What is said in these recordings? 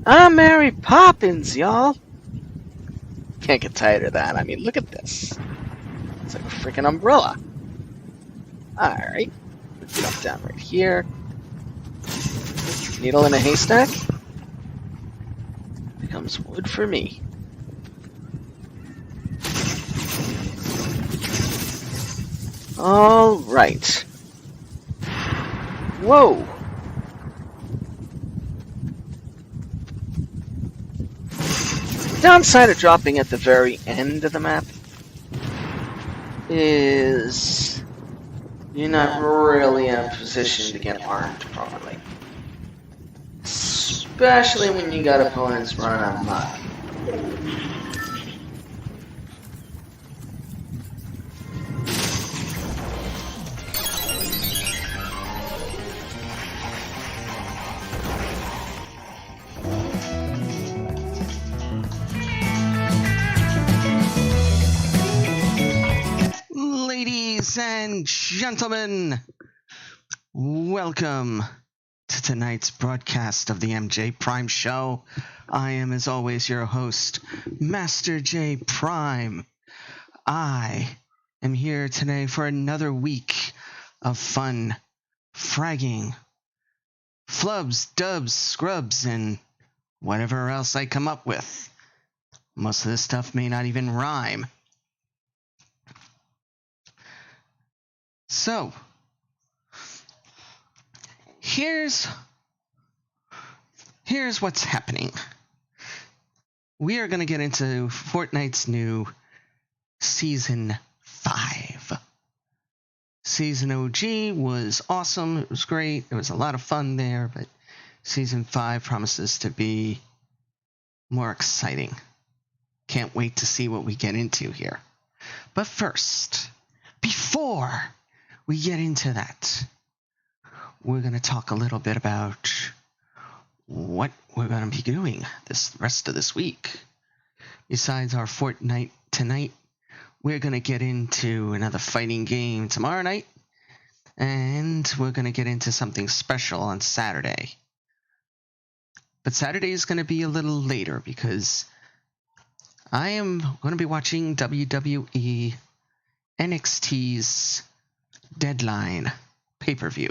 I'm Mary Poppins, y'all. Can't get tired of that. I mean, look at this. It's like a freaking umbrella. Alright. Jump down right here. Needle in a haystack. Becomes wood for me. Alright. Whoa! Downside of dropping at the very end of the map is you're not really in a position to get armed properly. Especially when you got opponents running amok. Ladies and gentlemen, welcome to tonight's broadcast of the MJPrime show. I am, as always, your host, Master J Prime. I am here today for another week of fun, fragging, flubs, dubs, scrubs, and whatever else I come up with. Most of this stuff may not even rhyme. So, here's what's happening. We are going to get into Fortnite's new Season 5. Season OG was awesome. It was great. There was a lot of fun there, but Season 5 promises to be more exciting. Can't wait to see what we get into here. But first, before we get into that, we're going to talk a little bit about what we're going to be doing this rest of this week. Besides our Fortnite tonight, we're going to get into another fighting game tomorrow night, and we're going to get into something special on Saturday. But Saturday is going to be a little later because I am going to be watching WWE NXT's Deadline pay-per-view.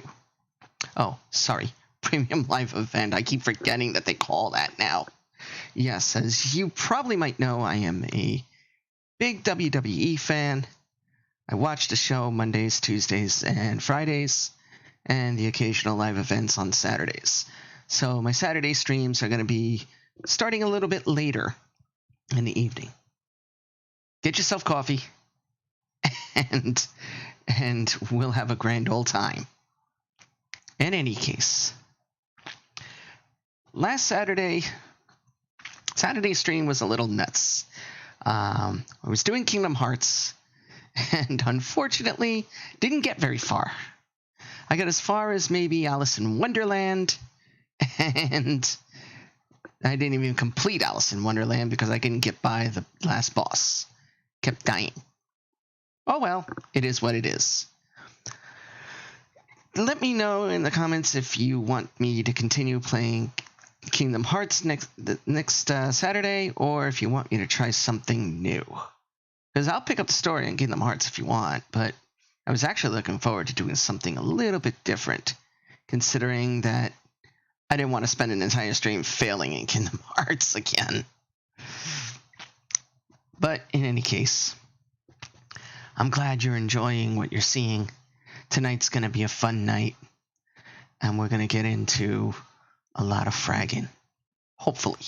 Oh, sorry. Premium live event. I keep forgetting that they call that now. Yes, as you probably might know, I am a big WWE fan. I watch the show Mondays, Tuesdays, and Fridays, and the occasional live events on Saturdays. So my Saturday streams are going to be starting a little bit later in the evening. Get yourself coffee, and we'll have a grand old time. In any case, last Saturday's stream was a little nuts. I was doing Kingdom Hearts, and unfortunately, didn't get very far. I got as far as maybe Alice in Wonderland, and I didn't even complete Alice in Wonderland because I couldn't get by the last boss. Kept dying. Oh well, it is what it is. Let me know in the comments if you want me to continue playing Kingdom Hearts next Saturday, or if you want me to try something new. Because I'll pick up the story in Kingdom Hearts if you want, but I was actually looking forward to doing something a little bit different, considering that I didn't want to spend an entire stream failing in Kingdom Hearts again. But in any case, I'm glad you're enjoying what you're seeing. Tonight's going to be a fun night, and we're going to get into a lot of fragging, hopefully.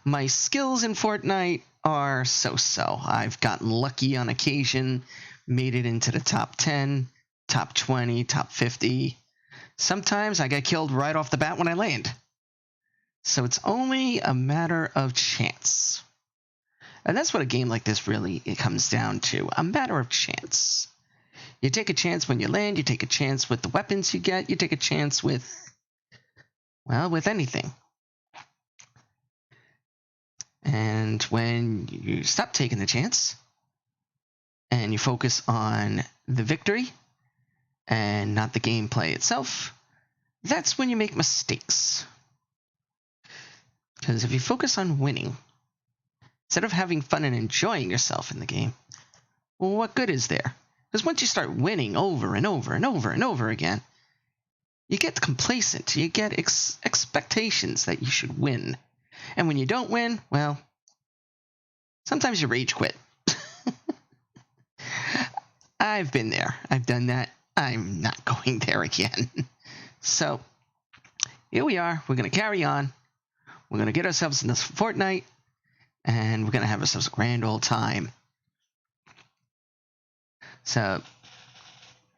My skills in Fortnite are so-so. I've gotten lucky on occasion, made it into the top 10, top 20, top 50. Sometimes I get killed right off the bat when I land. So it's only a matter of chance. And that's what a game like this really comes down to, a matter of chance. You take a chance when you land, you take a chance with the weapons you get, you take a chance with anything. And when you stop taking the chance, and you focus on the victory, and not the gameplay itself, that's when you make mistakes. Because if you focus on winning, instead of having fun and enjoying yourself in the game, well, what good is there? Because once you start winning over and over and over and over again, you get complacent. You get expectations that you should win. And when you don't win, well, sometimes you rage quit. I've been there. I've done that. I'm not going there again. So, here we are. We're going to carry on. We're going to get ourselves in this Fortnite, and we're going to have ourselves a grand old time. So,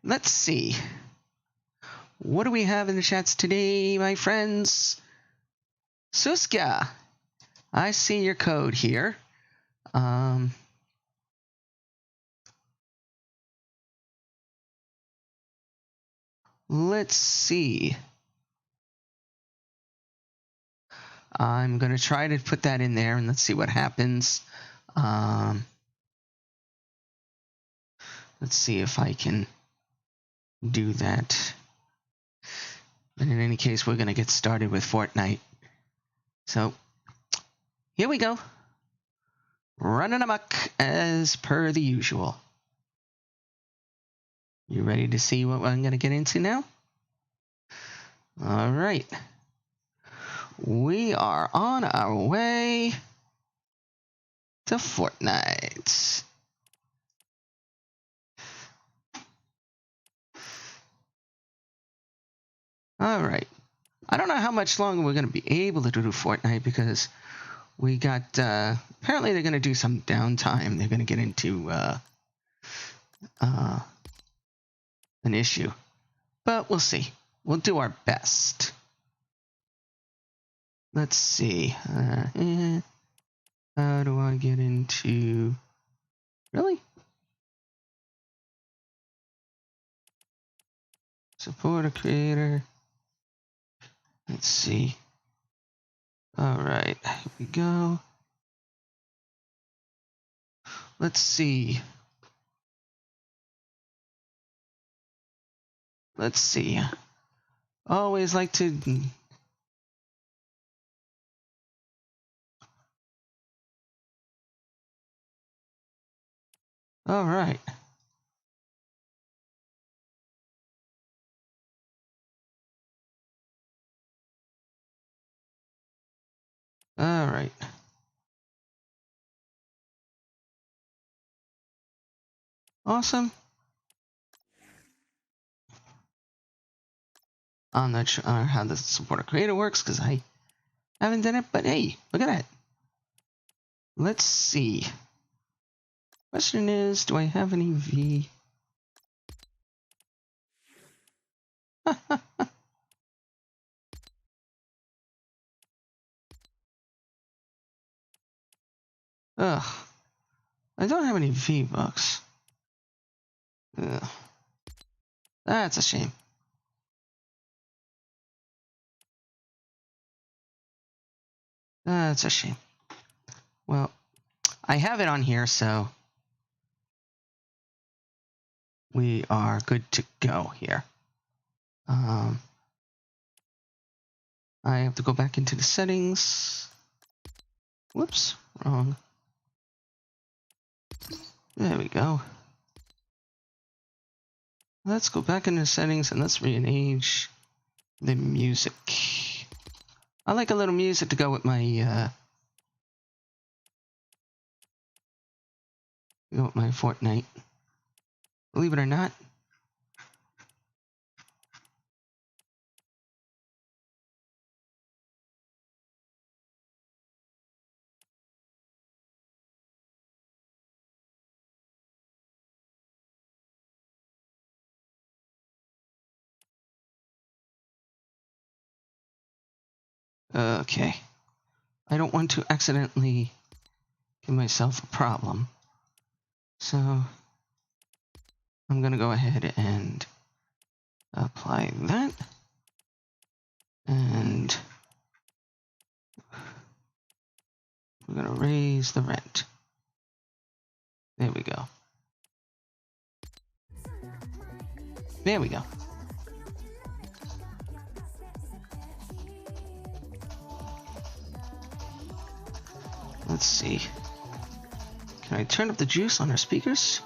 let's see. What do we have in the chats today, my friends? Suska, I see your code here. Let's see. I'm going to try to put that in there, and let's see what happens. Let's see if I can do that. And in any case, we're going to get started with Fortnite. So, here we go. Running amok as per the usual. You ready to see what I'm going to get into now? All right. We are on our way to Fortnite. All right. I don't know how much longer we're going to be able to do Fortnite because we got, apparently they're going to do some downtime. They're going to get into an issue. But we'll see. We'll do our best. Let's see. How do I get into... Really? Support a creator. Let's see. Alright, here we go. Let's see. Let's see. Always like to... Alright. Alright. Awesome. I'm not sure how the support a creator works because I haven't done it, but hey, look at that. Let's see. Question is, do I have any V? Ugh. I don't have any V-Bucks. Ugh. That's a shame. That's a shame. Well, I have it on here, so we are good to go here. I have to go back into the settings. Whoops, wrong. There we go. Let's go back into the settings and let's re-engage the music. I like a little music to go with my Fortnite. Believe it or not. Okay. I don't want to accidentally give myself a problem. So I'm gonna go ahead and apply that. And we're gonna raise the rent. There we go. There we go. let's see. Can I turn up the juice on our speakers?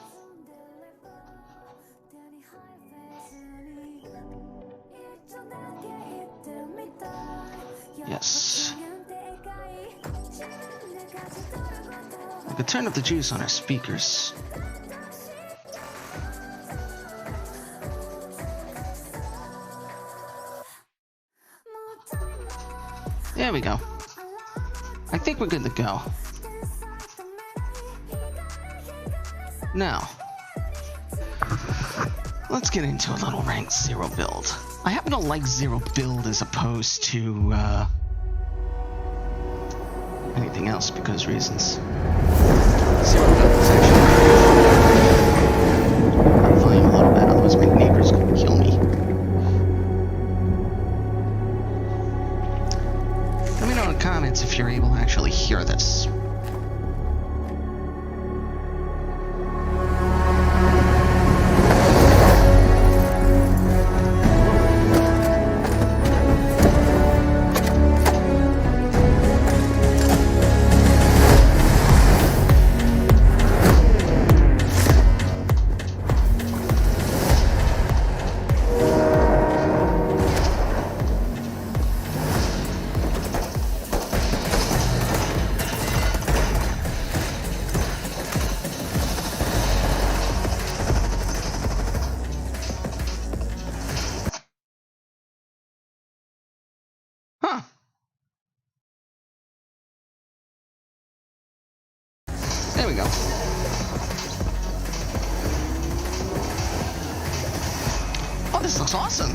Yes. I could turn up the juice on our speakers. There we go. I think we're good to go. Now, let's get into a little ranked zero build. I happen to like zero build as opposed to anything else because reasons. Zero build is actually I'll volume a little bit, otherwise my neighbor's gonna kill me. Let me know in the comments if you're able to actually hear this. Huh. There we go. Oh, this looks awesome.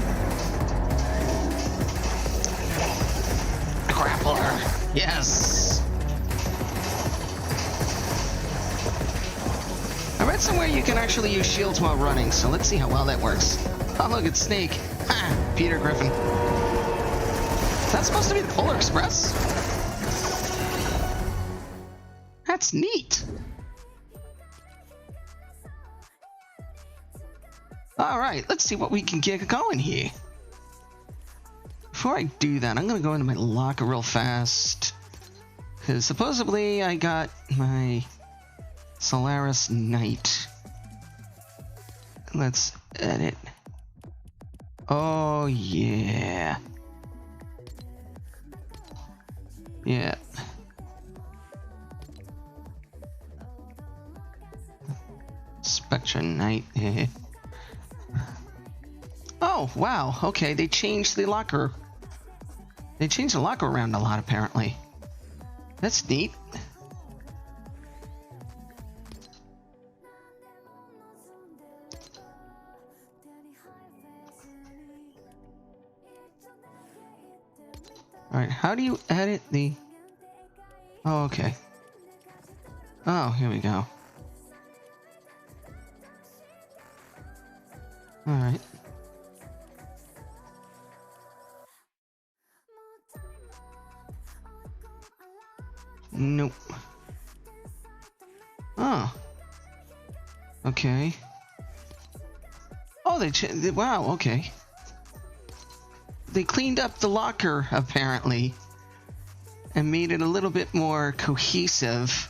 Grappler. Yes. I read somewhere you can actually use shields while running, so let's see how well that works. Oh, look, it's Snake. Ha! Peter Griffin. Is that supposed to be the Polar Express? That's neat. Alright, let's see what we can get going here. Before I do that, I'm going to go into my locker real fast. Because supposedly I got my Solaris Knight. Let's edit. Oh, yeah. Yeah. Spectre Knight. Oh, wow. Okay, they changed the locker. They changed the locker around a lot, apparently. That's neat. Alright, how do you edit the... Oh, okay. Oh, here we go. Alright. Nope. Oh. Okay. Oh, wow, okay. They cleaned up the locker, apparently, and made it a little bit more cohesive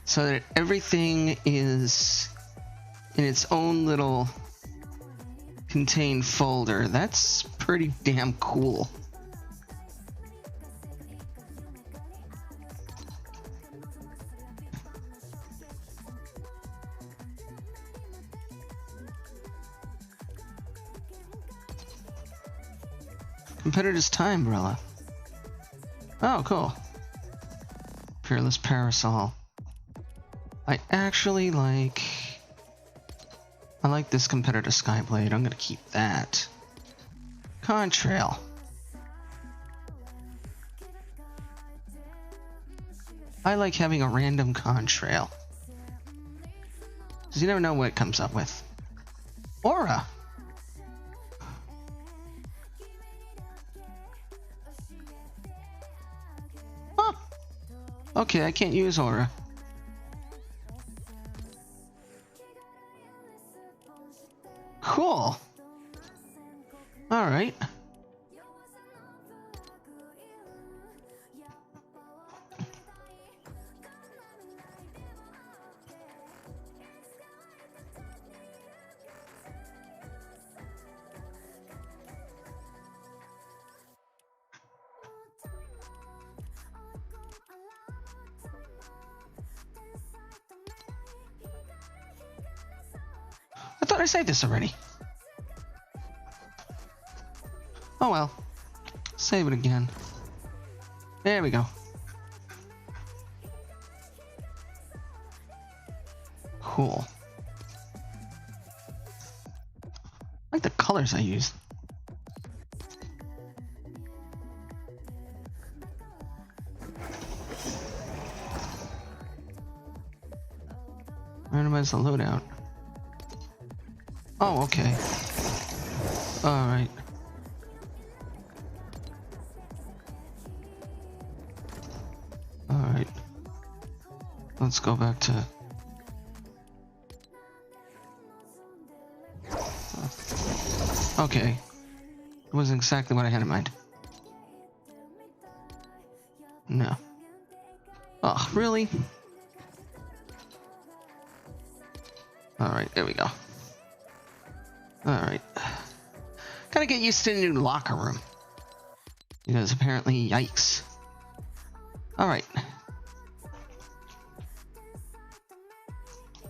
so that everything is in its own little contained folder. That's pretty damn cool. Competitor's Time umbrella. Oh, cool. Peerless Parasol. I actually like... I like this Competitor Skyblade. I'm gonna keep that. Contrail. I like having a random contrail. Because you never know what it comes up with. Aura. Huh. Okay, I can't use Aura. Cool. Alright. thought I saved this already. Oh well. Save it again. There we go. Cool. I like the colors I used. Randomize the loadout. Oh, okay. Alright. Alright. Let's go back to... Okay. It wasn't exactly what I had in mind. No. Oh, really? Alright, there we go. Alright. Gotta get used to the new locker room. Because apparently, yikes. Alright.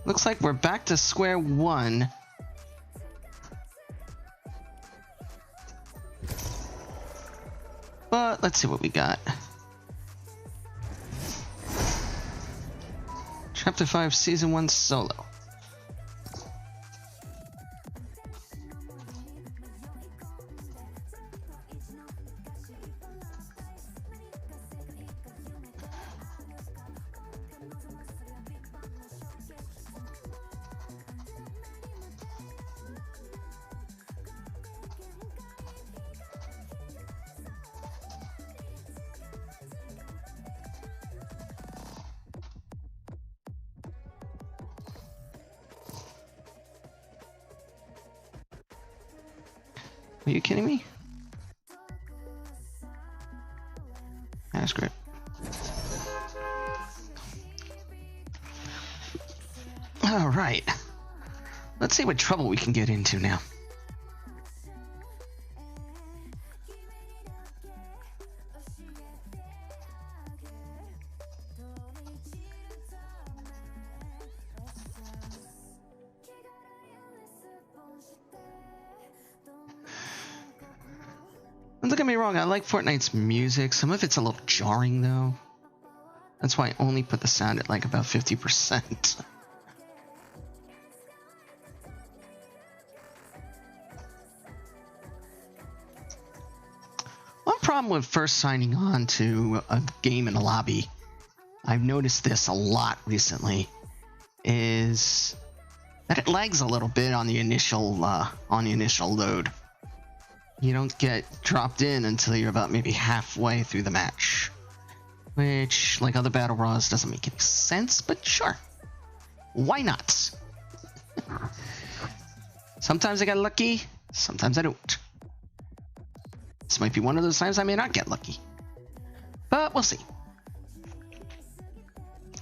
Looks like we're back to square one. But let's see what we got. Chapter 5, Season 1 Solo. Are you kidding me? That's great. All right. Let's see what trouble we can get into now. Don't get me wrong, I like Fortnite's music. Some of it's a little jarring though. That's why I only put the sound at like about 50%. One problem with first signing on to a game in a lobby, I've noticed this a lot recently, is that it lags a little bit on the initial load. You don't get dropped in until you're about maybe halfway through the match. Which, like other battle royals, doesn't make any sense, but sure. Why not? Sometimes I get lucky, sometimes I don't. This might be one of those times I may not get lucky. But we'll see.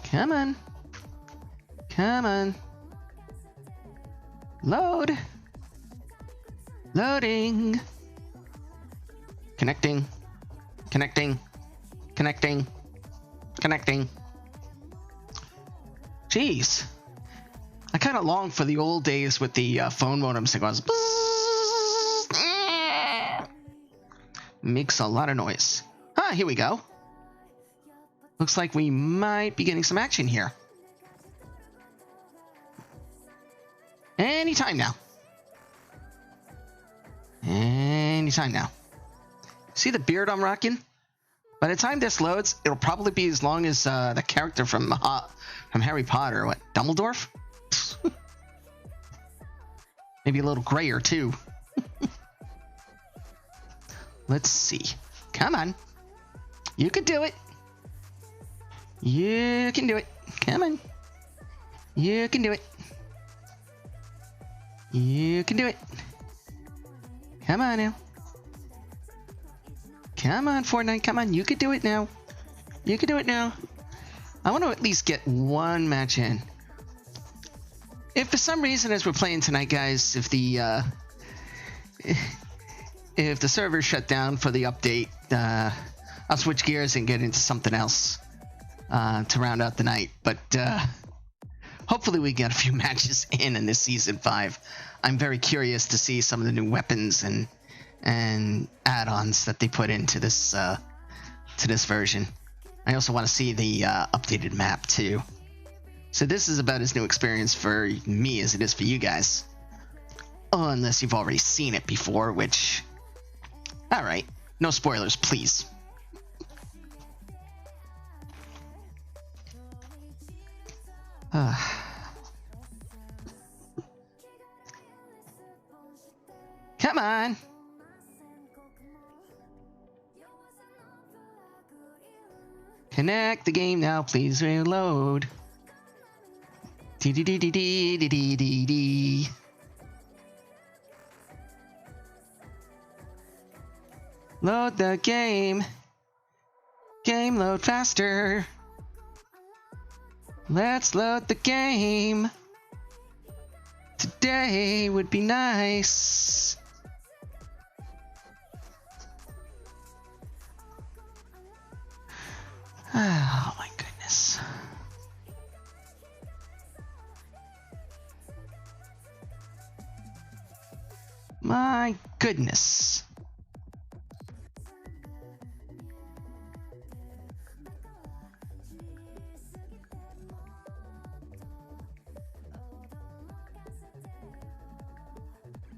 Come on. Come on. Load. Loading. Connecting. Connecting. Connecting. Connecting. Jeez. I kind of long for the old days with the phone modems that goes makes a lot of noise. Ah, here we go. Looks like we might be getting some action here. Anytime now. Anytime now. See the beard I'm rocking? By the time this loads, it'll probably be as long as the character from Harry Potter. What, Dumbledore? Maybe a little grayer too. Let's see. Come on. You can do it. You can do it. Come on. You can do it. You can do it. Come on now. Come on, Fortnite. Come on. You can do it now. You can do it now. I want to at least get one match in. If for some reason, as we're playing tonight, guys, if the server shut down for the update, I'll switch gears and get into something else to round out the night. But hopefully we get a few matches in this Season 5. I'm very curious to see some of the new weapons and add-ons that they put into this version. I also want to see the updated map too. So this is about as new experience for me as it is for you guys. Oh, unless you've already seen it before, which... Alright, no spoilers, please. Come on! Connect the game now, please reload. Dee-dee-dee-dee-dee-dee-dee-dee. Load the game. Game load faster. Let's load the game. Today would be nice. Oh my goodness. My goodness.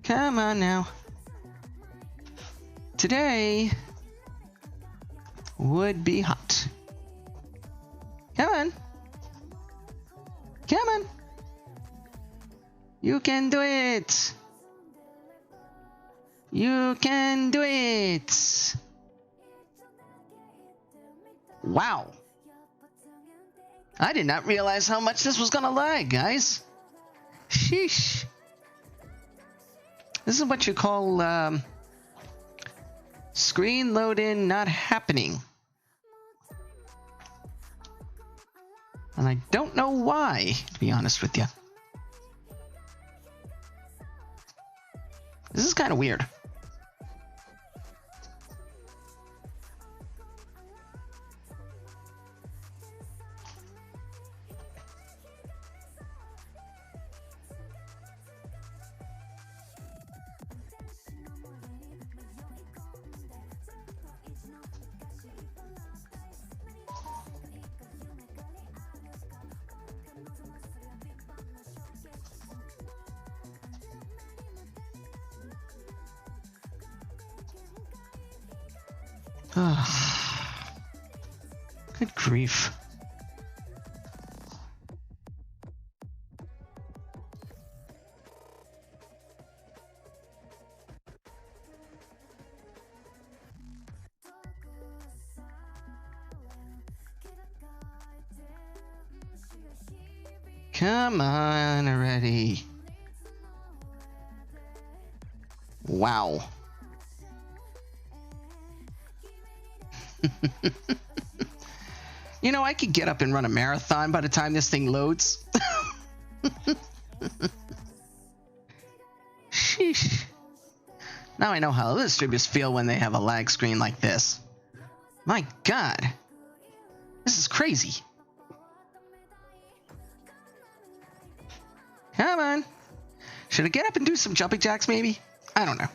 Come on now. Today would be hot. Come on. Come on. You can do it. You can do it. Wow. I did not realize how much this was gonna lag, guys. Sheesh. This is what you call screen load in not happening. And I don't know why, to be honest with you. This is kind of weird. Good grief. Come on already. Wow. You know, I could get up and run a marathon by the time this thing loads. Sheesh. Now I know how other distributors feel when they have a lag screen like this. My God. This is crazy. Come on. Should I get up and do some jumping jacks maybe? I don't know.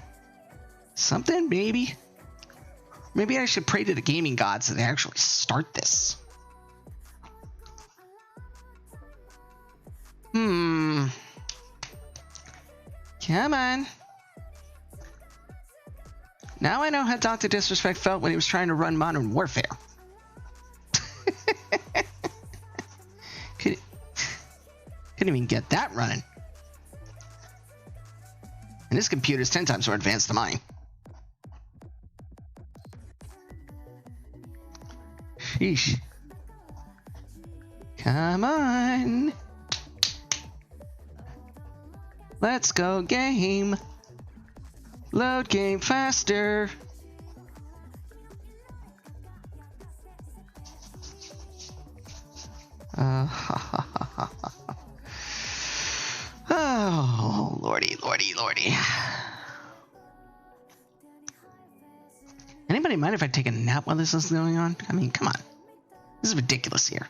Something maybe? Maybe I should pray to the gaming gods that they actually start this. Come on. Now I know how Dr. Disrespect felt when he was trying to run Modern Warfare. Couldn't even get that running. And this computer's 10 times more advanced than mine. Sheesh. Come on. Let's go game. Load game faster. Oh, lordy, lordy, lordy. Anybody mind if I take a nap while this is going on? I mean, come on. This is ridiculous here.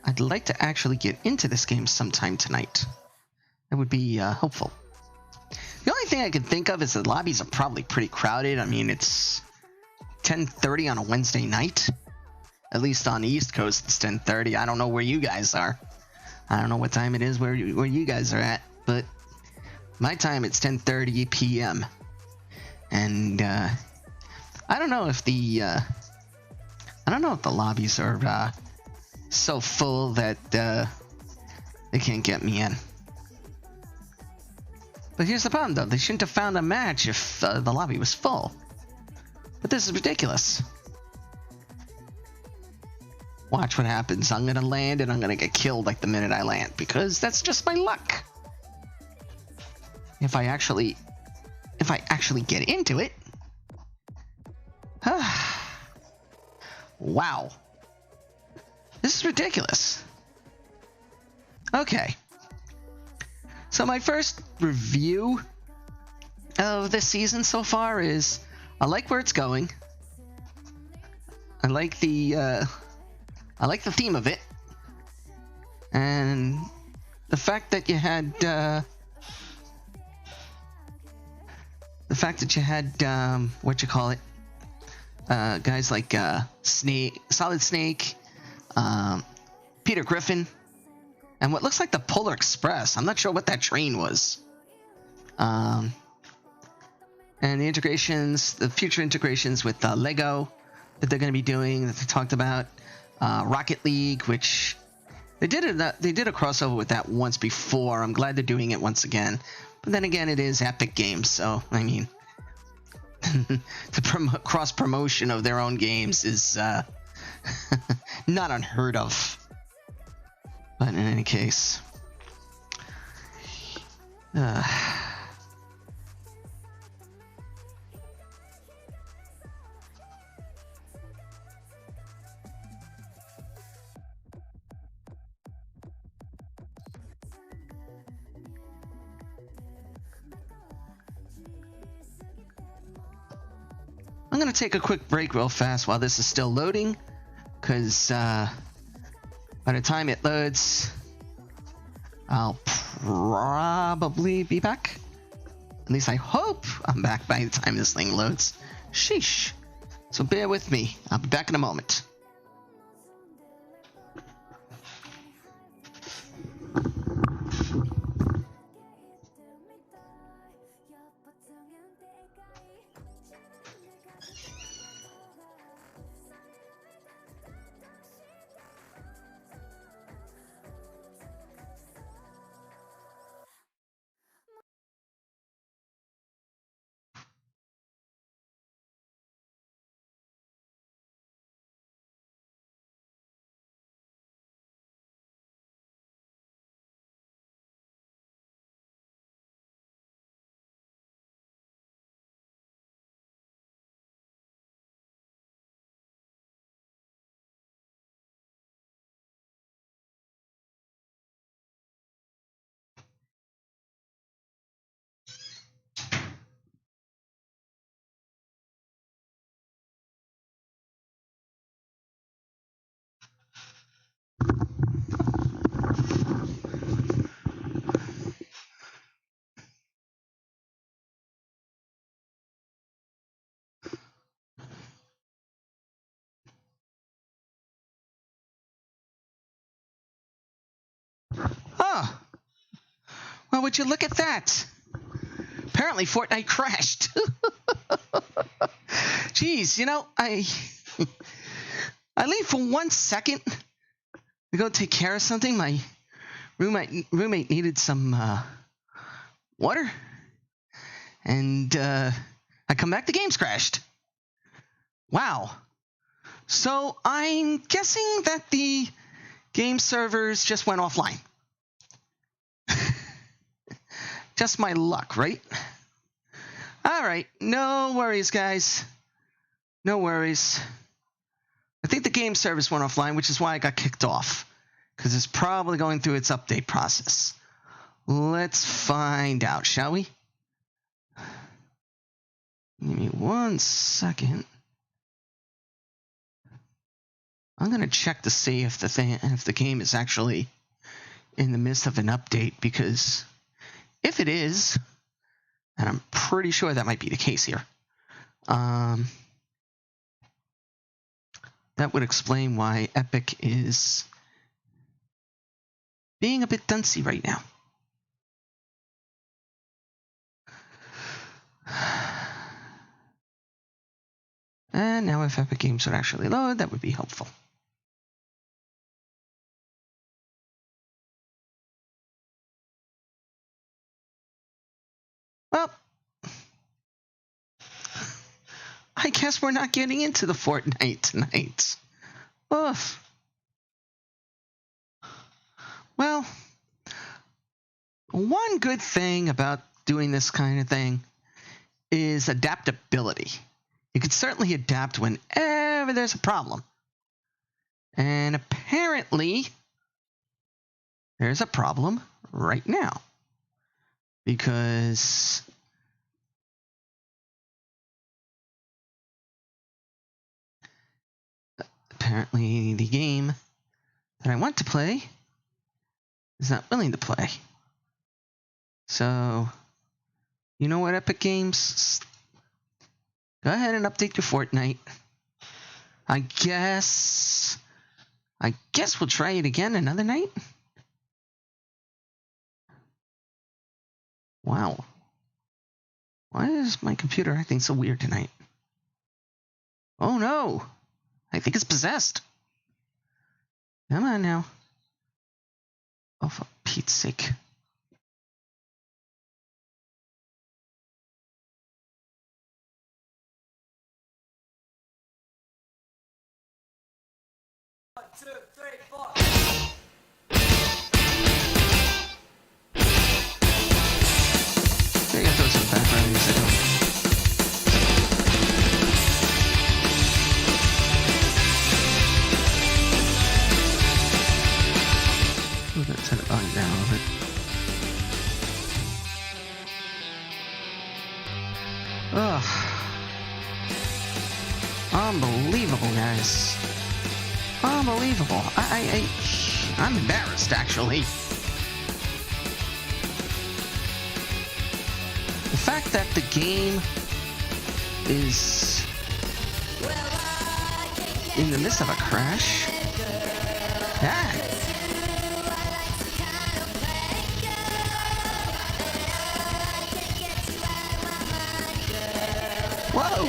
I'd like to actually get into this game sometime tonight. That would be helpful. The only thing I can think of is the lobbies are probably pretty crowded. I mean, it's 10:30 on a Wednesday night. At least on the East Coast, it's 10:30. I don't know where you guys are. I don't know what time it is where you guys are at, but my time it's 10:30 p.m. And I don't know if the lobbies are so full that they can't get me in. But here's the problem, though. They shouldn't have found a match if the lobby was full. But this is ridiculous. Watch what happens. I'm gonna land and I'm gonna get killed like the minute I land, because that's just my luck. If I actually get into it. Wow. This is ridiculous. Okay. So my first review of this season so far is I like where it's going. I like the theme of it. And the fact that you had what you call it? Guys like Solid Snake, Peter Griffin, and what looks like the Polar Express. I'm not sure what that train was. And the integrations, the future integrations with Lego that they're going to be doing, that they talked about. Rocket League, which they did a crossover with that once before. I'm glad they're doing it once again. But then again, it is Epic Games, so I mean, the cross promotion of their own games is not unheard of. But in any case, I'm going to take a quick break real fast while this is still loading, because by the time it loads, I'll probably be back. At least I hope I'm back by the time this thing loads. Sheesh. So bear with me. I'll be back in a moment. Oh, well, would you look at that? Apparently Fortnite crashed. Jeez, you know, I leave for 1 second to go take care of something. My roommate needed some water, and I come back, the game's crashed. Wow. So I'm guessing that the game servers just went offline. Just my luck, right? Alright, no worries, guys. No worries. I think the game service went offline, which is why I got kicked off. Because it's probably going through its update process. Let's find out, shall we? Give me 1 second. I'm gonna check to see if the game is actually in the midst of an update, because if it is, and I'm pretty sure that might be the case here, that would explain why Epic is being a bit duncy right now. And now if Epic Games would actually load, that would be helpful. Well, I guess we're not getting into the Fortnite tonight. Ugh. Well, one good thing about doing this kind of thing is adaptability. You can certainly adapt whenever there's a problem. And apparently, there's a problem right now. Because apparently the game that I want to play is not willing to play. So, you know what, Epic Games? Go ahead and update your Fortnite. I guess we'll try it again another night. Wow. Why is my computer acting so weird tonight? Oh no! I think it's possessed. Come on now. Oh, for Pete's sake. One, two, three, four. I gotta throw some background music on. I'm gonna turn the volume down a little bit. Ugh. Unbelievable, guys. Unbelievable. I'm embarrassed, actually. The fact that the game is in the midst of a crash. Yeah. Whoa.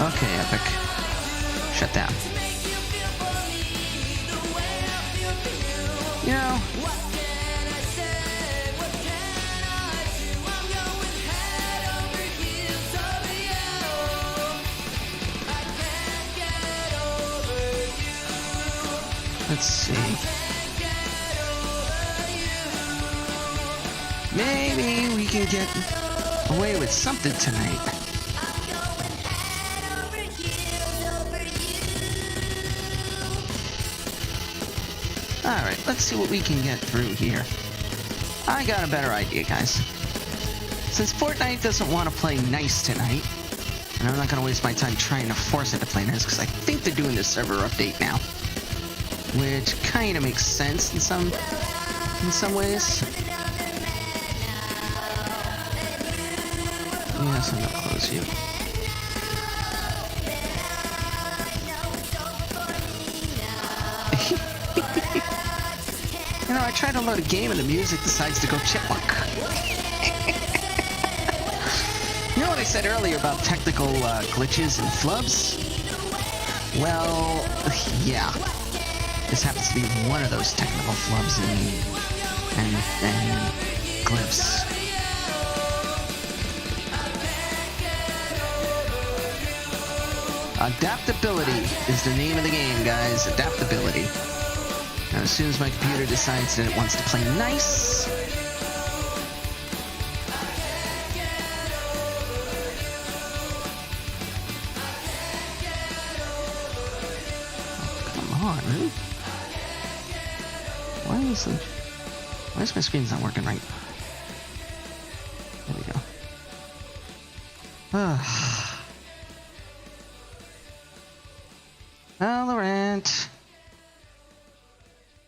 Okay, Epic. Shut down. You know, let's see. Maybe we can get away with something tonight. Alright, let's see what we can get through here. I got a better idea, guys. Since Fortnite doesn't want to play nice tonight, and I'm not going to waste my time trying to force it to play nice, because I think they're doing this server update now. Which kind of makes sense in some ways. Yes, I'm going to close you. You know, I try to load a game and the music decides to go chipmunk. You know what I said earlier about technical glitches and flubs? Well, yeah. This happens to be one of those technical flubs and glitches. Adaptability is the name of the game, guys. Adaptability. Now, as soon as my computer decides that it wants to play nice, oh, come on, really? Why is my screen's not working right? There we go. Valorant.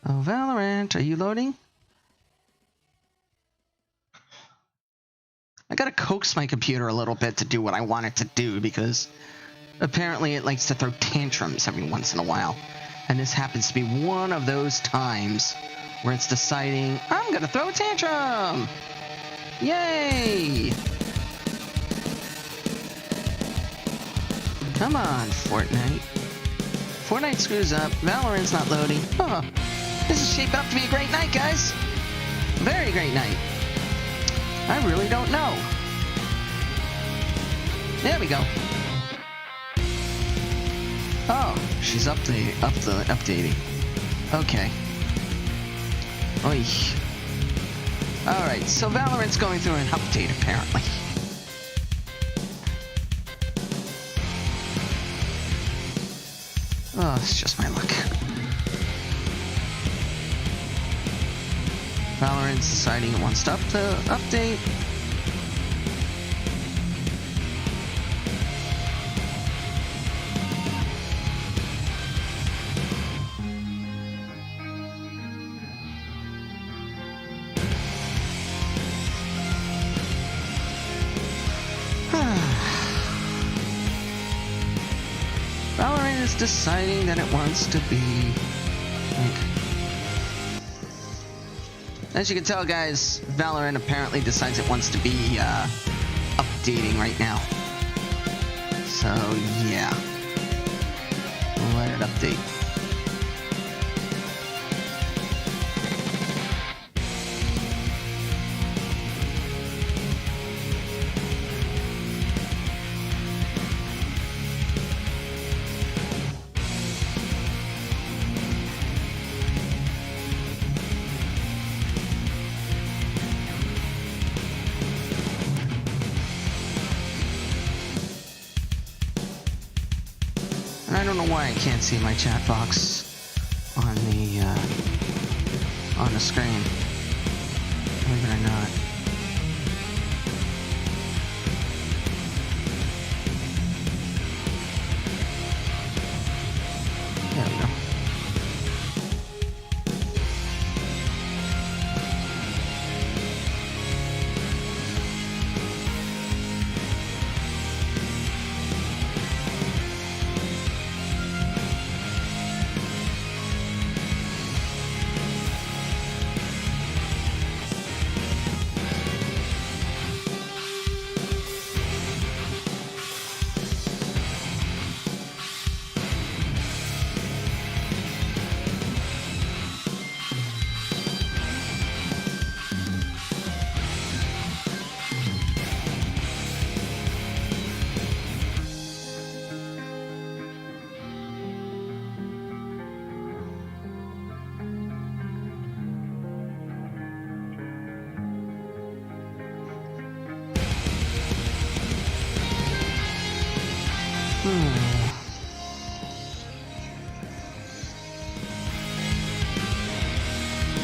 Oh, Valorant, are you loading? I gotta coax my computer a little bit to do what I want it to do because apparently it likes to throw tantrums every once in a while. And this happens to be one of those times where it's deciding, I'm gonna throw a tantrum! Yay! Come on, Fortnite. Fortnite screws up, Valorant's not loading. Oh, this is shaping up to be a great night, guys. Very great night. I really don't know. There we go. Oh, she's updating. Okay. Oy. Alright, so Valorant's going through an update, apparently. Oh, it's just my luck. Valorant's deciding it wants to update. Valorant is deciding that it wants to be like, as you can tell, guys, Valorant apparently decides it wants to be updating right now. So yeah, we'll let it update. I don't know why I can't see my chat box on the screen. Believe it or not. There we go.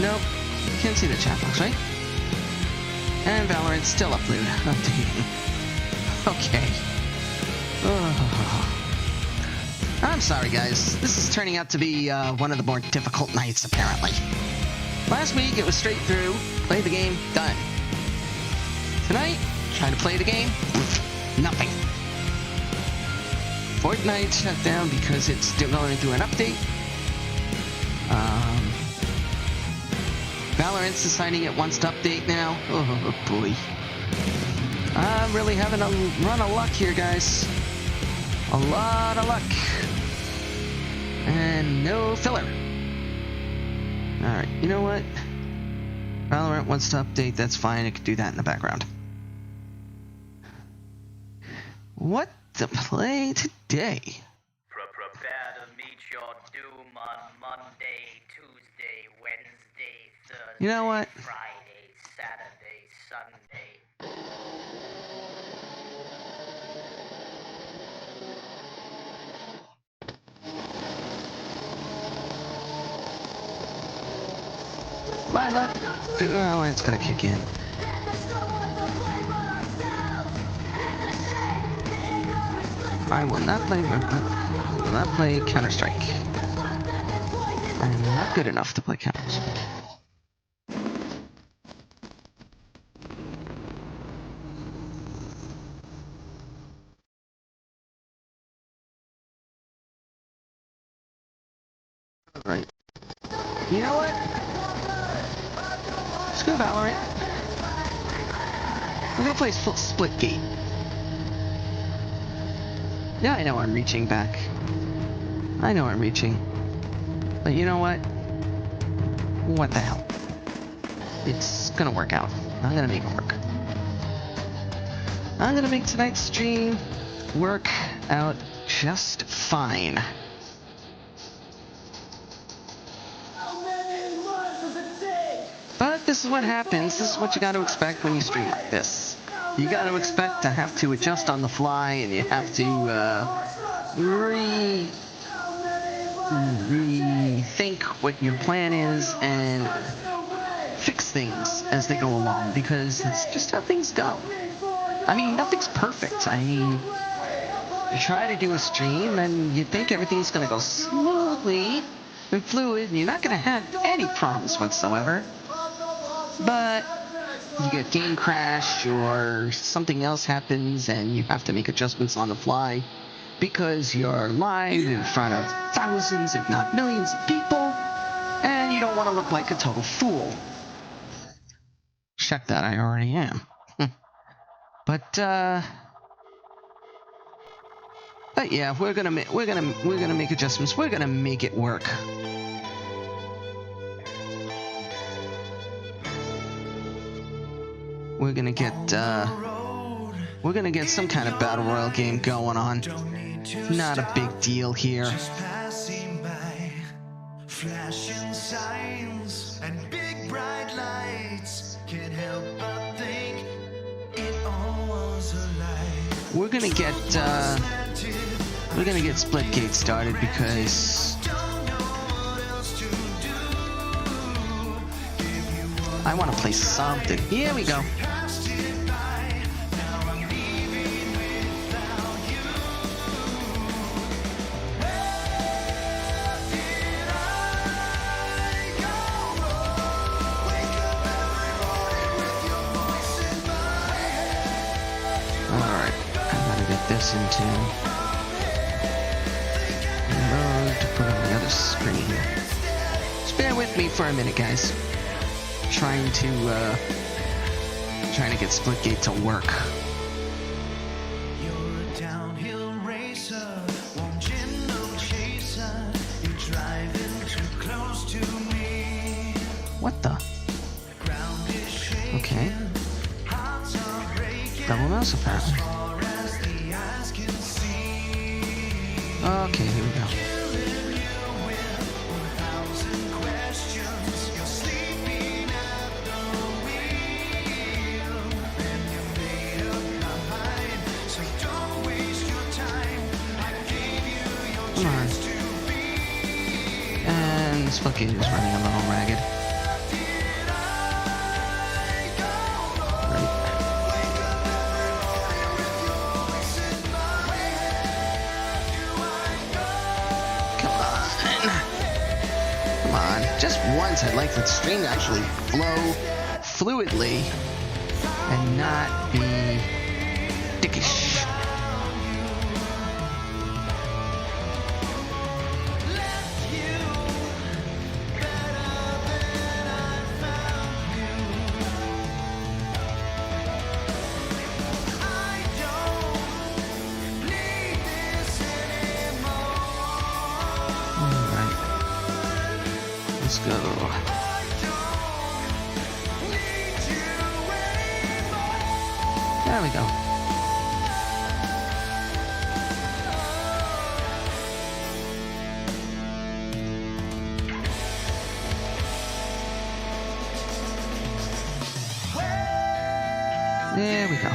Nope, can't see the chat box, right? And Valorant's still updating. Okay. I'm sorry, guys. This is turning out to be one of the more difficult nights, apparently. Last week, it was straight through, play the game, done. Tonight, trying to play the game, nothing. Fortnite shut down because it's still going through an update. Valorant's deciding it wants to update now. Oh boy. I'm really having a run of luck here, guys. A lot of luck. And no filler. Alright, you know what? Valorant wants to update, that's fine. It could do that in the background. What to play today? Prepare to meet your doom on Monday, Tuesday, Wednesday, Thursday, You know what? Friday, Saturday, Sunday. Valorant's gonna kick in. I will not play. Will not play Counter-Strike. I am not good enough to play Counter-Strike. Alright. You know what? Screw Valorant. We're gonna play Splitgate. Yeah, I know I'm reaching back. I know I'm reaching. But you know what? What the hell? It's gonna work out. I'm gonna make it work. I'm gonna make tonight's stream work out just fine. But this is what happens. This is what you gotta expect when you stream like this. You gotta expect to have to adjust on the fly, and you have to, rethink what your plan is and fix things as they go along, because it's just how things go. I mean, nothing's perfect. I mean, you try to do a stream and you think everything's gonna go smoothly and fluid, and you're not gonna have any problems whatsoever. But you get game crash or something else happens and you have to make adjustments on the fly because you're live in front of thousands, if not millions of people, and you don't want to look like a total fool. Check that, I already am. But yeah, we're gonna make adjustments. We're gonna make it work. We're gonna get some kind of battle royale game going on. Not a big deal here. Flashing signs and big bright lights can't help but think it all was a lie. We're gonna get Splitgate started because I want to play something. Here we go. This into mode to put on the other screen. Just bear with me for a minute, guys. Trying to get Splitgate to work. You're a downhill racer, won't you no chaser? You're driving too close to me. What the? Okay. Double mouse apparently. Okay, here we go. Come on. And Splitgate is running a little ragged. Just once, I'd like the stream to actually flow fluidly and not be dickish. Let's go. There we go. There we go.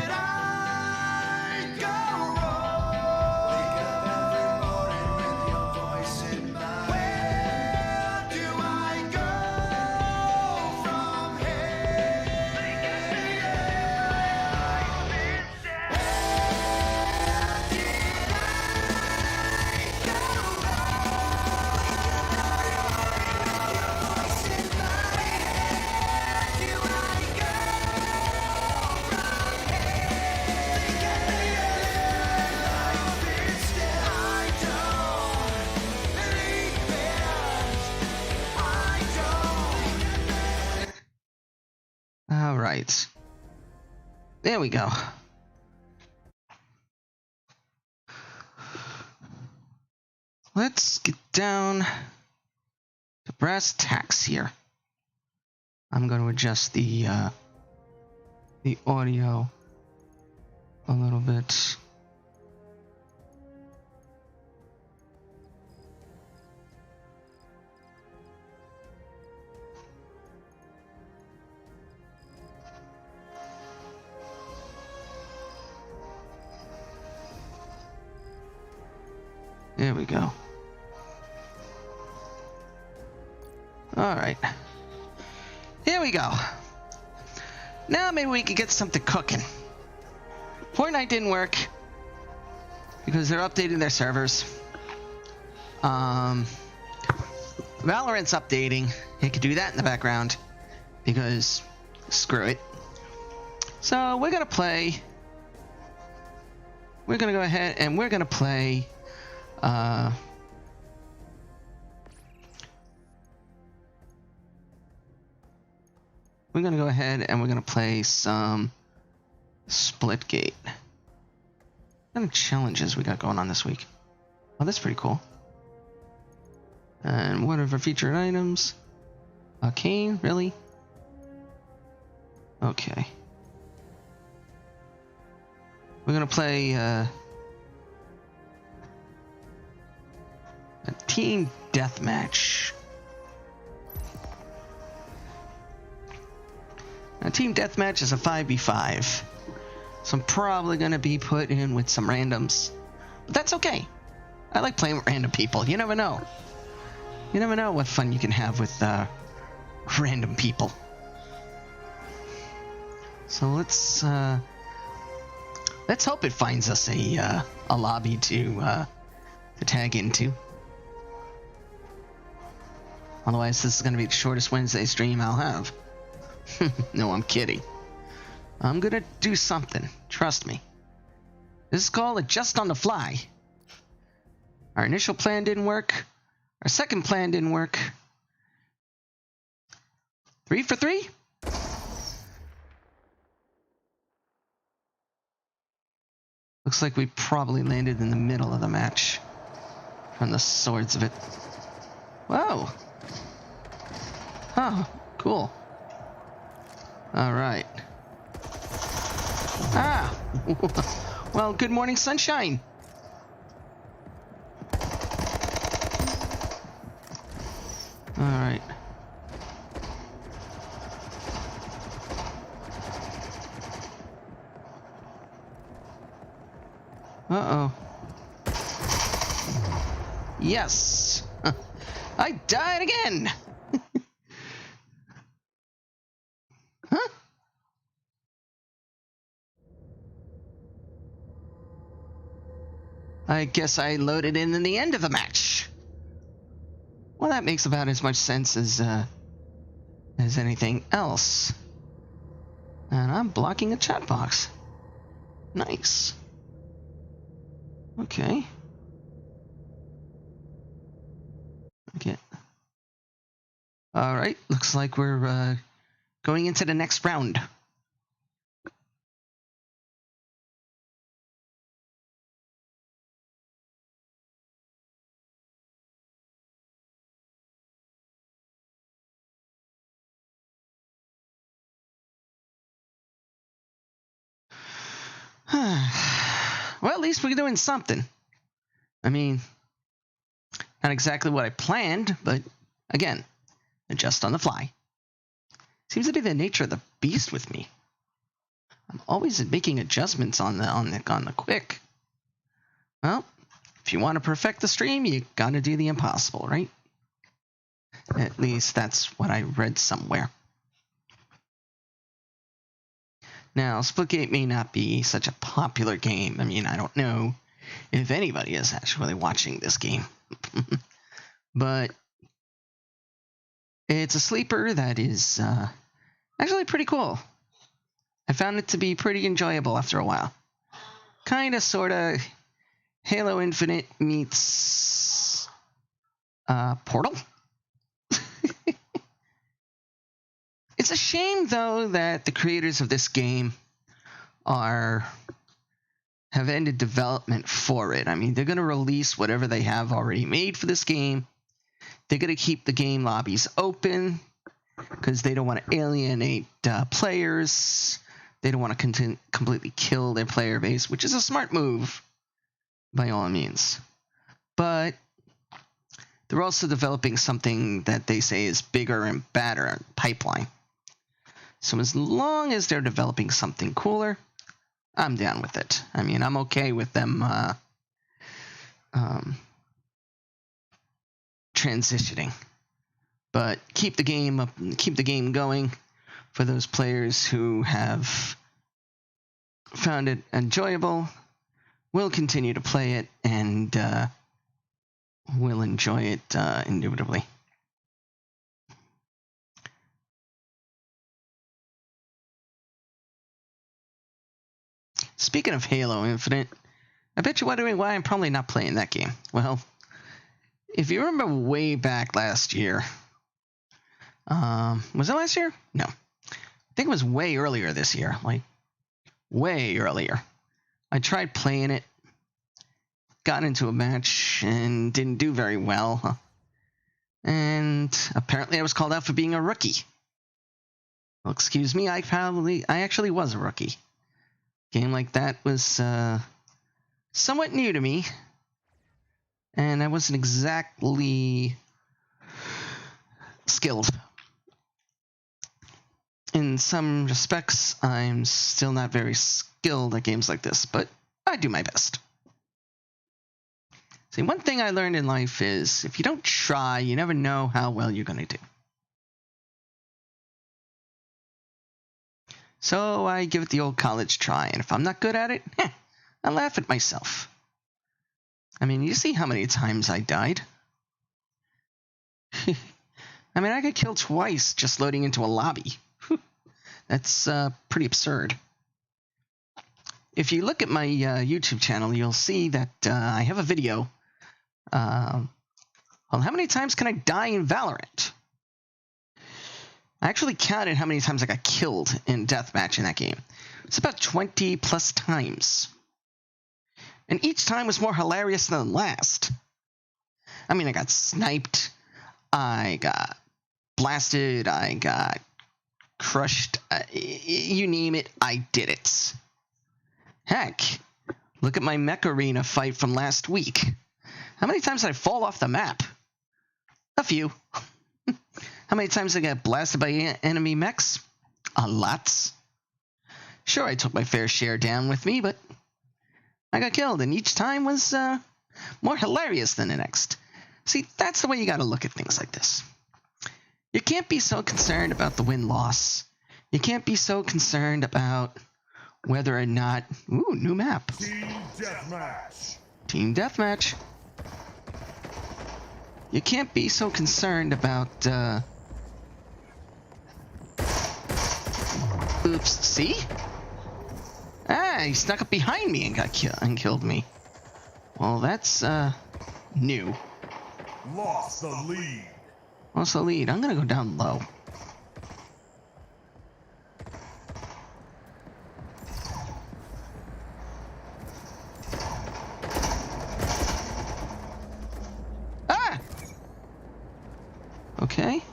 Alright. There we go. Let's get down to brass tacks here. I'm going to adjust the audio a little bit. There we go. Alright. Here we go. Now maybe we could get something cooking. Fortnite didn't work because they're updating their servers. Valorant's updating. They could do that in the background because screw it. So we're gonna play. We're gonna go ahead and we're gonna play. We're gonna go ahead and we're gonna play some Splitgate. What kind of challenges we got going on this week? Oh, that's pretty cool. And what are our featured items? Arcane, really? Okay. We're gonna play a team deathmatch. A team deathmatch is a 5v5. So I'm probably gonna be put in with some randoms. But that's okay. I like playing with random people. You never know. You never know what fun you can have with random people. So let's hope it finds us a lobby to tag into. Otherwise, this is going to be the shortest Wednesday stream I'll have. No, I'm kidding. I'm going to do something. Trust me. This is called Adjust on the Fly. Our initial plan didn't work. Our second plan didn't work. 3 for 3? Looks like we probably landed in the middle of the match. From the swords of it. Whoa! Oh, cool. Alright. Ah! Well, good morning, sunshine! Alright. Uh-oh. Yes! I died again! Huh? I guess I loaded in the end of the match. Well, that makes about as much sense as anything else. And I'm blocking a chat box. Nice. Okay. Okay. All right. Looks like we're going into the next round. Well, at least we're doing something. I mean, not exactly what I planned, but again, adjust on the fly. Seems to be the nature of the beast with me. I'm always making adjustments on the quick. Well, if you want to perfect the stream, you gotta do the impossible, right? At least that's what I read somewhere. Now, Splitgate may not be such a popular game. I mean, I don't know if anybody is actually watching this game. But it's a sleeper that is actually pretty cool. I found it to be pretty enjoyable after a while. Kinda, sorta, Halo Infinite meets Portal? It's a shame, though, that the creators of this game have ended development for it. I mean, they're going to release whatever they have already made for this game. They're going to keep the game lobbies open because they don't want to alienate players. They don't want to completely kill their player base, which is a smart move by all means. But they're also developing something that they say is bigger and badder in pipeline. So as long as they're developing something cooler, I'm down with it. I mean, I'm okay with them transitioning. But keep the game up, keep the game going for those players who have found it enjoyable. We'll continue to play it, and we'll enjoy it indubitably. Speaking of Halo Infinite, I bet you're wondering why I'm probably not playing that game. Well, if you remember way back last year, was it last year? No. I think it was way earlier this year, like way earlier. I tried playing it, got into a match, and didn't do very well. And apparently I was called out for being a rookie. Well, excuse me, I actually was a rookie. Game like that was somewhat new to me, and I wasn't exactly skilled. In some respects, I'm still not very skilled at games like this, but I do my best. See, one thing I learned in life is if you don't try, you never know how well you're going to do. So I give it the old college try, and if I'm not good at it, I laugh at myself. I mean, you see how many times I died. I mean, I got killed twice just loading into a lobby. That's pretty absurd. If you look at my YouTube channel, you'll see that I have a video. Well, how many times can I die in Valorant? I actually counted how many times I got killed in deathmatch in that game. It's about 20 plus times. And each time was more hilarious than the last. I mean, I got sniped, I got blasted, I got crushed, you name it, I did it. Heck, look at my mech arena fight from last week. How many times did I fall off the map? A few. How many times did I get blasted by enemy mechs? A lot. Sure, I took my fair share down with me, but I got killed, and each time was more hilarious than the next. See, that's the way you gotta look at things like this. You can't be so concerned about the win-loss. You can't be so concerned about whether or not... Ooh, new map. Team Deathmatch. Team Deathmatch. You can't be so concerned about... Oops, see? Ah, he snuck up behind me and got killed me. Well, that's, new. Lost the lead. Lost the lead. I'm gonna go down low. Ah! Okay.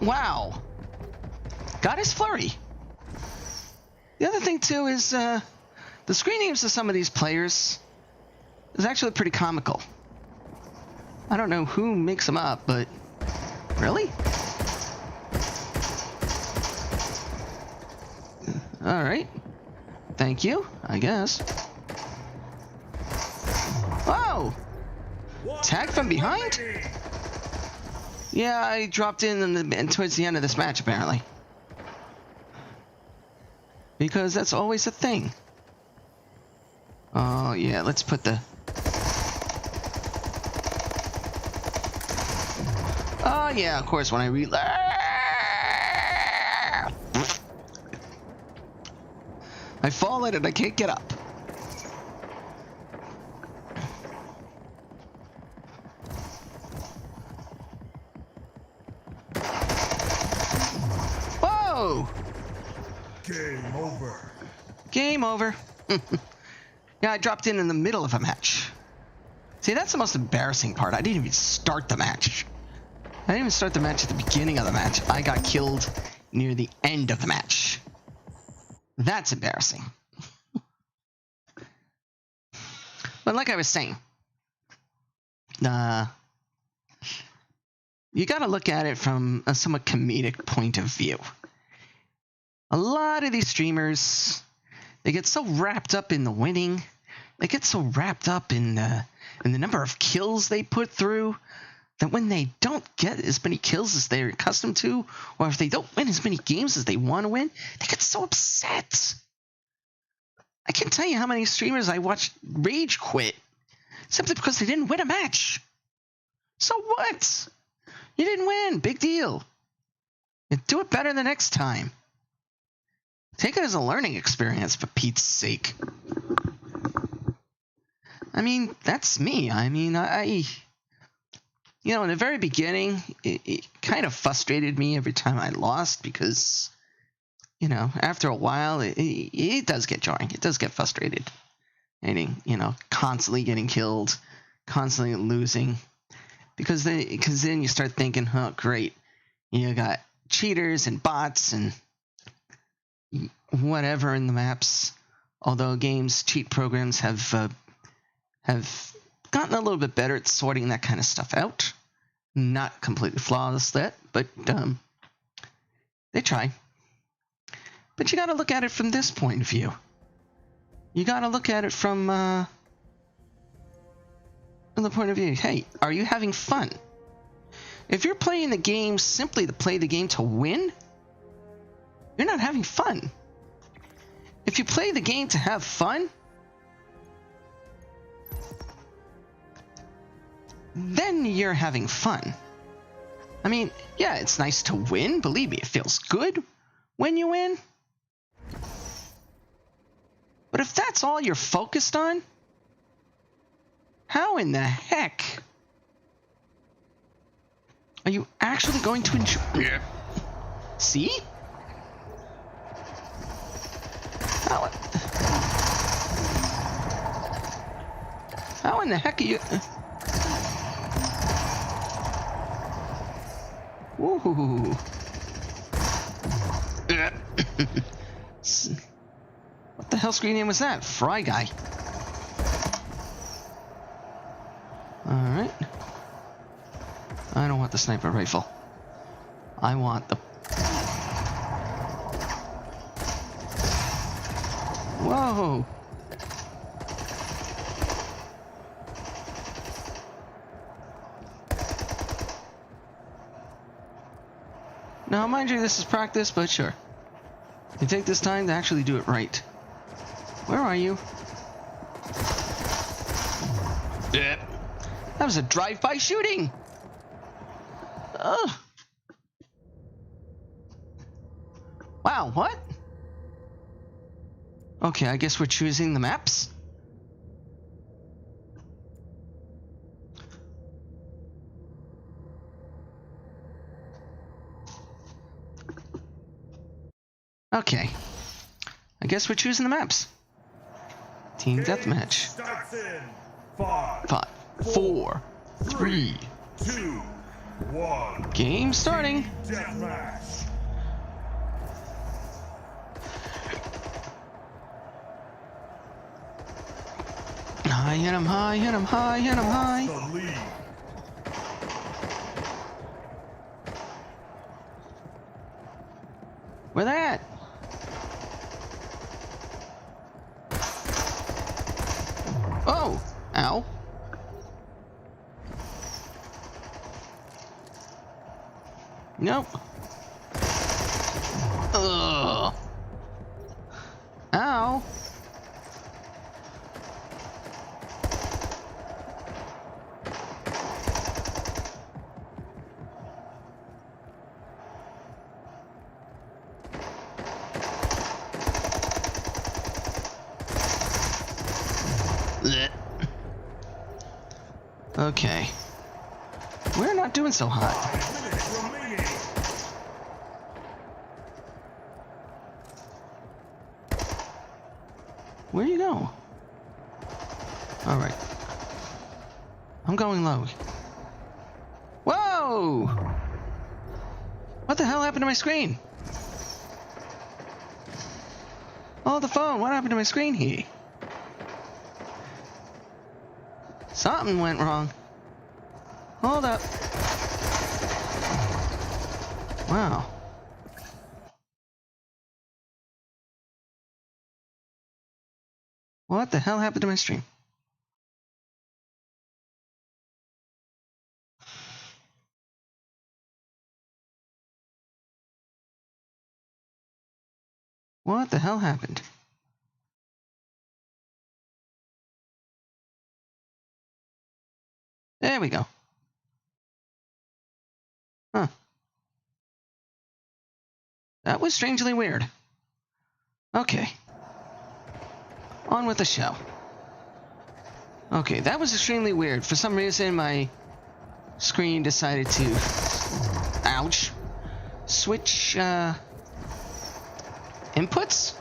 Wow. Got his flurry. The other thing, too, is the screen names of some of these players is actually pretty comical. I don't know who makes them up, but... Really? Alright. Thank you, I guess. Oh! Tag from behind? Yeah, I dropped in towards the end of this match, apparently. Because that's always a thing. Oh, yeah, let's put the... Oh, yeah, of course, when I reload... I fall in and I can't get up. over. Game over. Yeah, I dropped in the middle of a match. See, that's the most embarrassing part. I didn't even start the match. I didn't even start the match at the beginning of the match. I got killed near the end of the match. That's embarrassing. But like I was saying, you gotta look at it from a somewhat comedic point of view. A lot of these streamers, they get so wrapped up in the winning, they get so wrapped up in the number of kills they put through, that when they don't get as many kills as they're accustomed to, or if they don't win as many games as they want to win, they get so upset. I can't tell you how many streamers I watched rage quit simply because they didn't win a match. So what? You didn't win. Big deal. You do it better the next time. Take it as a learning experience, for Pete's sake. I mean, that's me. I mean, in the very beginning, it kind of frustrated me every time I lost because, after a while, it does get jarring. It does get frustrated. Constantly getting killed, constantly losing. Because then you start thinking, oh, great. You got cheaters and bots and whatever in the maps. Although cheat programs have gotten a little bit better at sorting that kind of stuff out. Not completely flawless yet, but they try. But you got to look at it from this point of view. You got to look at it from the point of view, hey, are you having fun? If you're playing the game simply to play the game to win, you're not having fun. If you play the game to have fun, then you're having fun. I mean, yeah, it's nice to win. Believe me, it feels good when you win. But if that's all you're focused on, how in the heck are you actually going to enjoy? Yeah. See? How in the heck are you? Ooh. What the hell screen name was that? Fry Guy. Alright. I don't want the sniper rifle. I want the... Whoa! Now, mind you, this is practice, but sure. You take this time to actually do it right. Where are you? Yeah. That was a drive-by shooting! Ugh. Wow, what? Okay, I guess we're choosing the maps? Okay. I guess we're choosing the maps. Team Deathmatch. Starts in 5, 5, 4, 3, 2, 1. Game starting. Deathmatch. High, hit him high, hit him high, hit him high. The lead. Where they at? Oh! Ow. Nope. Ugh. Ow. Blech. Okay. We're not doing so hot. 5 minutes remaining. Where you go? Alright. I'm going low. Whoa! What the hell happened to my screen? Oh, the phone. What happened to my screen here? Something went wrong. Hold up. Wow. What the hell happened to my stream? What the hell happened? There we go. Huh. That was strangely weird. Okay. On with the show. Okay, that was extremely weird. For some reason, my screen decided to... Ouch. Switch, inputs?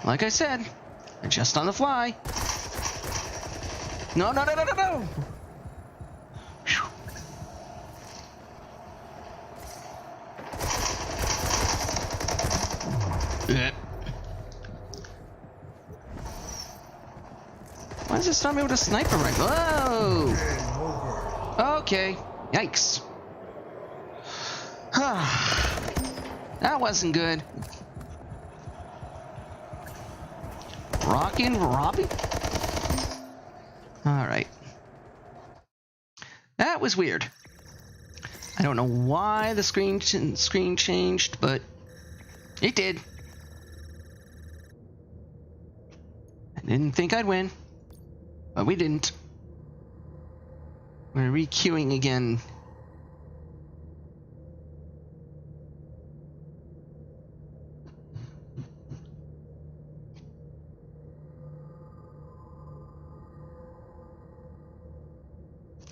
Like I said, adjust on the fly. No, no, no, no, no, no! Whew. Why does it start me with a sniper rifle? Whoa! Okay. Yikes. That wasn't good. Rockin' Robbie? Alright. That was weird. I don't know why the screen changed, but it did. I didn't think I'd win, but we didn't. We're re-queuing again.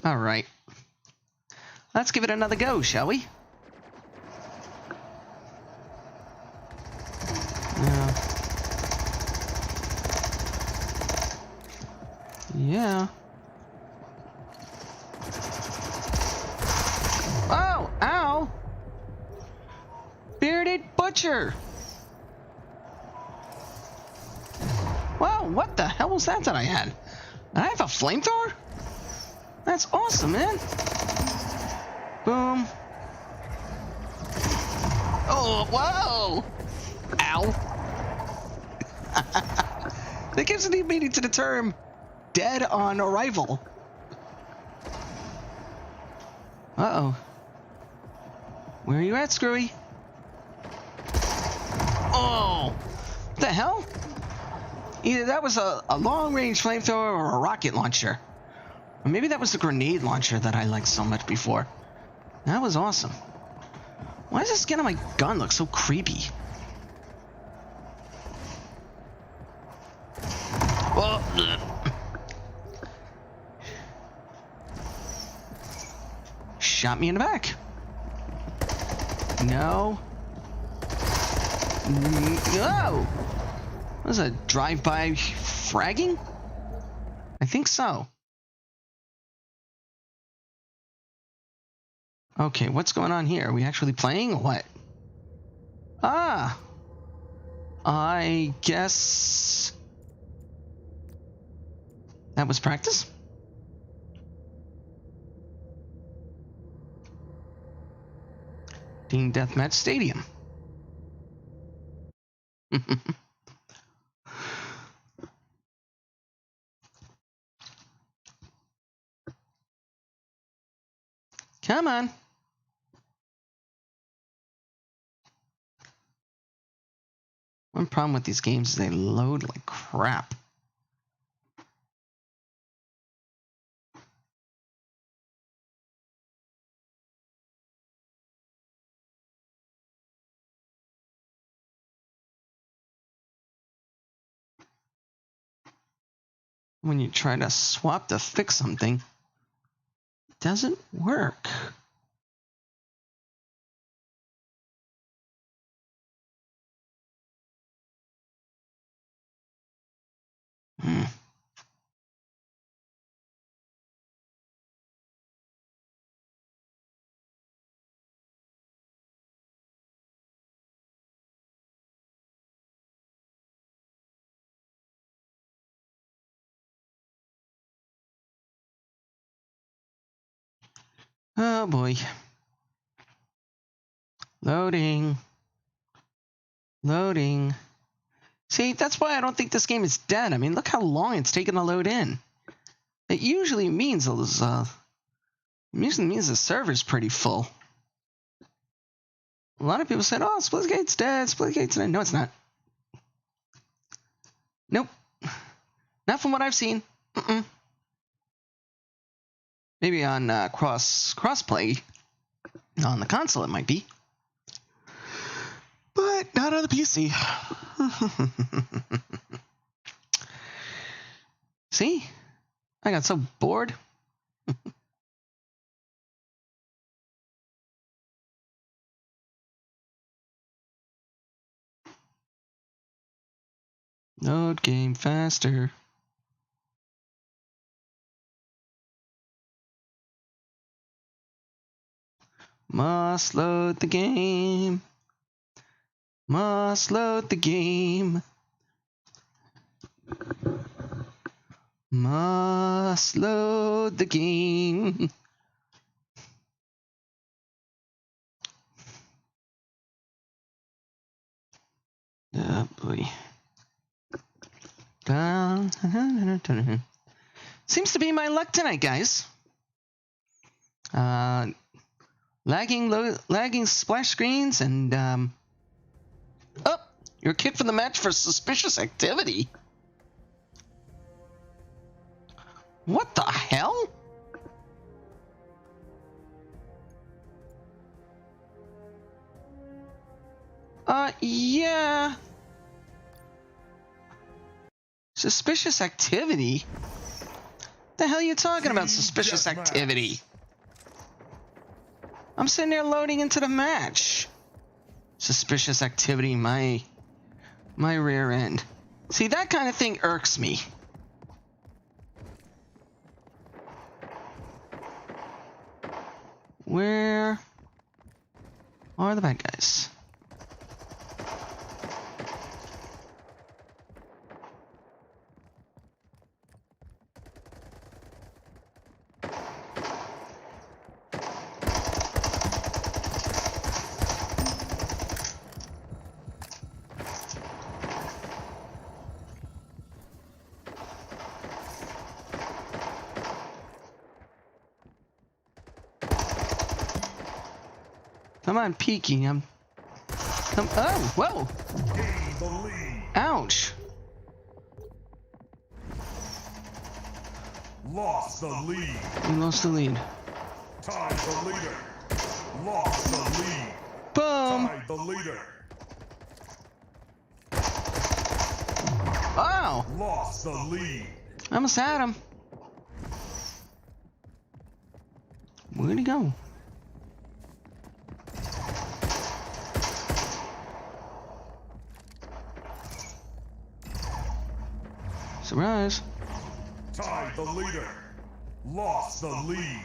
All right. Let's give it another go, shall we? Yeah. Oh, ow! Bearded Butcher! Whoa, what the hell was that I had? Did I have a flamethrower? That's awesome, man. Boom. Oh, whoa! Ow. That gives a new meaning to the term dead on arrival. Uh-oh. Where are you at, Screwy? Oh! What the hell? Either that was a long-range flamethrower or a rocket launcher. Or maybe that was the grenade launcher that I liked so much before. That was awesome. Why does the skin on my gun look so creepy? Oh, shot me in the back. No. No. Was a drive-by fragging? I think so. Okay, what's going on here? Are we actually playing or what? Ah! I guess... that was practice? Team Deathmatch Stadium. Come on. One problem with these games is they load like crap. When you try to swap to fix something, it doesn't work. Hmm. Oh boy. Loading. Loading. See, that's why I don't think this game is dead. I mean, look how long it's taken to load in. It usually means the server's pretty full. A lot of people said, "Oh, Splitgate's dead. Splitgate's dead." No, it's not. Nope. Not from what I've seen. Maybe on crossplay on the console it might be, but not on the PC. See, I got so bored. Load game faster. Must load the game. Must load the game. Must load the game. Oh boy. Seems to be my luck tonight, guys. Lagging splash screens and oh, you're kicked from the match for suspicious activity. What the hell? Yeah. Suspicious activity? The hell are you talking about, suspicious activity? I'm sitting there loading into the match. Suspicious activity, my rear end. See, that kind of thing irks me. Where are the bad guys? Come on, peeking. Oh, whoa. Gain the lead. Ouch. Lost the lead. We lost the lead. Tied the leader. Lost the lead. Boom. Tied the leader. Wow. Lost the lead. I almost had him. Where'd he go? Surprise. Tied the leader. Lost the lead.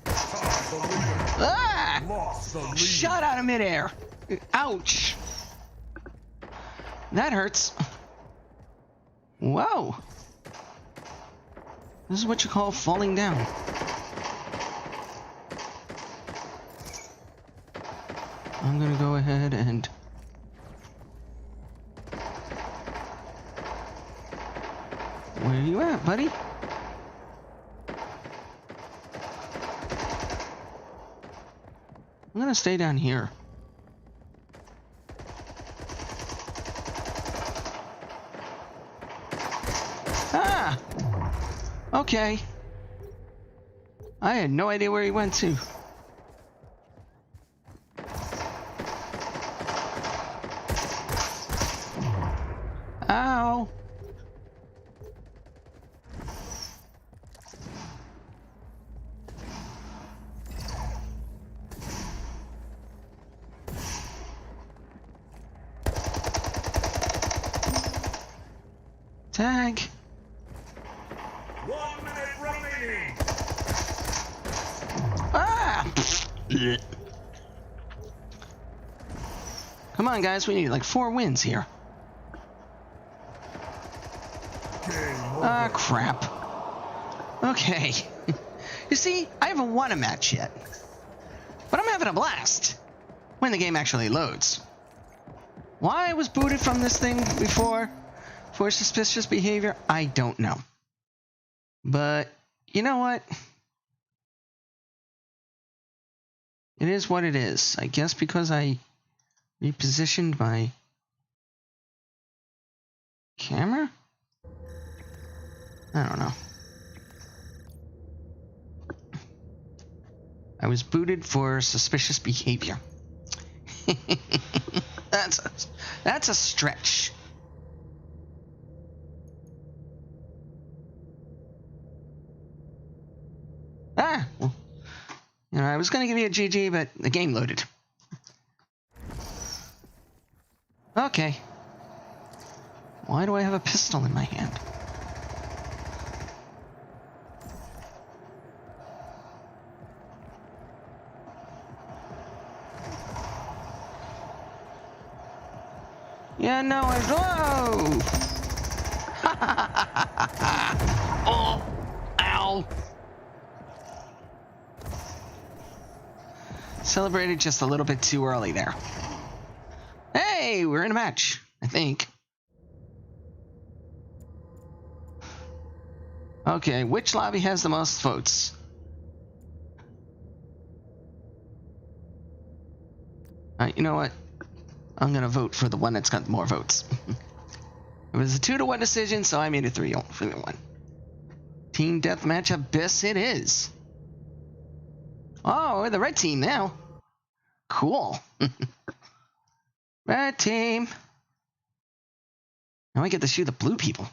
Tied the leader. Ah! Lost the lead. Shot out of midair. Ouch. That hurts. Whoa. This is what you call falling down. I'm gonna go ahead and... Where are you at, buddy? I'm gonna stay down here. Ah! Okay. I had no idea where he went to. Ow! Tag. 1 minute remaining. Ah! Come on, guys. We need like 4 wins here. Game Ah, over. crap. Okay. You see, I haven't won a match yet. But I'm having a blast when the game actually loads. Why I was booted from this thing before for suspicious behavior, I don't know. But you know what? It is what it is. I guess because I repositioned my camera? I don't know. I was booted for suspicious behavior. That's a stretch. Well, I was gonna give you a GG, but the game loaded. Okay. Why do I have a pistol in my hand? Yeah, no, whoa! Oh, ow! Celebrated just a little bit too early there. Hey, we're in a match, I think. Okay, which lobby has the most votes? You know what? I'm gonna vote for the one that's got more votes. It was a 2-1 decision, so I made it 3-1. Team deathmatch abyss it is. Oh, we're the red team now. Cool. Red team. Now I get to shoot the blue people.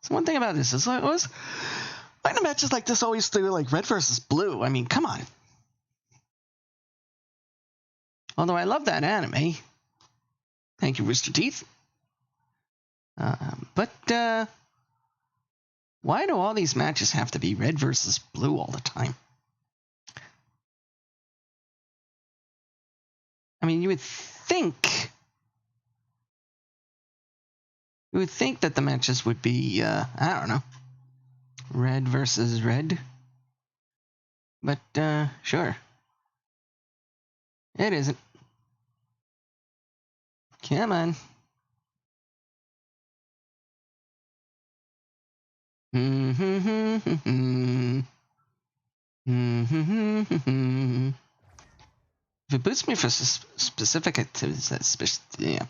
So one thing about this is I find matches like this always do like red versus blue. I mean, come on. Although I love that anime. Thank you, Rooster Teeth. But why do all these matches have to be red versus blue all the time? I mean, you would think that the matches would be, I don't know, red versus red. But, sure. It isn't. Come on. If it boots me for specific activities, that's yeah.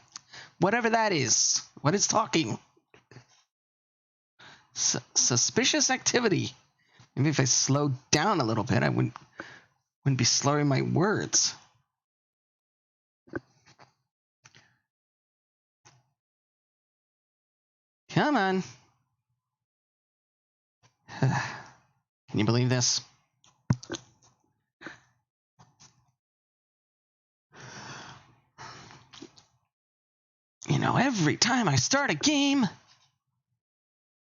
Whatever that is. What is talking? Suspicious activity. Maybe if I slowed down a little bit, I wouldn't be slurring my words. Come on. Can you believe this? You know, every time I start a game,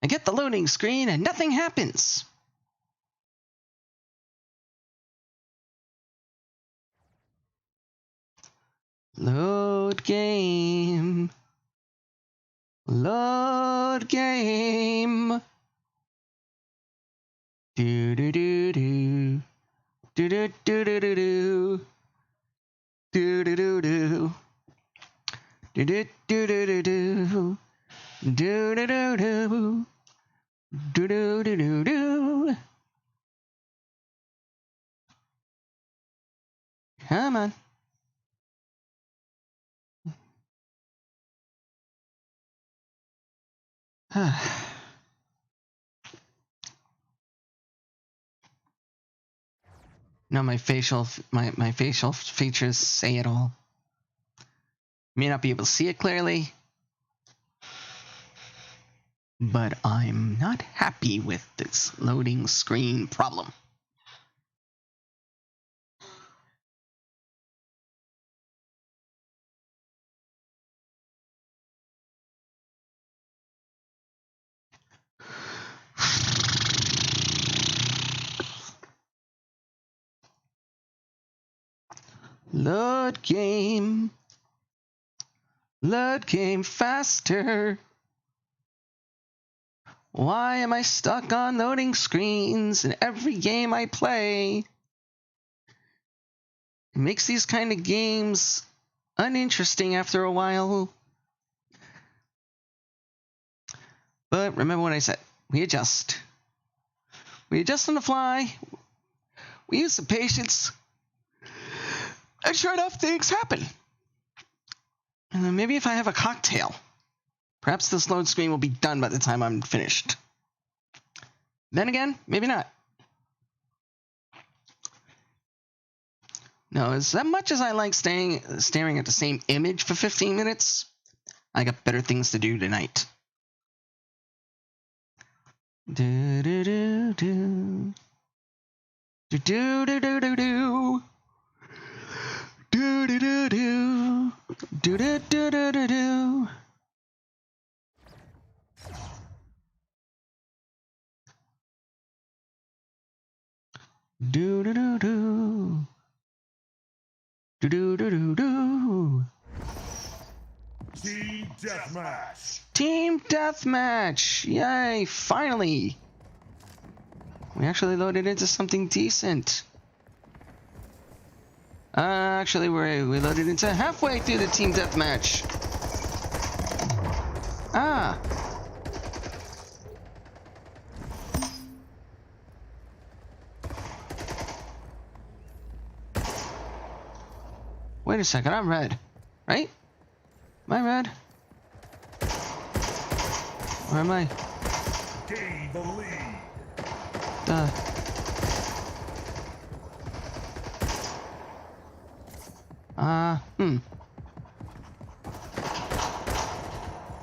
I get the loading screen and nothing happens. Load game. Load game. Do do do do. Do do do do do do. Do do do do. Do do do do do do. Do do do do. Do do do do do. Come on. No, my facial features say it all. May not be able to see it clearly, but I'm not happy with this loading screen problem. Load game. Load game faster. Why am I stuck on loading screens in every game I play? It makes these kind of games uninteresting after a while. But remember what I said. We adjust. We adjust on the fly. We use some patience. And sure enough, things happen. And then maybe if I have a cocktail, perhaps this load screen will be done by the time I'm finished. Then again, maybe not. No, as much as I like staring at the same image for 15 minutes, I got better things to do tonight. Do do do do. Do do do do do do. Do do do do. Do do do do do do. Do do do do. Do do do do do. Team Deathmatch. Team Deathmatch! Yay, finally! We actually loaded into something decent. Actually, we loaded into halfway through the Team Deathmatch. Ah! Wait a second, I'm red, right? Am I red? Where am I? Gain the lead.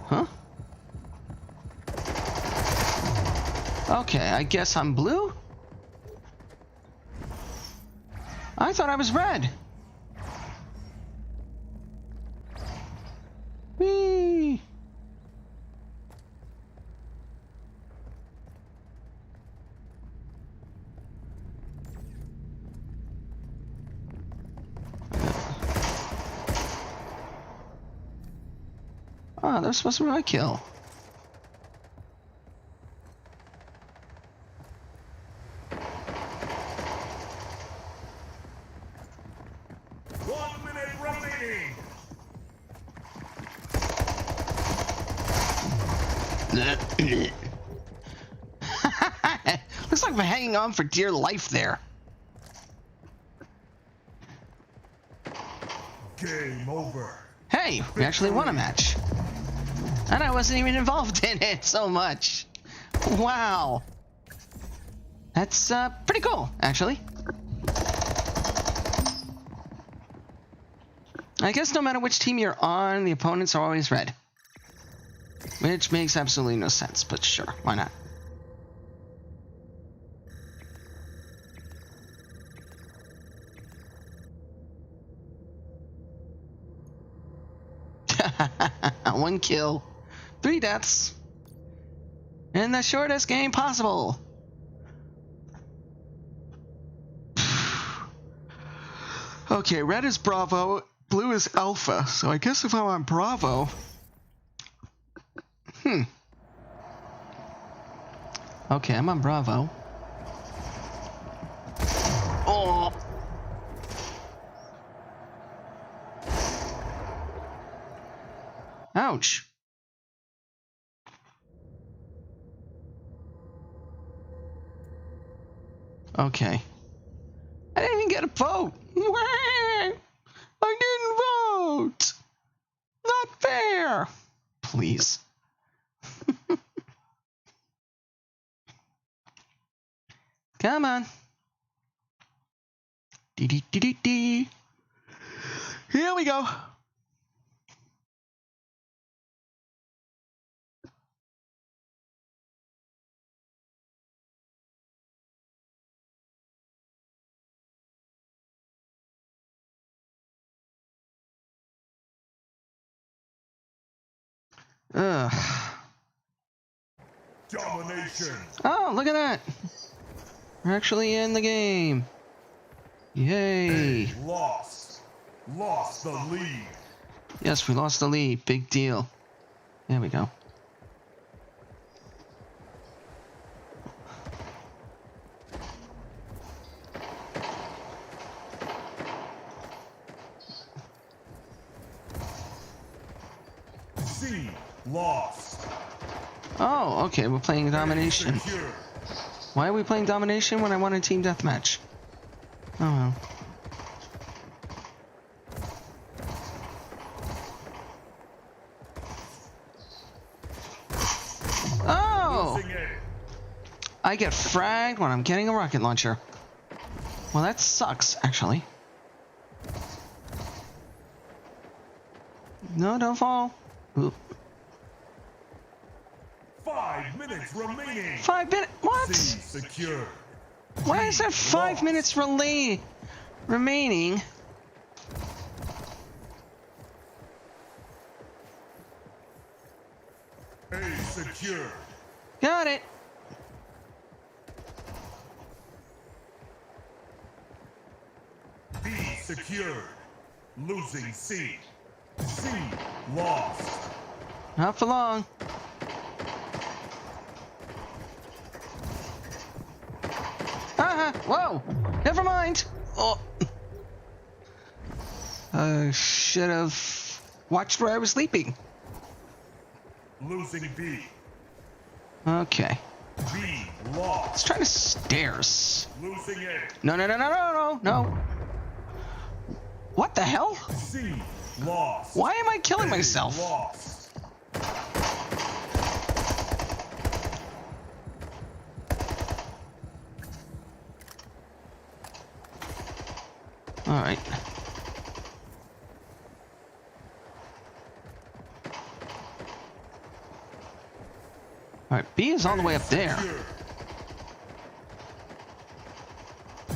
Huh? Okay, I guess I'm blue? I thought I was red. Whee! Oh, they're supposed to be my kill. Remaining. Looks like we're hanging on for dear life there. Game over. Hey, we actually won a match. And I wasn't even involved in it so much. Wow. That's pretty cool, actually. I guess no matter which team you're on, the opponents are always red. Which makes absolutely no sense, but sure, why not? One kill, 3 deaths, in the shortest game possible. Okay, red is Bravo, blue is Alpha, so I guess if I'm on Bravo... Okay, I'm on Bravo. Oh! Ouch! Okay. I didn't even get a vote! I didn't vote! Not fair! Please. Come on. Dee. Here we go. Ugh. Domination. Oh, look at that. We're actually in the game. Yay. Lost. lost the lead. Yes, we lost the lead. Big deal. There we go. C, lost. Oh, okay, we're playing domination. Secure. Why are we playing domination when I want a team deathmatch? Oh well. Oh! Losing A. I get fragged when I'm getting a rocket launcher. Well, that sucks, actually. No, don't fall. Oop. 5 minutes remaining. 5 minutes? What? C, secure. Why is there 5 minutes remaining? A, secure. Got it. B, secured. Losing C. C, lost. Not for long. Whoa! Never mind. Oh. I should have watched where I was sleeping. Losing B. Okay. B, lost. Let's try the stairs. Losing A. No. What the hell? C, lost. Why am I killing A, myself? Lost. Alright. Alright, B is all the way up there. Secure.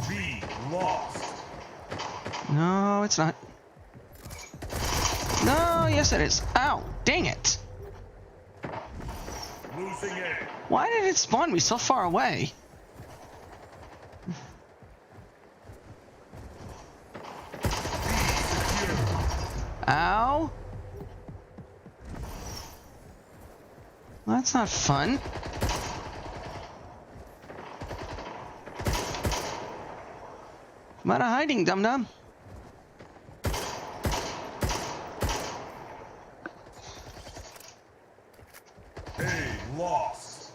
B, lost. No, it's not. No, yes it is. Ow, dang it. Losing A. Why did it spawn me so far away? Ow. Well, that's not fun. Come out of hiding, dum-dum. A, lost.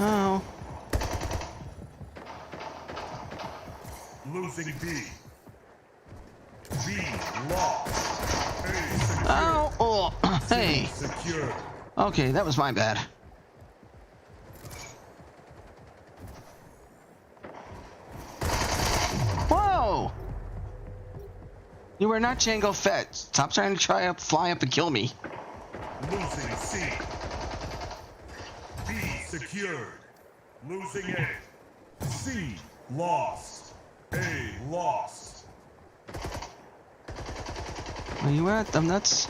Oh. Losing B. B, lost. A, secure. Ow. Oh. Hey. Secure. Okay, that was my bad. Whoa! You are not Jango Fett. Stop trying to fly up and kill me. Losing C. B, secured. Losing A. C, lost. A, lost. Where you at? I'm nuts.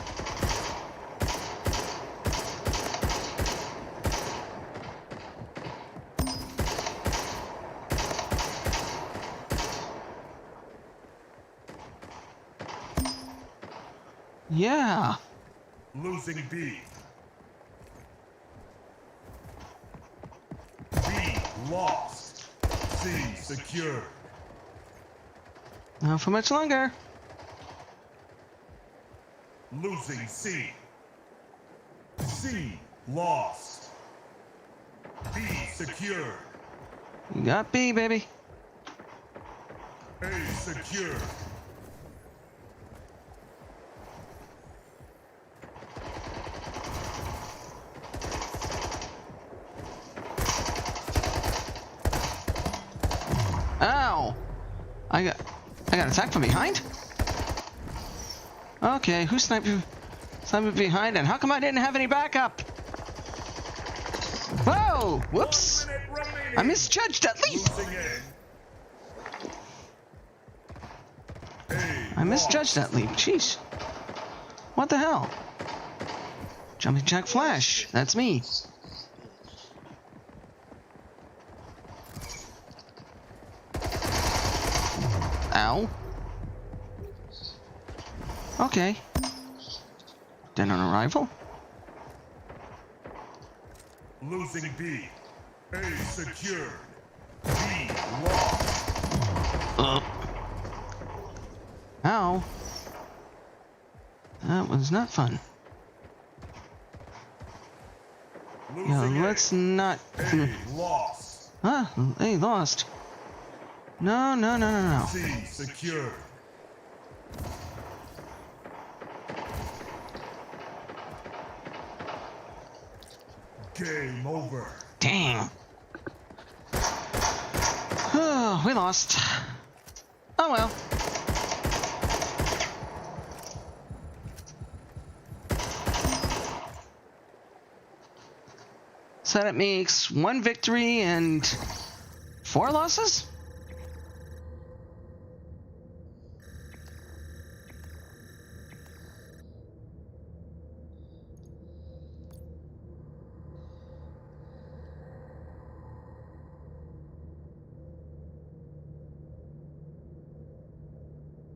Yeah. Losing B. B, lost. C, secured. Not for much longer. Losing C. C, lost. B, secured. You got B, baby. A, secured. Ow! I got attacked from behind? Okay, who sniped me behind, and how come I didn't have any backup? Whoa! Whoops! 1 minute remaining. I misjudged that leap! Losing A. A, I misjudged that leap. Jeez. What the hell? Jumping Jack Flash. That's me. Ow. Okay. Dead on arrival. Losing B. A secured. B lost. Ow. That was not fun. Yeah, Losing let's not... A lost. Huh? Hey, lost. No, no, no, no, no. C secured. Game over. Dang. Oh, we lost. Oh well. So that makes 1 victory and 4 losses?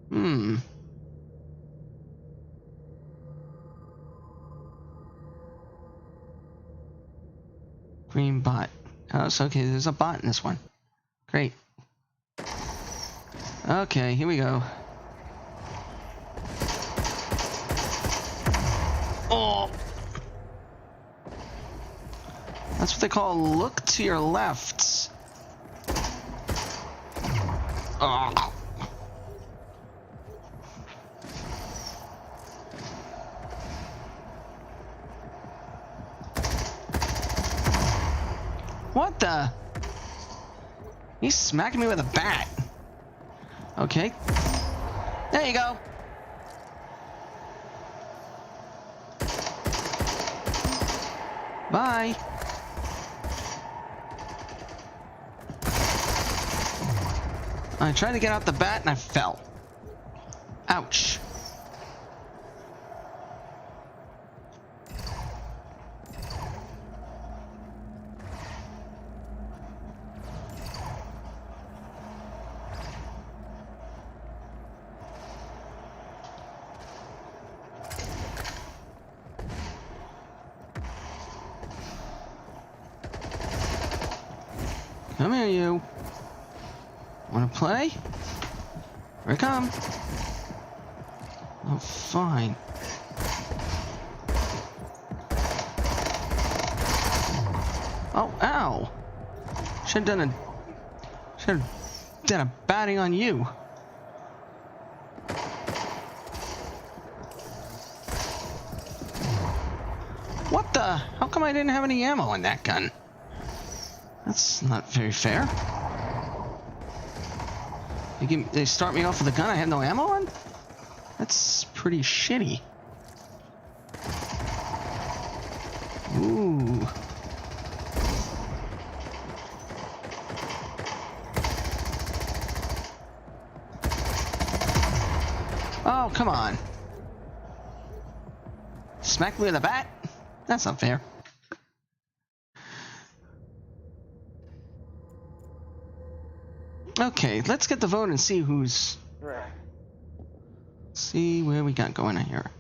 Hmm. Green bot. Oh, it's okay. There's a bot in this one. Great. Okay, here we go. Oh! That's what they call look to your left. Oh. What the? He's smacking me with a bat. Okay. There you go. Bye. I tried to get out the bat and I fell. Ouch. Come here, you. Wanna play? Here I come. Oh, fine. Oh, ow. Should've done a batting on you. What the? How come I didn't have any ammo in that gun? That's not very fair. They start me off with a gun I have no ammo on? That's pretty shitty. Ooh. Oh, come on. Smack me with a bat? That's not fair. Okay, let's get the vote and see who's... Right. See where we got going on here.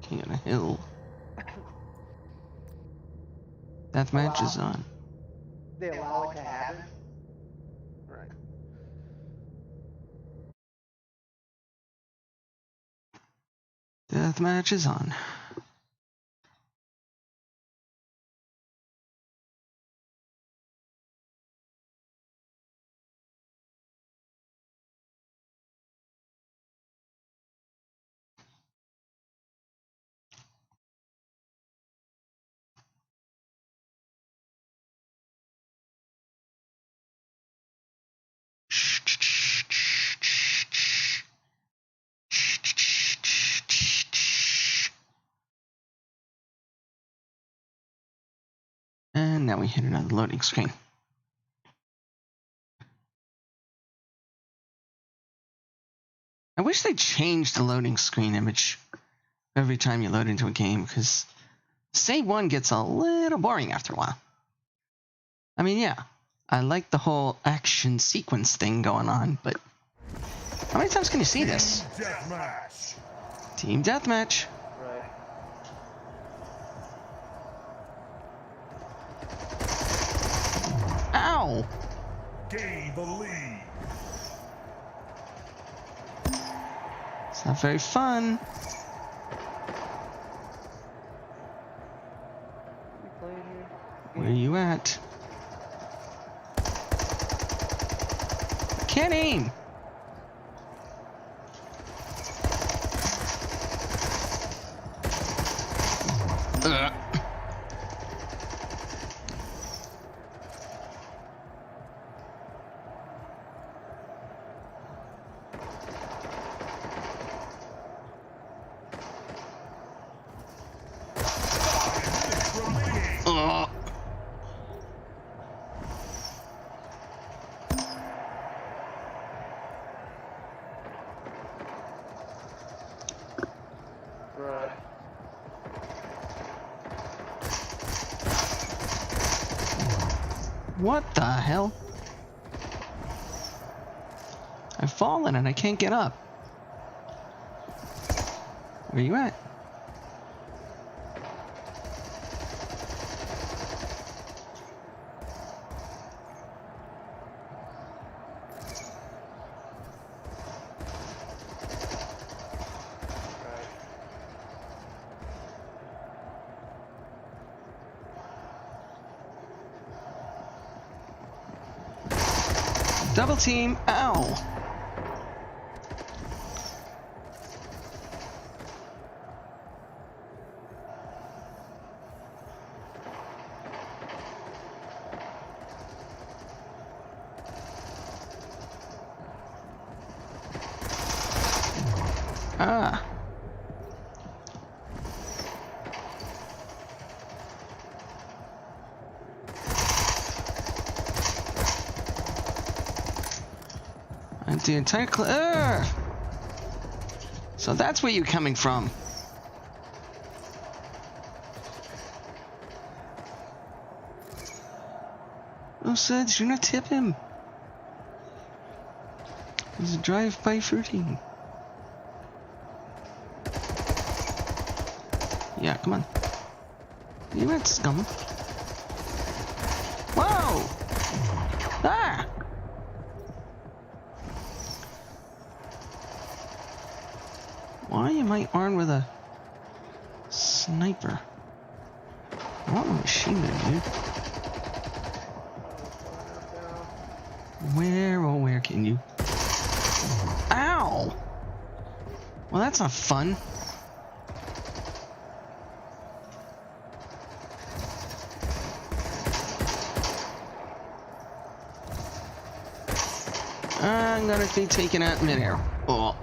King of the Hill. Deathmatch is on. They allow it to happen? Right. Deathmatch is on. And now we hit another loading screen. I wish they changed the loading screen image every time you load into a game, because save 1 gets a little boring after a while. I mean, yeah, I like the whole action sequence thing going on, but how many times can you see this? Deathmatch. Team Deathmatch. Right. Ow! Gain the lead. It's not very fun. We playing here? Where you at? Can't aim! Ugh. Remaining. Ugh. Right. What the hell? I've fallen and I can't get up. Where you at? Right. Double team. Ow. Ah. And the entire so that's where you're coming from. Oh, Seth, do not tip him. He's a drive-by fruiting. Yeah, come on. You went scum. Whoa! Ah! Why am I armed with a sniper? I want a machine gun, dude. Where, oh, where can you? Ow! Well, that's not fun. I'm gonna be taken out midair. Oh.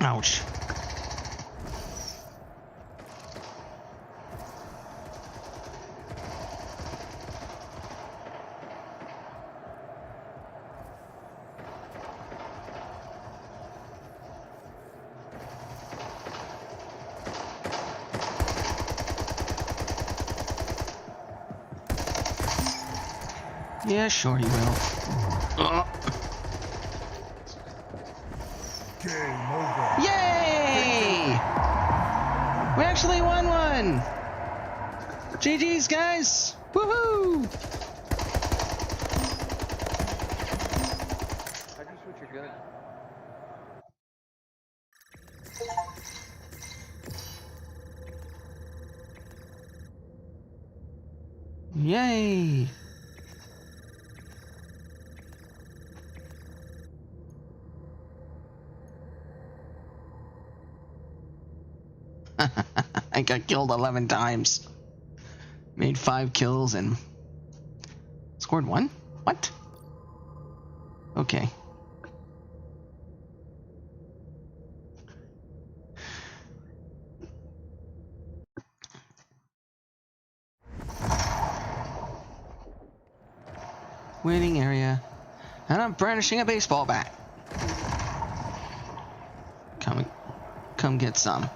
Ouch. Yeah, sure you will. Game over. Yay! We actually won one! GG's, guys! Woohoo! How'd you switch your gun? Yay! I got killed 11 times. Made 5 kills and scored 1? What? Okay. Waiting area. And I'm brandishing a baseball bat. come get some.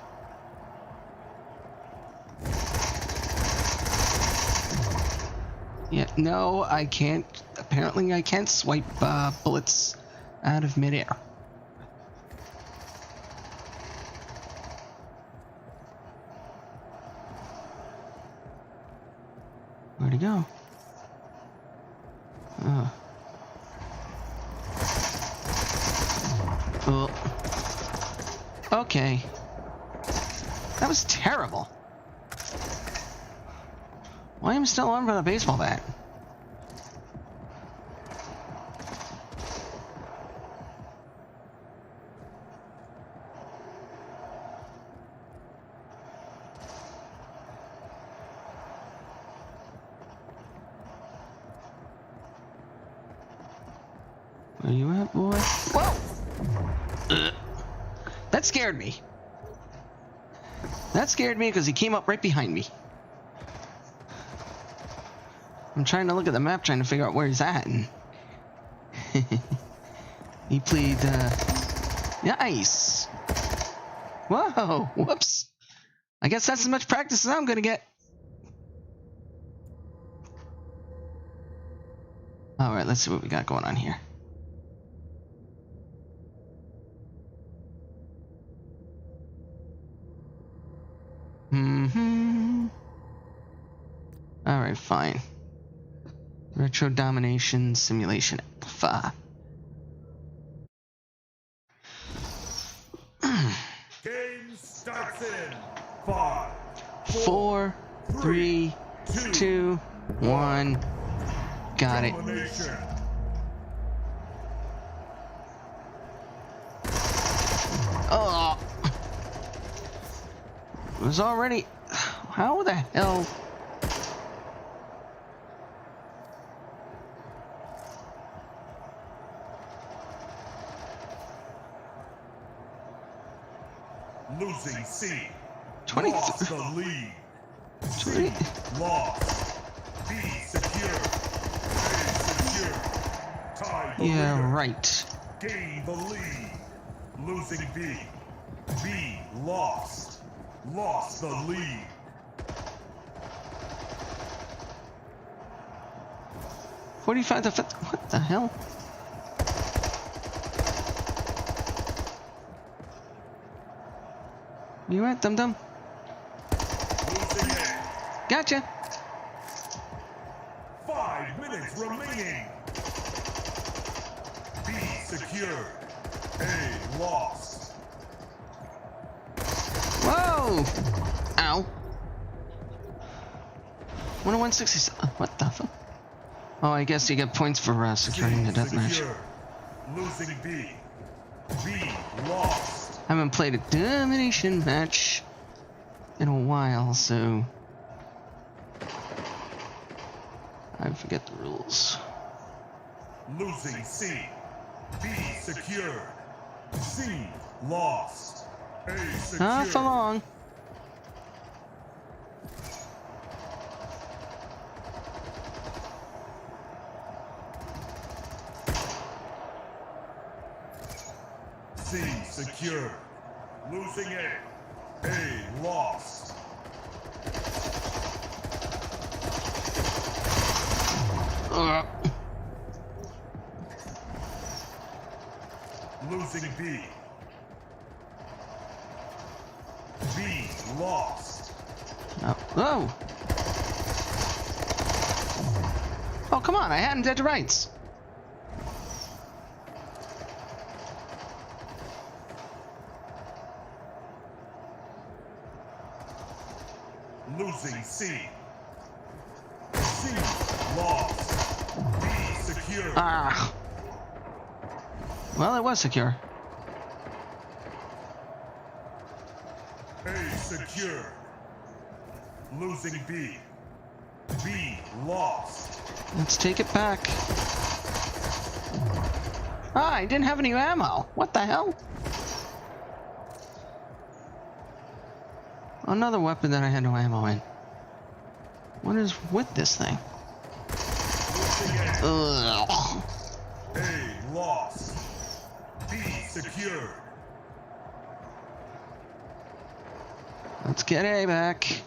Yeah, no, I can't. Apparently, I can't swipe bullets out of midair. Where'd he go? Oh. Oh. Okay. That was terrible. Why am I still armed with a baseball bat? Where you at, boy? Whoa! That scared me. That scared me because he came up right behind me. I'm trying to look at the map, trying to figure out where he's at, and he played, nice! Whoa! Whoops! I guess that's as much practice as I'm gonna get. Alright, let's see what we got going on here. Alright, fine. Retro Domination Simulation Alpha. Game starts in 5, 4, 3, 2, 1. Got it. domination. Oh! It was already... How the hell... Losing C. 20... Lost the lead. C. 20... Lost. B. Secure. A. Secure. Tied the Yeah, leader. right. Gain the lead. Losing B. B. Lost. Lost the lead. $45 to 50... What the hell? You at, dum-dum? Losing A. Gotcha! 5 minutes remaining. B. Secure. A. Lost. Whoa! Ow. 101.60... What the fuck? Oh, I guess you get points for securing the deathmatch. Secure. Losing B. B. Lost. I haven't played a domination match in a while, so I forget the rules. Losing C. B. Secure. C. Lost. A. Secure. Not for long. C. Secure. Losing A. A. Lost. Ugh. Losing B. B. Lost. Oh. Oh! Oh, come on, I had him dead to rights. Losing C. C. Lost. B. Secure. Ah. Well, it was secure. A. Secure. Losing B. B. Lost. Let's take it back. Ah, I didn't have any ammo. What the hell? Another weapon that I had no ammo in. What is with this thing? Losing A. Ugh. A. Lost. B. Secure. Let's get A back.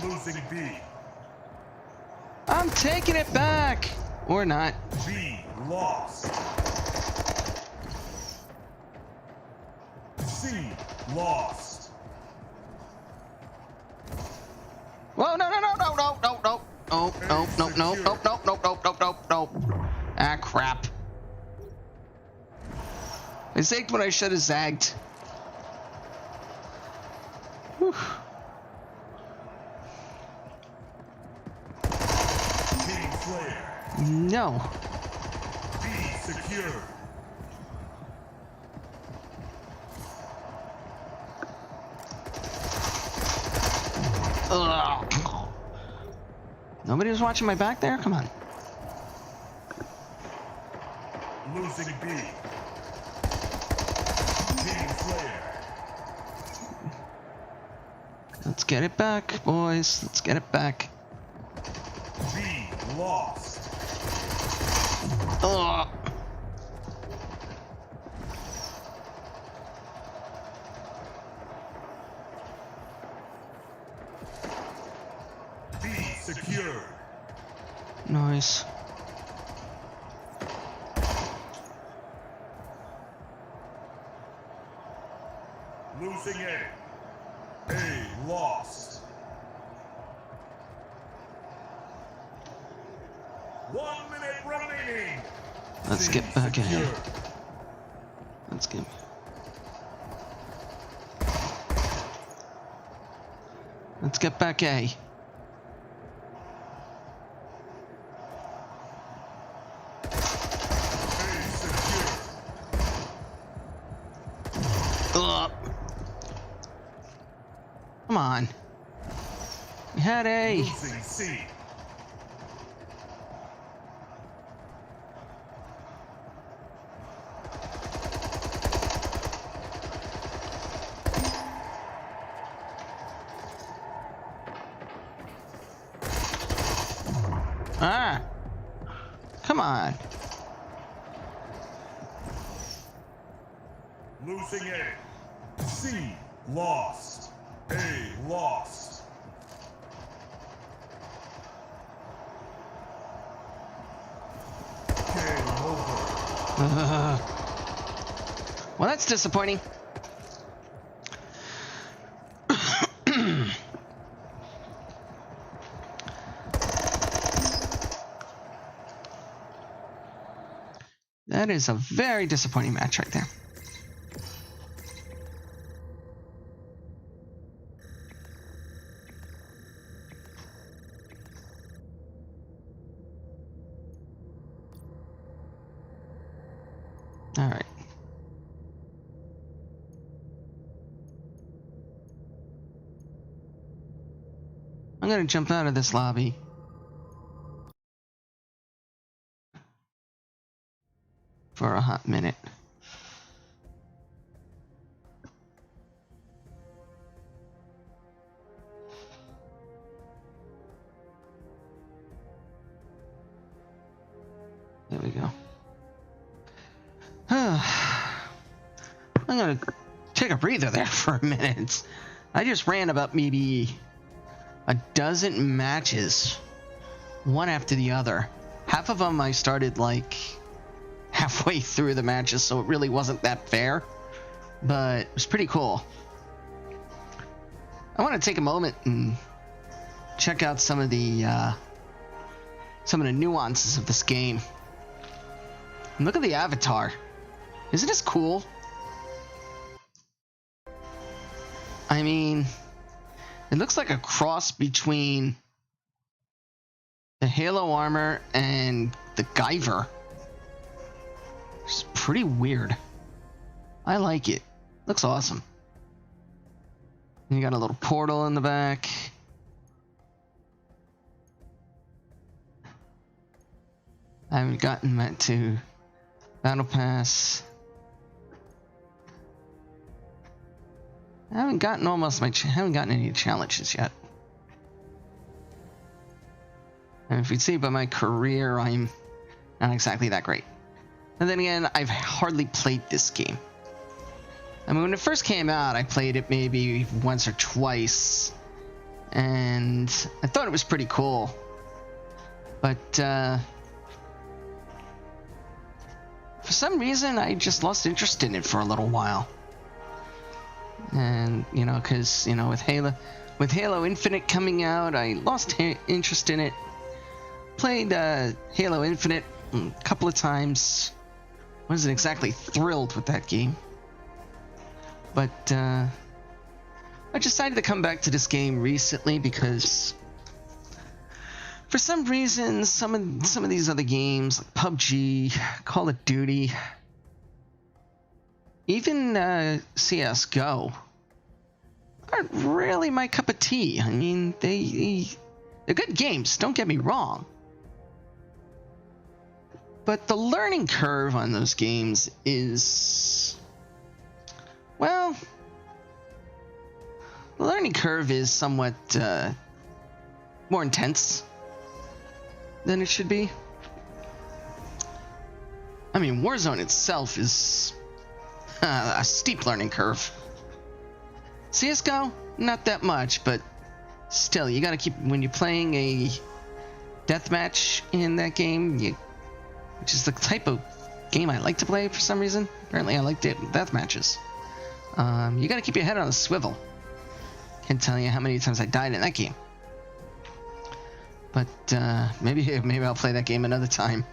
Losing B. I'm taking it back. Or not. B lost. C lost. Whoa, no. Oh, no. Ah, crap. I zagged when I should have zagged. Whew. Team Slayer. No. B secure. Ugh. Nobody was watching my back there? Come on. Losing B. Team Slayer. Let's get it back, boys. Let's get it back. B lost. Ugh. B secured. Nice. Losing A. A lost. 1 minute remaining. Let's C get back in here. secured. Let's get. Let's get back A. A secure. Ugh. Come on. We had A. Losing C. Ah. Come on. Losing A. C lost. A lost. Game over. Well, that's disappointing. That is a very disappointing match right there. All right. I'm gonna jump out of this lobby. For a hot minute. There we go. I'm gonna take a breather there for a minute. I just ran about maybe a dozen matches, one after the other. Half of them I started like halfway through the matches, so it really wasn't that fair, but it was pretty cool. I want to take a moment and check out some of the nuances of this game. And look at the avatar. Isn't this cool? I mean, it looks like a cross between the Halo armor and the Guyver. It's pretty weird. I like it. Looks awesome. And you got a little portal in the back. I haven't gotten that to Battle Pass. I haven't gotten haven't gotten any challenges yet. And if you see by my career, I'm not exactly that great. And then again, I've hardly played this game. I mean, when it first came out, I played it maybe once or twice, and I thought it was pretty cool. But for some reason, I just lost interest in it for a little while. And you know, because you know, with Halo Infinite coming out, I lost interest in it. Played Halo Infinite a couple of times. Wasn't exactly thrilled with that game, but I decided to come back to this game recently because for some reason some of these other games like PUBG, Call of Duty, even CS:GO aren't really my cup of tea. I mean, they're good games, don't get me wrong. But the learning curve on those games is, well, the learning curve is somewhat more intense than it should be. I mean, Warzone itself is a steep learning curve. CS:GO, not that much, but still, you gotta keep, when you're playing a deathmatch in that game, which is the type of game I like to play for some reason. Apparently I liked it in death matches. You gotta keep your head on a swivel. Can't tell you how many times I died in that game. But maybe I'll play that game another time.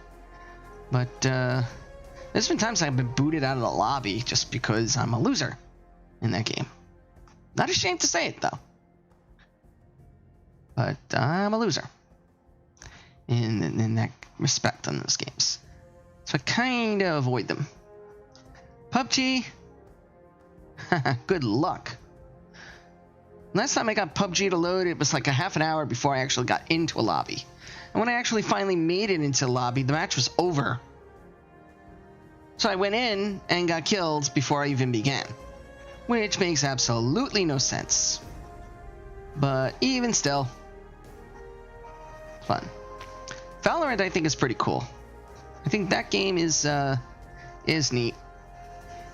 But there's been times I've been booted out of the lobby just because I'm a loser in that game. Not ashamed to say it though. But I'm a loser in that respect on those games. So I kind of avoid them. PUBG, good luck. Last time I got PUBG to load, it was like a half an hour before I actually got into a lobby. And when I actually finally made it into the lobby, the match was over. So I went in and got killed before I even began. Which makes absolutely no sense. But even still, fun. Valorant, I think, is pretty cool. I think that game is neat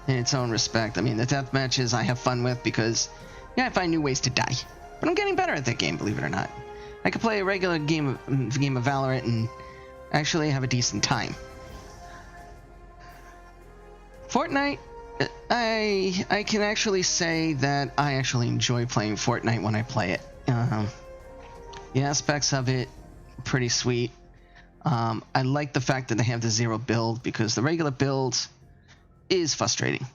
in its own respect. I mean, the death matches I have fun with because, yeah, I find new ways to die. But I'm getting better at that game, believe it or not. I could play a regular game of Valorant and actually have a decent time. Fortnite, I can actually say that I actually enjoy playing Fortnite when I play it. The aspects of it, pretty sweet. I like the fact that they have the zero build because the regular build is frustrating.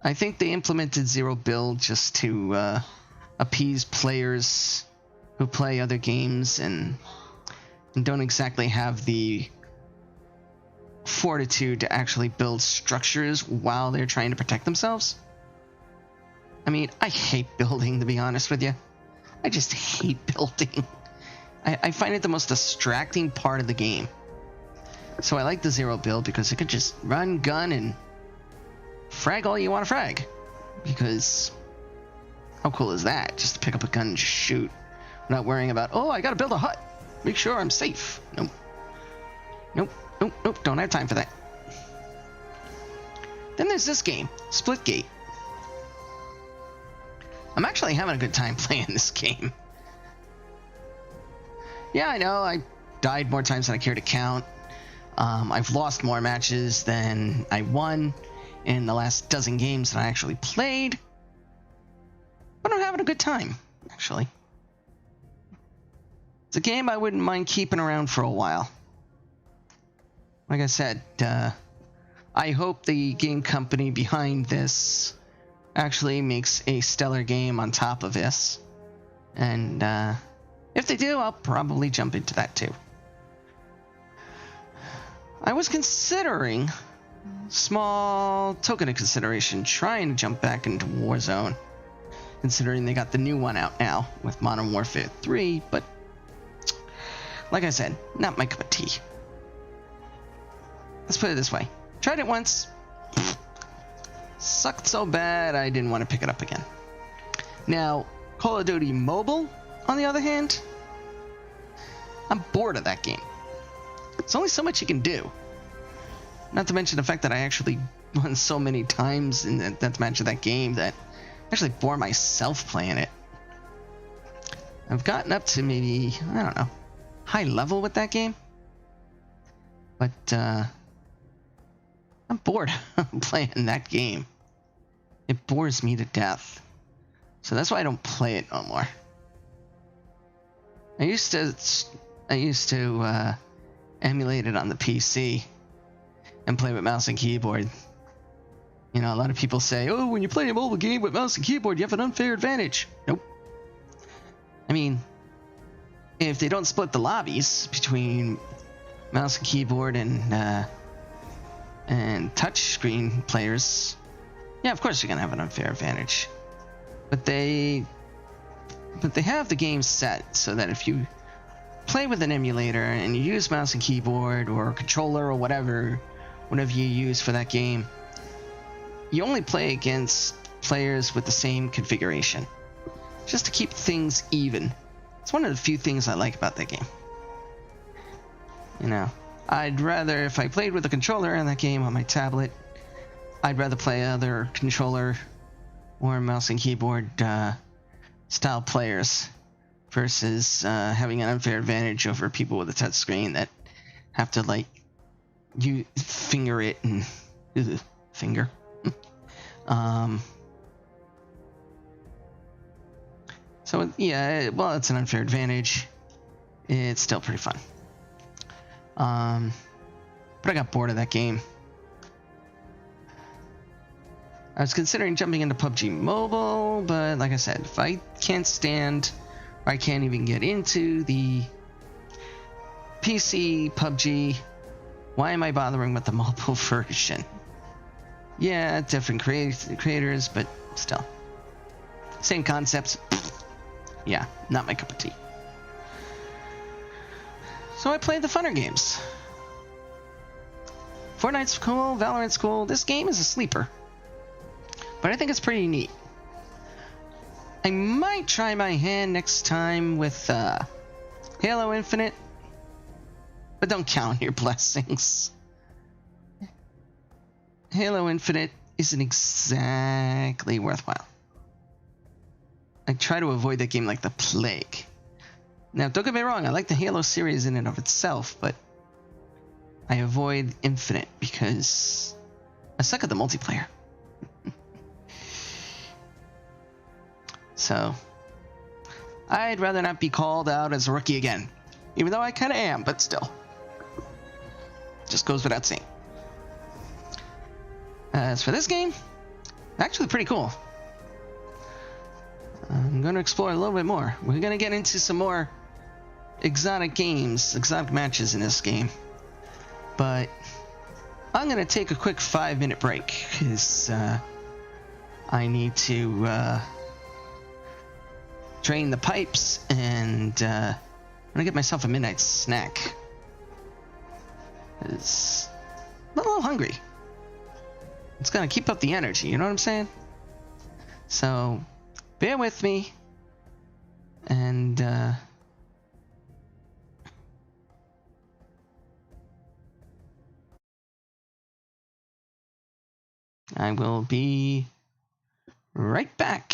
I think they implemented zero build just to appease players who play other games and don't exactly have the fortitude to actually build structures while they're trying to protect themselves. I mean, I hate building, to be honest with you. I just hate building. I find it the most distracting part of the game. So I like the zero build because you could just run, gun, and frag all you want to frag. Because how cool is that? Just to pick up a gun and just shoot. Not worrying about, oh, I gotta build a hut. Make sure I'm safe. Nope. Nope. Don't have time for that. Then there's this game, Splitgate. I'm actually having a good time playing this game. Yeah, I know, I died more times than I care to count. I've lost more matches than I won in the last dozen games that I actually played. But I'm having a good time, actually. It's a game I wouldn't mind keeping around for a while. Like I said, I hope the game company behind this actually makes a stellar game on top of this. And, if they do, I'll probably jump into that too. I was considering, small token of consideration, trying to jump back into Warzone, considering they got the new one out now with Modern Warfare 3, but like I said, not my cup of tea. Let's put it this way. Tried it once. Sucked so bad I didn't want to pick it up again. Now, Call of Duty Mobile, on the other hand, I'm bored of that game. There's only so much you can do. Not to mention the fact that I actually won so many times in the deathmatch of that game that I actually bore myself playing it. I've gotten up to maybe, I don't know, high level with that game. But, I'm bored playing that game. It bores me to death. So that's why I don't play it no more. I used to emulate it on the PC and play with mouse and keyboard. You know, a lot of people say, oh, when you play a mobile game with mouse and keyboard, you have an unfair advantage. Nope. I mean, if they don't split the lobbies between mouse and keyboard and touchscreen players, yeah, of course you're gonna have an unfair advantage. But they have the game set so that if you play with an emulator and you use mouse and keyboard or controller or whatever you use for that game, you only play against players with the same configuration, just to keep things even. It's one of the few things I like about that game. You know, I'd rather, if I played with a controller in that game on my tablet, I'd rather play other controller or mouse and keyboard style players versus having an unfair advantage over people with a touch screen that have to, like, you finger it and finger. So yeah, well, it's an unfair advantage. It's still pretty fun. But I got bored of that game. I was considering jumping into PUBG Mobile, but like I said, if I can't stand, or I can't even get into the PC PUBG, why am I bothering with the mobile version? Yeah, different creators, but still. Same concepts. Yeah, not my cup of tea. So I played the funner games. Fortnite's cool, Valorant's cool. This game is a sleeper, but I think it's pretty neat. I might try my hand next time with Halo Infinite, but don't count your blessings. Halo Infinite isn't exactly worthwhile. I try to avoid that game like the plague. Now, don't get me wrong, I like the Halo series in and of itself, but I avoid Infinite because I suck at the multiplayer. So, I'd rather not be called out as a rookie again. Even though I kind of am, but still. Just goes without saying. As for this game, actually pretty cool. I'm going to explore a little bit more. We're going to get into some more exotic games, exotic matches in this game. But I'm going to take a quick 5-minute break because I need to drain the pipes and I'm going to get myself a midnight snack. 'Cause I'm a little hungry. It's going to keep up the energy, you know what I'm saying? So, bear with me, and I will be right back.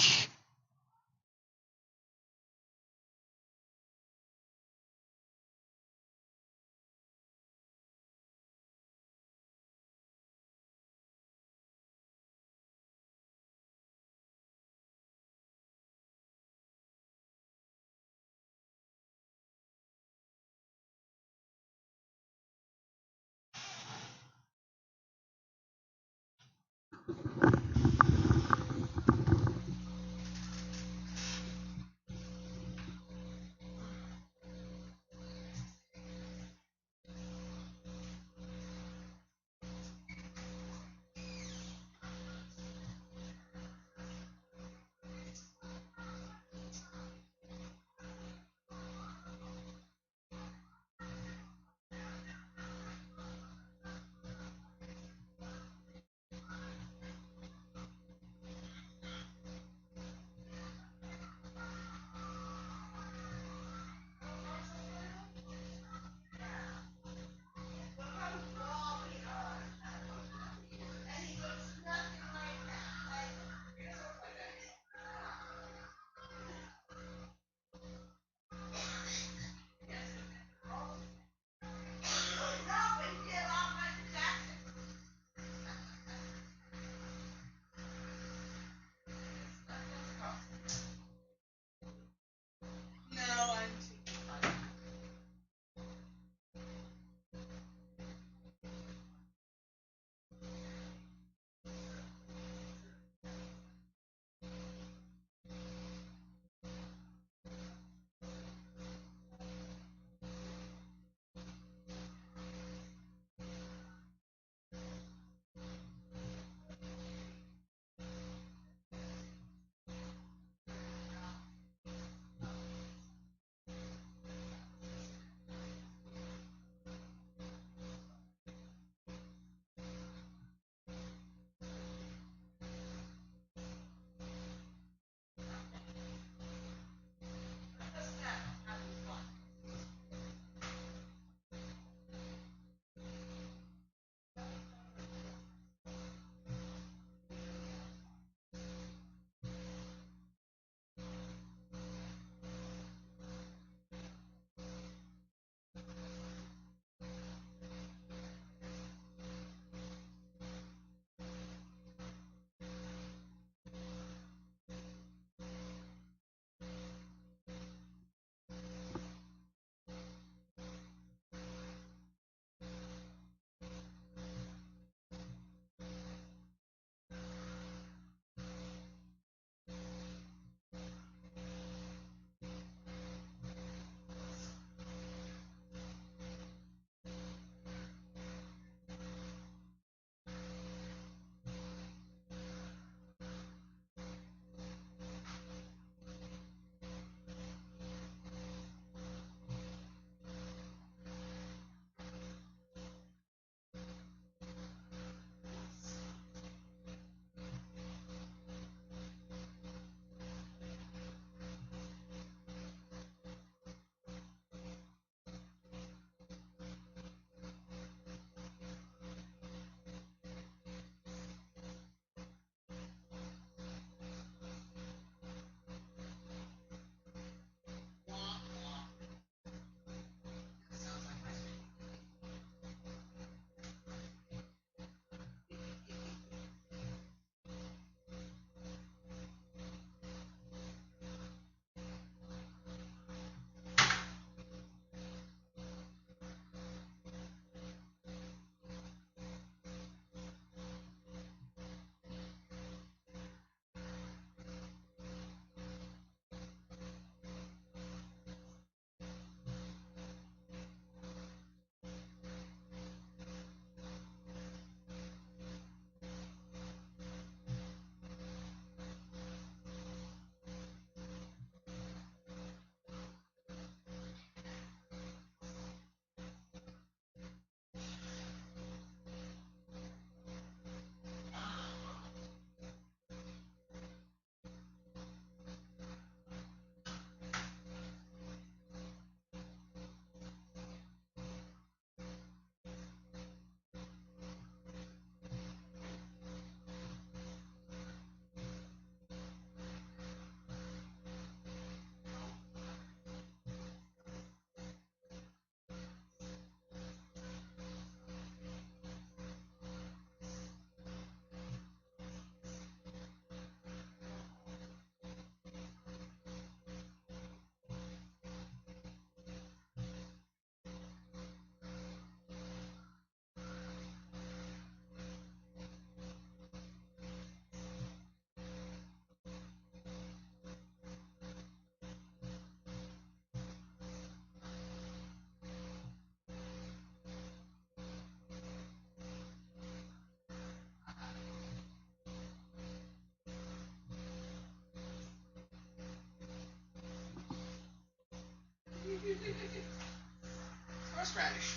Spanish.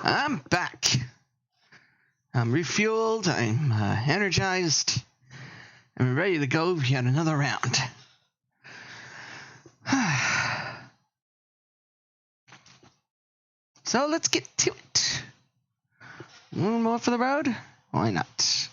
I'm back. I'm refueled. I'm energized. I'm ready to go yet another round. So let's get to it. One more for the road? Why not?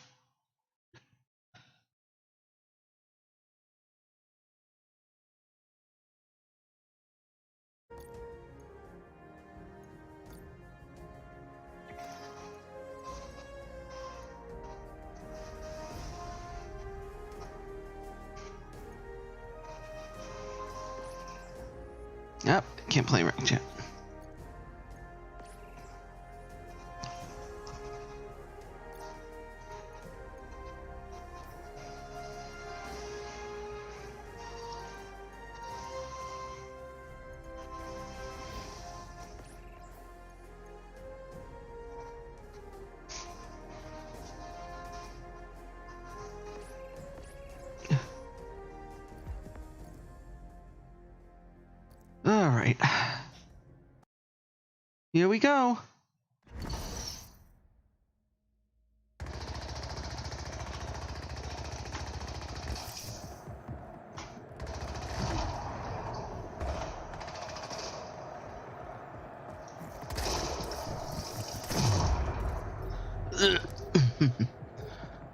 Yep, can't play ranked yet. Alright. Here we go.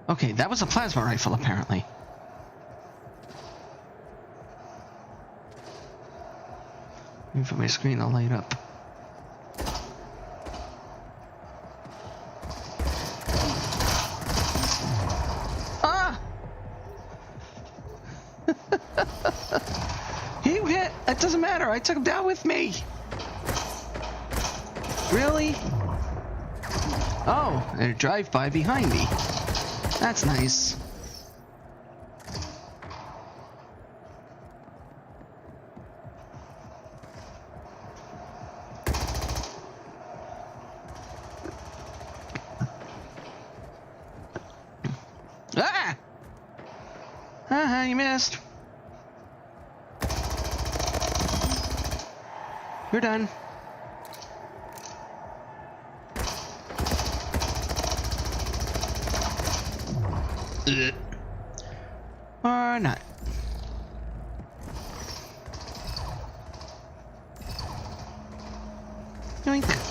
Okay, that was a plasma rifle, apparently. Wait for my screen to light up. Ah! He hit! It doesn't matter, I took him down with me! Really? Oh, a drive-by behind me. That's nice. Ah! You missed. You're done. Or not. Yoink.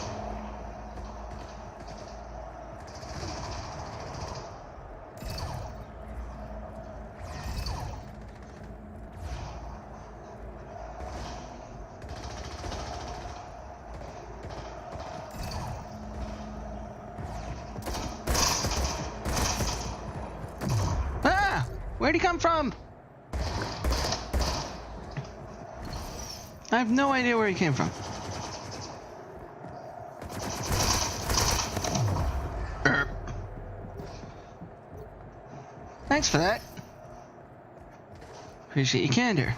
Where'd he come from? I have no idea where he came from. Thanks for that. Appreciate your candor.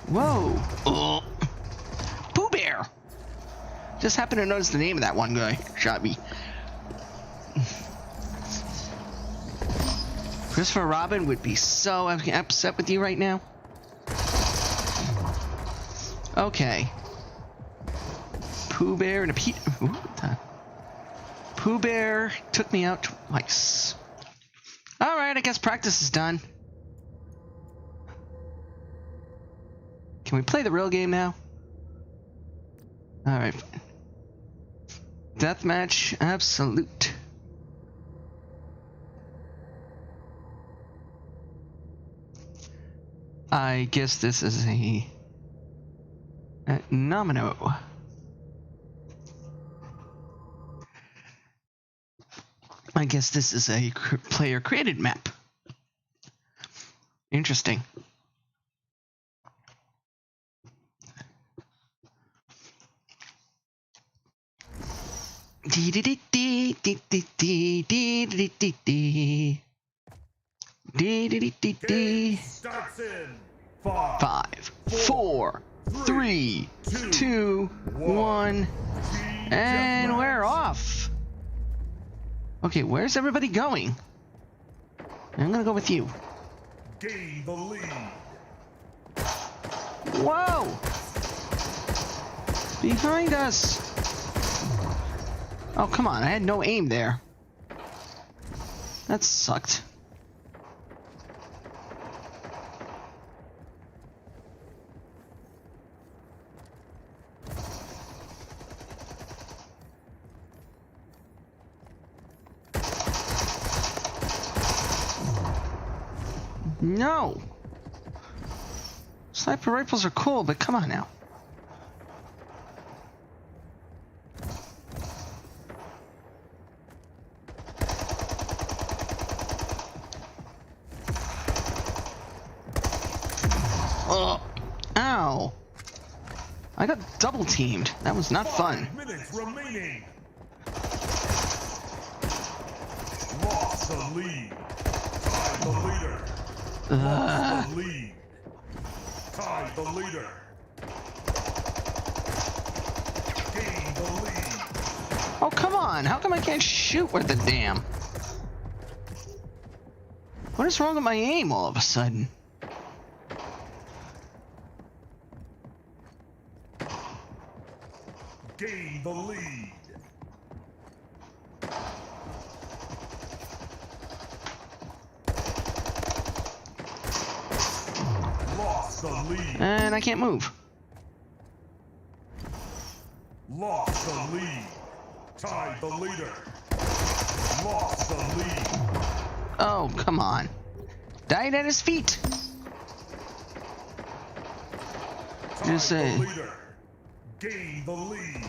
Whoa. Oh. Pooh Bear. Just happened to notice the name of that one guy. Shot me. Christopher Robin would be so upset with you right now. Okay. Pooh Bear and a Pete. Pooh Bear took me out twice. Alright, I guess practice is done. Can we play the real game now? Alright. Deathmatch absolute. I guess this is a Nomino. I guess this is a player created map. Interesting. Game starts in 5, 5, 4, 3, 2, 1, and we're off. Okay, where's everybody going? I'm gonna go with you. Gain the lead. Whoa! Behind us! Oh, come on, I had no aim there. That sucked. No! Sniper rifles are cool, but come on now. Oh! Ow! I got double teamed. That was not fun. 5 minutes remaining. Lost the lead. Tied the leader. Lost the lead. Tied the leader. Gain the lead. Oh, come on! How come I can't shoot worth a damn? What is wrong with my aim all of a sudden? Gain the lead. Lost the lead. And I can't move. Lost the lead. Tied the leader. Lost the lead. Oh, come on. Died at his feet. Tied Just say. the leader. Gain the lead.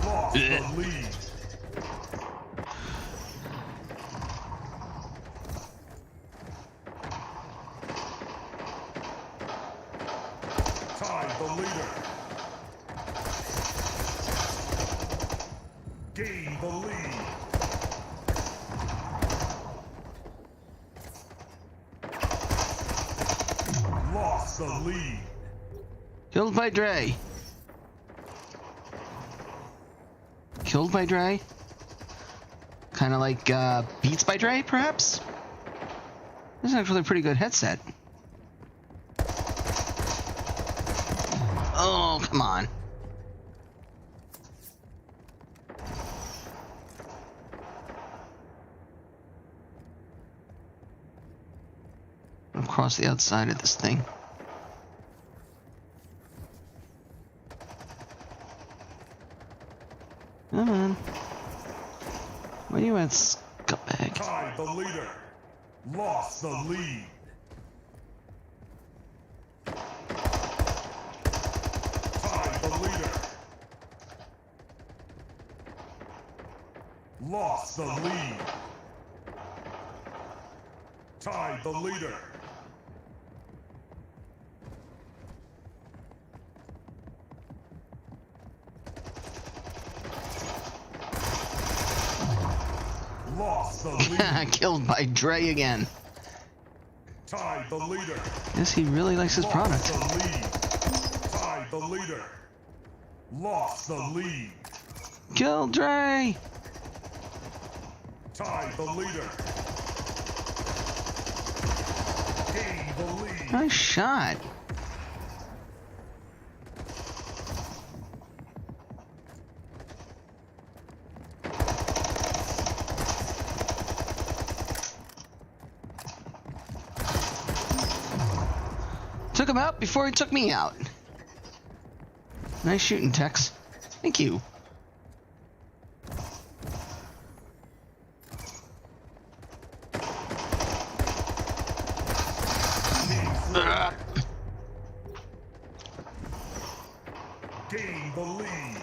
Lost the lead. Tied the leader. Gain the lead. Lost the lead. Killed by Dre. Killed by Dre? Kind of like Beats by Dre, perhaps? This is actually a pretty good headset. Oh, come on. Across the outside of this thing. Come on. Where you at, scumbag? Tied the leader. Lost the lead. Tied the leader. Lost the lead. Tied the leader. Lost the lead. Killed by Dre again. Tied the leader. Guess he really likes his Lost product. the lead. Tied the leader. Lost the lead. Kill Dre! Tied the leader. Gained the lead. Nice shot. Took him out before he took me out. Nice shooting, Tex. Thank you. Gained the lead.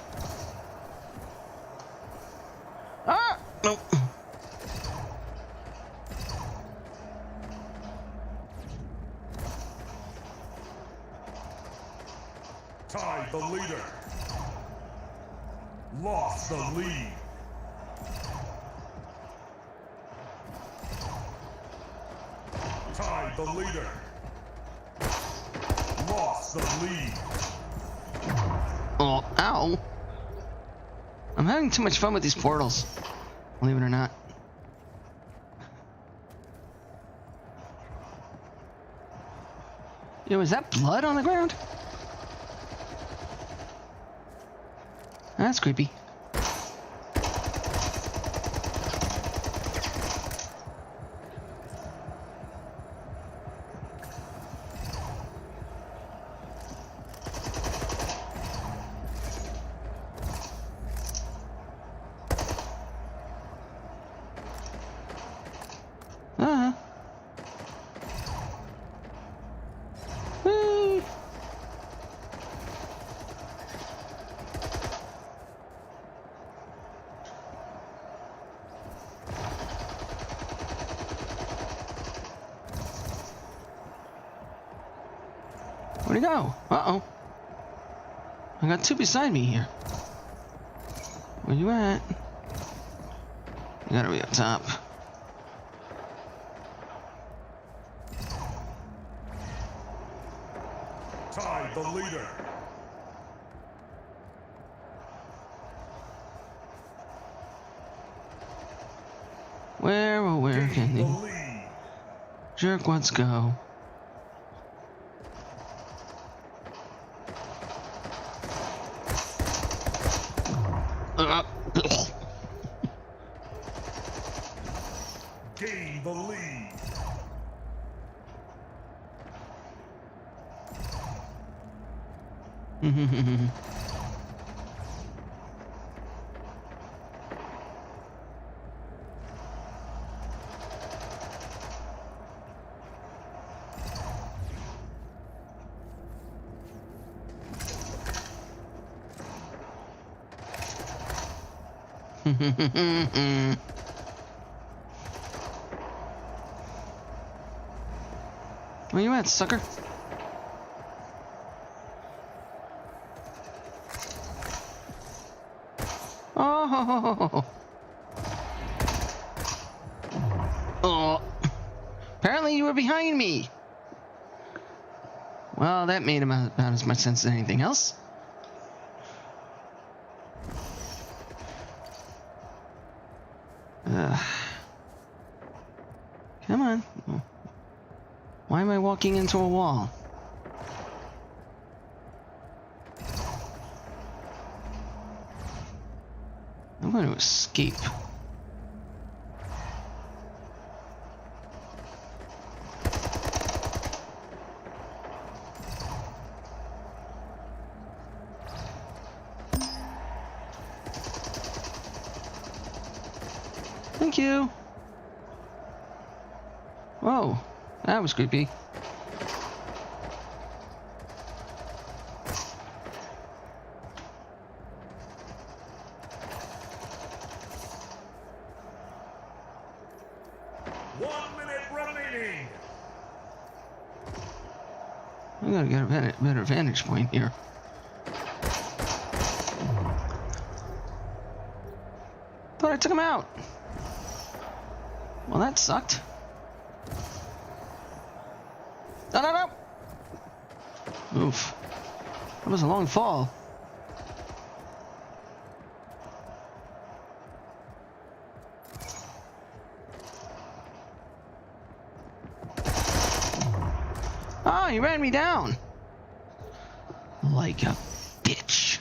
Nope. Tied the leader. Lost the lead. Tied the leader. Lost the lead. Oh, ow. I'm having too much fun with these portals. Believe it or not. Yo, is that blood on the ground? That's creepy. Uh-huh. Whee! Where'd he go? Uh-oh. I got two beside me here. Where you at? You gotta be up top. Tied the leader. Where, oh, where can The the lead. jerkwads go? Gain the lead. Where you at, sucker? Oh! Oh! Apparently you were behind me! Well, that made about as much sense as anything else. Come on. Why am I walking into a wall? I'm going to escape. Thank you. Whoa, that was creepy. Remaining. I gotta get a better vantage point here. Thought I took him out. Well, that sucked. No, no, no! Oof. That was a long fall. Oh, he ran me down. Like a bitch.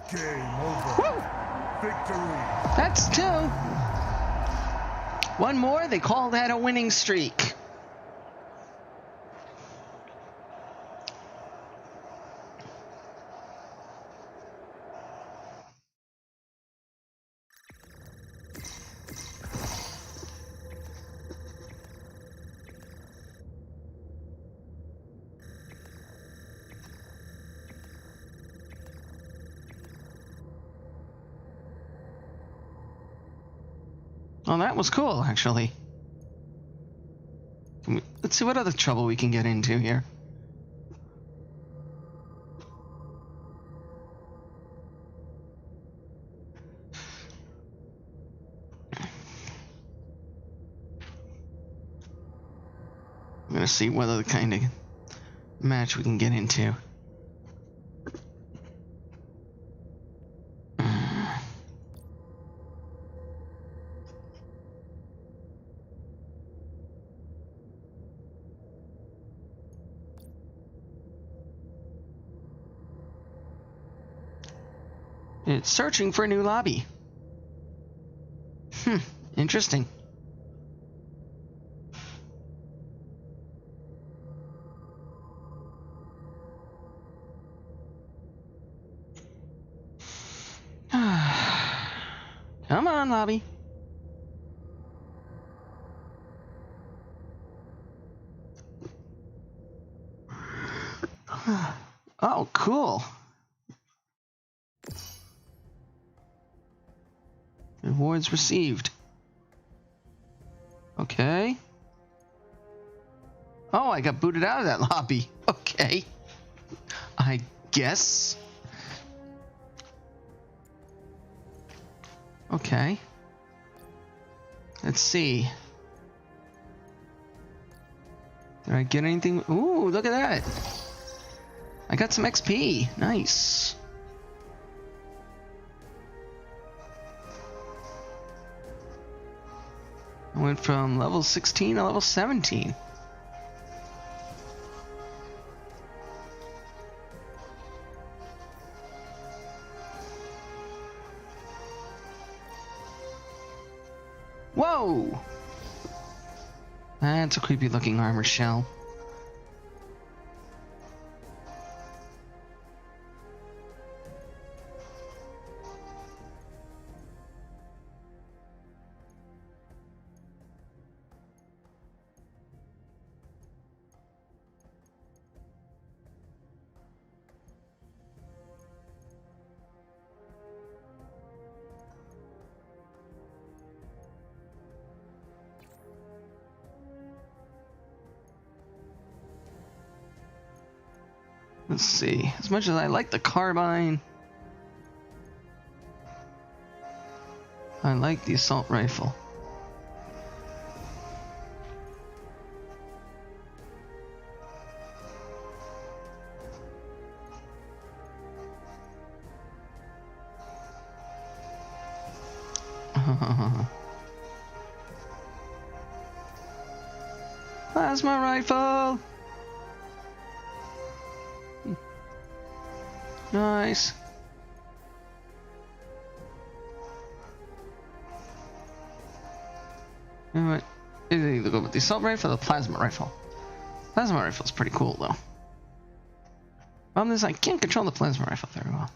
Game over. Woo! Victory. That's two. One more, they call that a winning streak. Well, that was cool, actually. Let's see what other trouble we can get into here. I'm gonna see what other kind of match we can get into. It's searching for a new lobby. Interesting. Come on, lobby. Oh, cool. Rewards received. Okay. Oh, I got booted out of that lobby. Okay. I guess. Okay. Let's see. Did I get anything? Ooh, look at that. I got some XP. Nice. I went from level 16 to level 17. Whoa! That's a creepy looking armor shell. Let's see. As much as I like the carbine, I like the assault rifle. Plasma rifle! Nice. You know what? Either either go with the assault rifle or the plasma rifle. Plasma rifle is pretty cool, though. Problem is, I can't control the plasma rifle very well.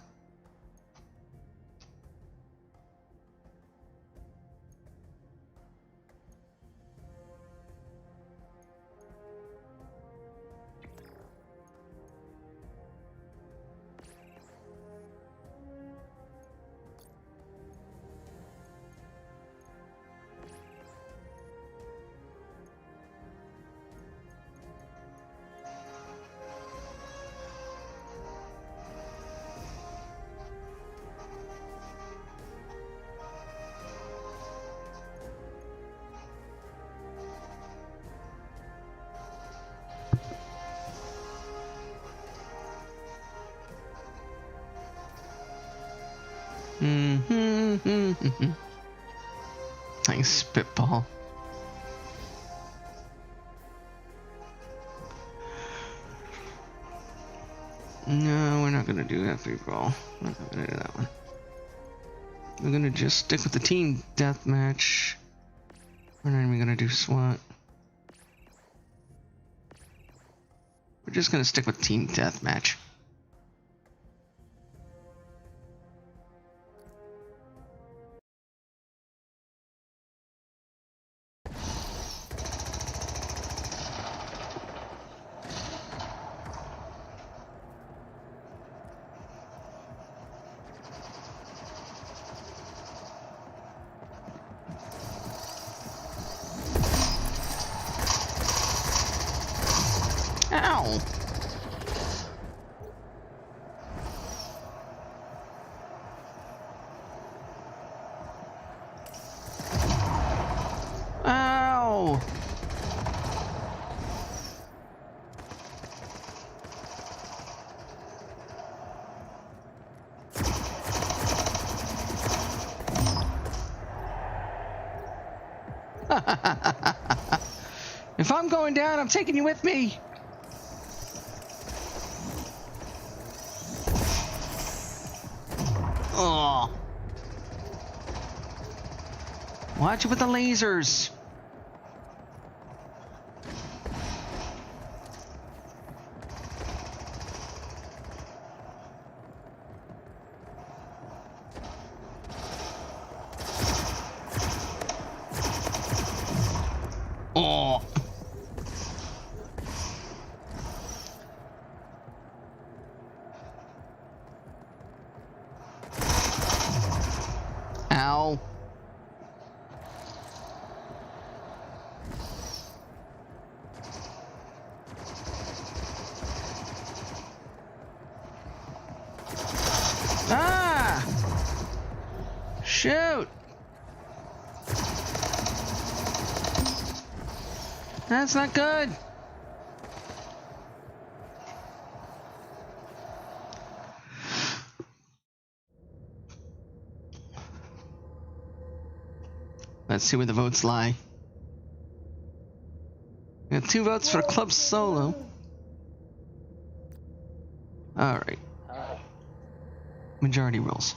Nice spitball. No, we're not gonna do that free ball. We're not gonna do that one. We're gonna just stick with the team deathmatch. We're not even gonna do SWAT. We're just gonna stick with team deathmatch. If I'm going down, I'm taking you with me. Oh. Watch it with the lasers. Oh. Ow. Ah! Shoot! That's not good. Let's see where the votes lie. We have 2 votes for Club Solo. Alright. Majority rules.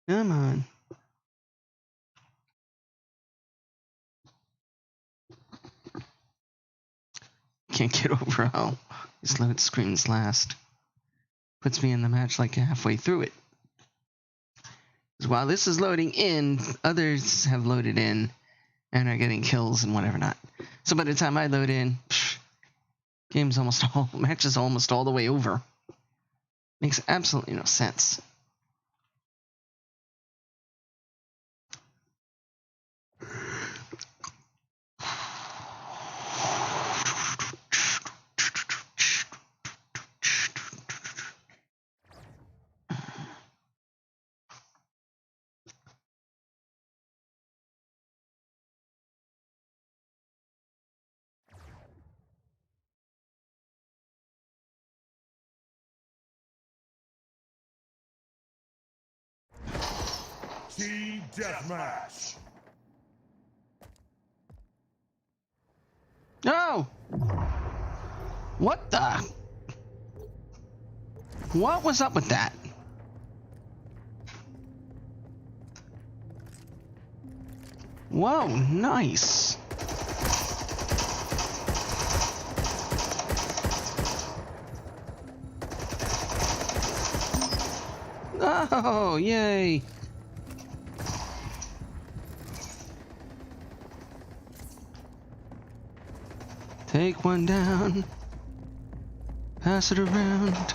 Come on. Can't get over how these load screens last. Puts me in the match like halfway through it. 'Cause while this is loading in, others have loaded in and are getting kills and whatever not. So by the time I load in, match is almost all the way over. Makes absolutely no sense. Team Deathmatch. No! What the? What was up with that? Whoa, nice. Oh, yay. Take one down. Pass it around.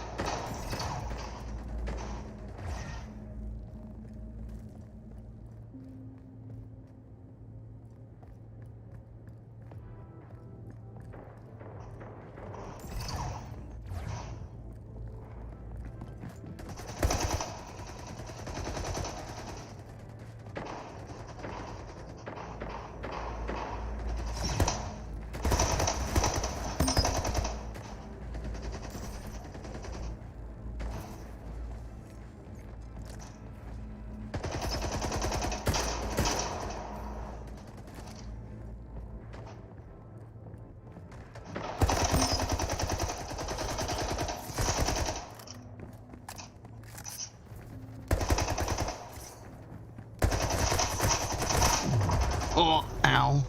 Oh, ow.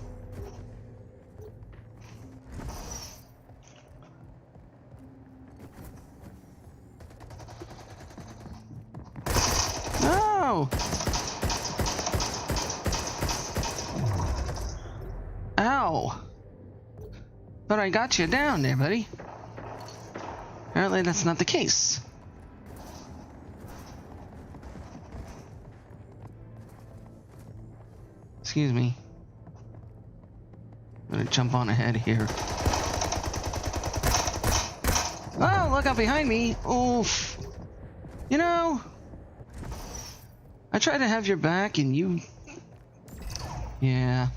No! Ow! But I got you down there, buddy. Apparently that's not the case. Excuse me. I'm gonna jump on ahead here. Oh, look out behind me! Oof. You know, I tried to have your back and you... Yeah.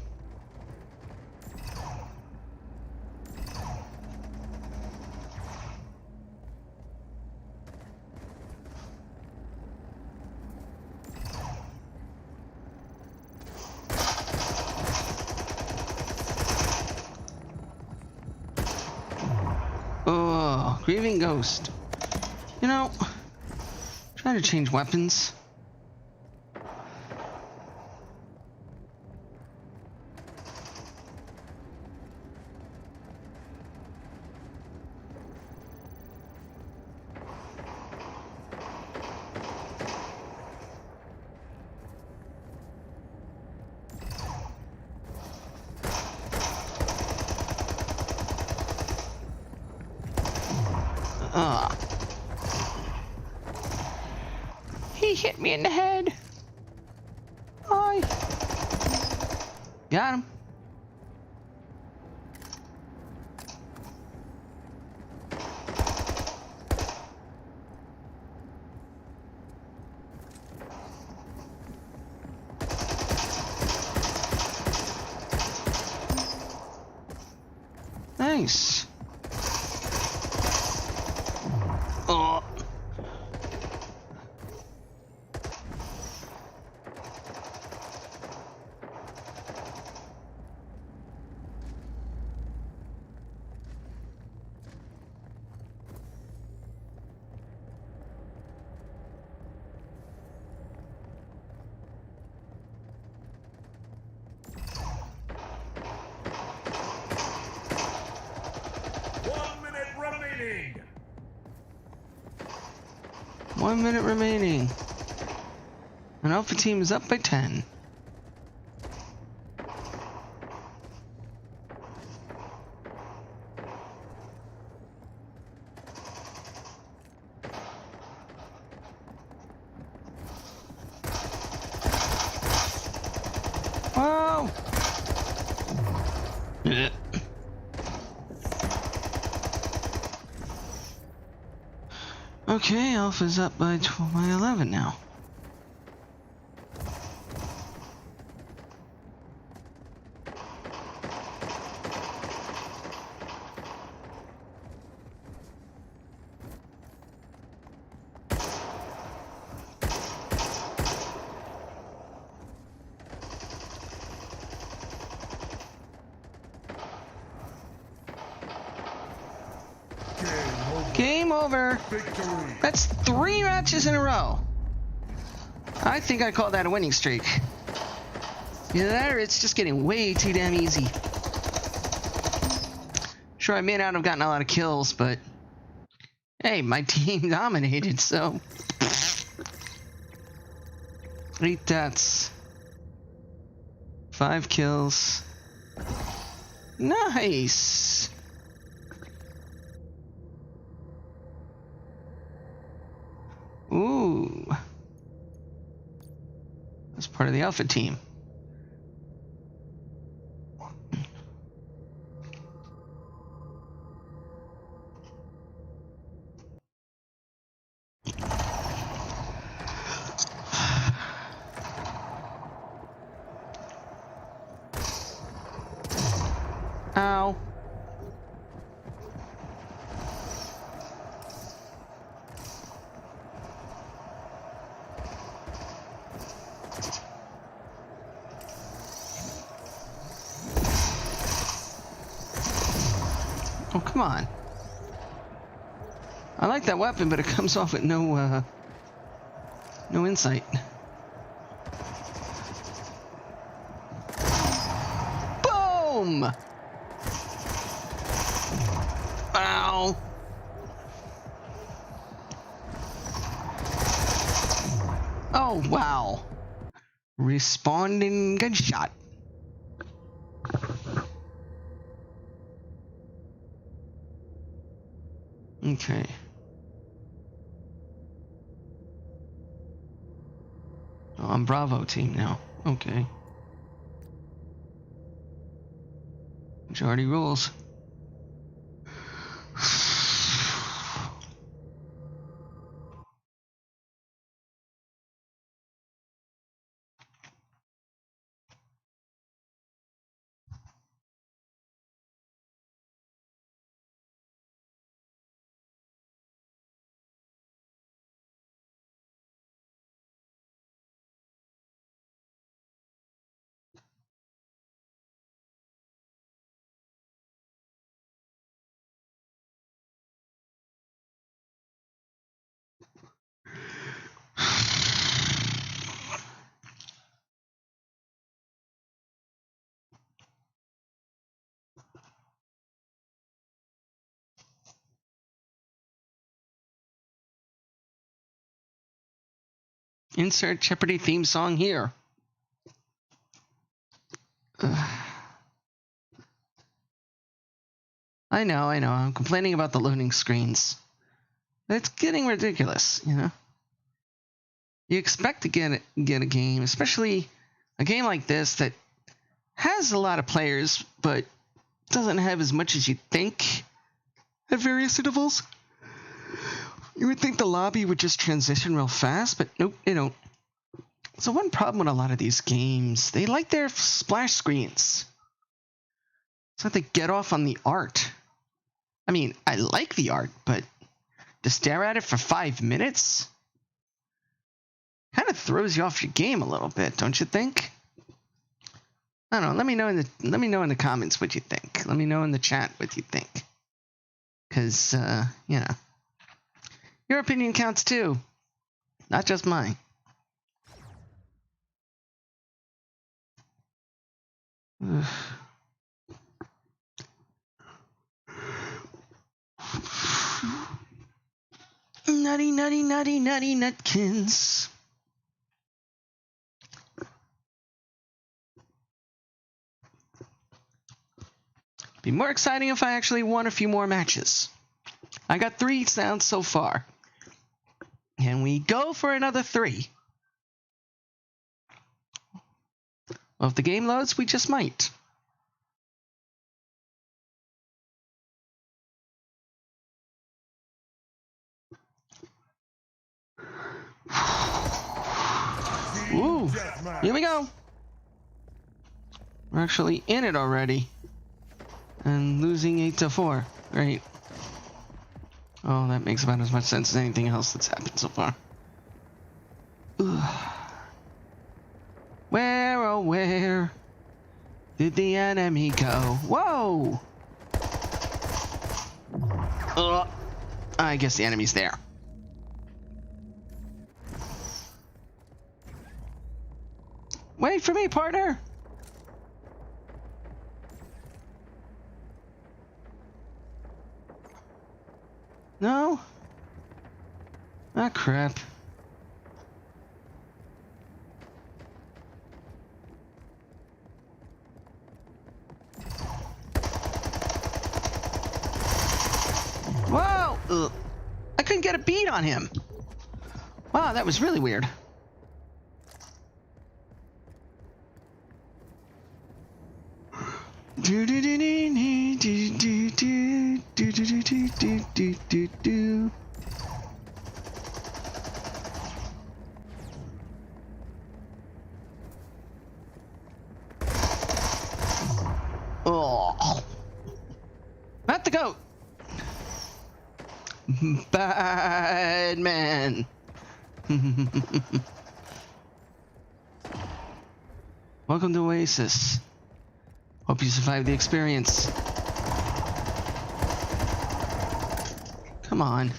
Oh, grieving ghost. You know, trying to change weapons. He hit me in the head. Hi. Got him. Nice. Oh. Remaining. 1 minute remaining. And Alpha Team is up by 10. Whoa! Yeah. Okay, Alpha's up by 11 now. Game over. Victory. That's 3 matches in a row. I think I call that a winning streak. Either that or it's just getting way too damn easy. Sure, I may not have gotten a lot of kills, but hey, my team dominated, so 8 deaths, 5 kills. Nice. Ooh. That's part of the Alpha team. Ow. Oh, come on. I like that weapon, but it comes off with no insight. Boom! Ow! Oh, wow. Responding gunshot. Okay. Oh, I'm Bravo team now. Okay. Majority rules. Insert Jeopardy theme song here. I know. I'm complaining about the loading screens. It's getting ridiculous, you know? You expect to get a game, especially a game like this that has a lot of players, but doesn't have as much as you think at various intervals. You would think the lobby would just transition real fast, but nope, they don't. So one problem with a lot of these games, they like their splash screens. It's like they get off on the art. I mean, I like the art, but to stare at it for 5 minutes kind of throws you off your game a little bit, don't you think? I don't know. Let me know in the comments what you think. Let me know in the chat what you think. Cause you know, your opinion counts too, not just mine. Nutty nutkins. Be more exciting if I actually won a few more matches. I got 3 sounds so far. Can we go for another 3? Well, if the game loads, we just might. Ooh, here we go. We're actually in it already. And losing 8-4. Great. Oh, that makes about as much sense as anything else that's happened so far. Ugh. Where, oh where did the enemy go? Whoa! I guess the enemy's there. Wait for me, partner! No? Ah, crap. Whoa! Ugh. I couldn't get a beat on him. Wow, that was really weird. Do do do do do do do do do do do do do. Oh, not the goat. Bad man. Welcome to Oasis. Hope you survived the experience. Come on.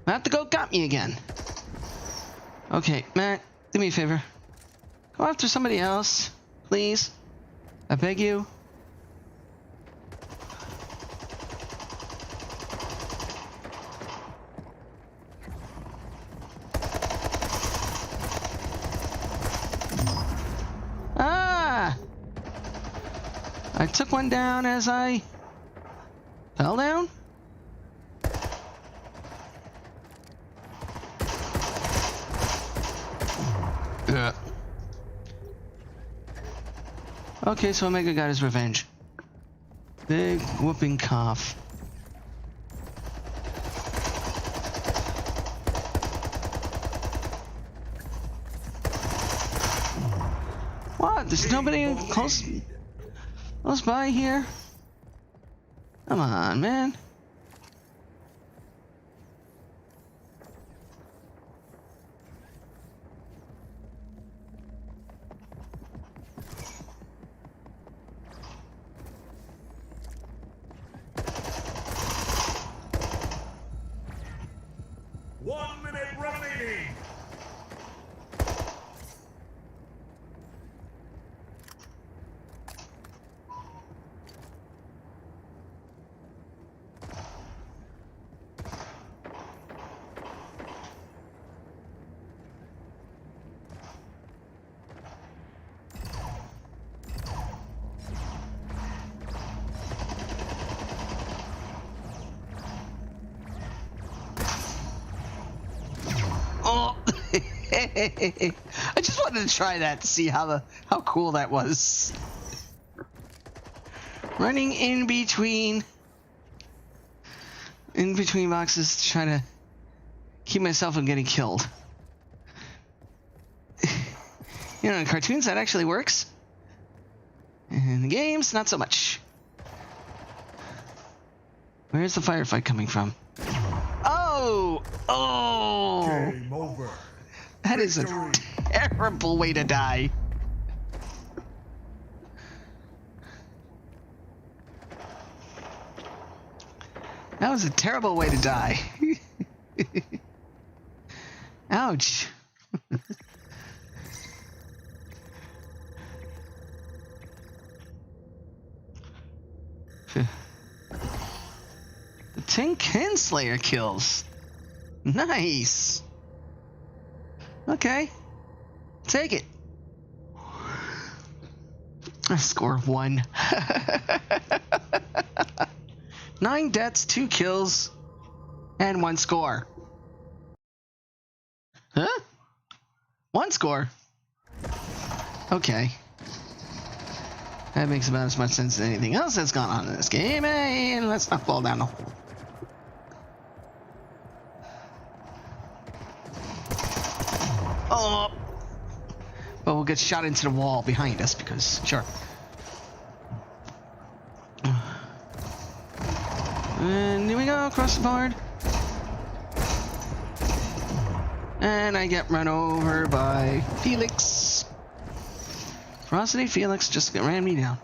Matt the goat got me again. Okay, Matt, do me a favor. Go after somebody else, please. I beg you. Ah! I took one down as I fell down. Ugh. Okay, so Omega got his revenge. Big whooping cough. What? There's nobody close by here? Come on, man. One minute remaining. Oh, I just wanted to try that to see how cool that was. Running in between boxes to try to keep myself from getting killed. You know, in cartoons that actually works. In the games, not so much. Where's the firefight coming from? Oh! Oh! Game over. That is a Victory. terrible way to die. That was a terrible way to die. Ouch. The Tin Can Slayer kills. Nice. Okay. Take it. A score of 1. 9 deaths, 2 kills, and 1 score. Huh? 1 score? Okay. That makes about as much sense as anything else that's gone on in this game, and let's not fall down the hole. Oh! But we'll get shot into the wall behind us because, sure. And here we go, across the board. And I get run over by Felix. Ferocity Felix just ran me down.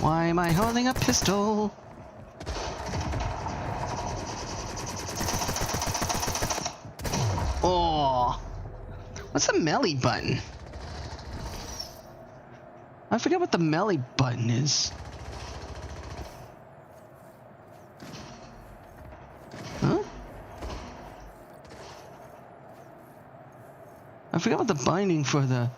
Why am I holding a pistol? Oh. What's the melee button? I forget what the melee button is. Huh? I forgot what the binding for the...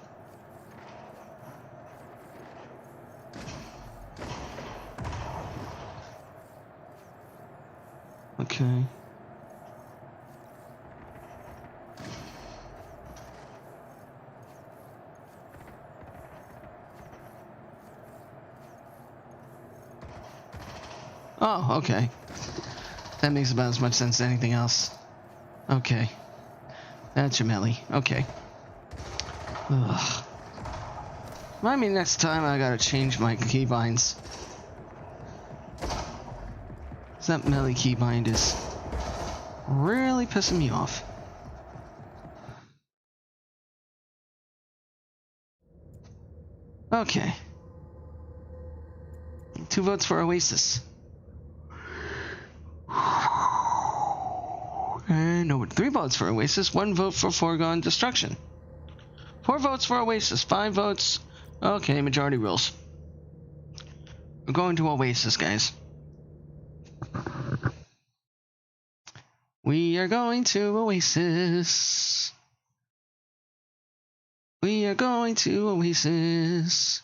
Okay. Oh, okay. That makes about as much sense as anything else. Okay. That's your melee. Okay. Ugh. Remind me next time I gotta change my keybinds. That melee keybind is really pissing me off. Okay. 2 votes for Oasis. And no, 3 votes for Oasis, 1 vote for Foregone Destruction. 4 votes for Oasis, 5 votes. Okay, majority rules. We're going to Oasis, guys. We are going to Oasis. We are going to Oasis.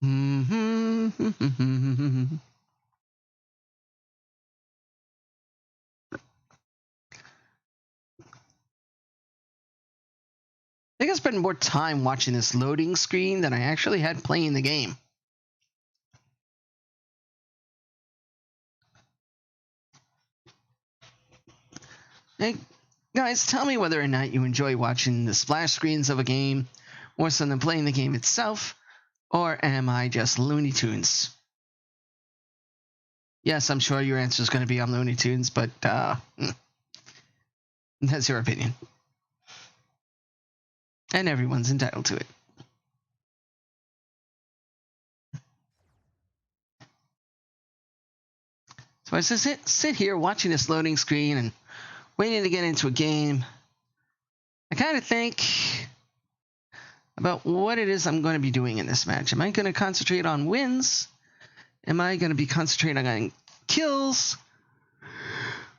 I think I spent more time watching this loading screen than I actually had playing the game. Hey, guys, tell me whether or not you enjoy watching the splash screens of a game more so than playing the game itself, or am I just Looney Tunes? Yes, I'm sure your answer is going to be I'm Looney Tunes, but that's your opinion. And everyone's entitled to it. So I just sit here watching this loading screen and waiting to get into a game. I kind of think about what it is I'm going to be doing in this match. Am I going to concentrate on wins? Am I going to be concentrating on kills?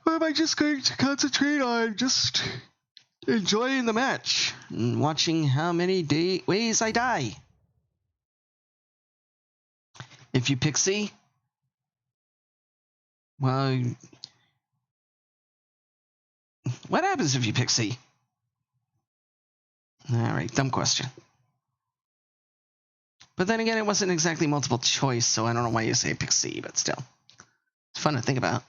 Or am I just going to concentrate on just enjoying the match and watching how many ways I die? If you pick C, well, what happens if you pick C? Alright, dumb question. But then again, it wasn't exactly multiple choice, so I don't know why you say pick C, but still. It's fun to think about.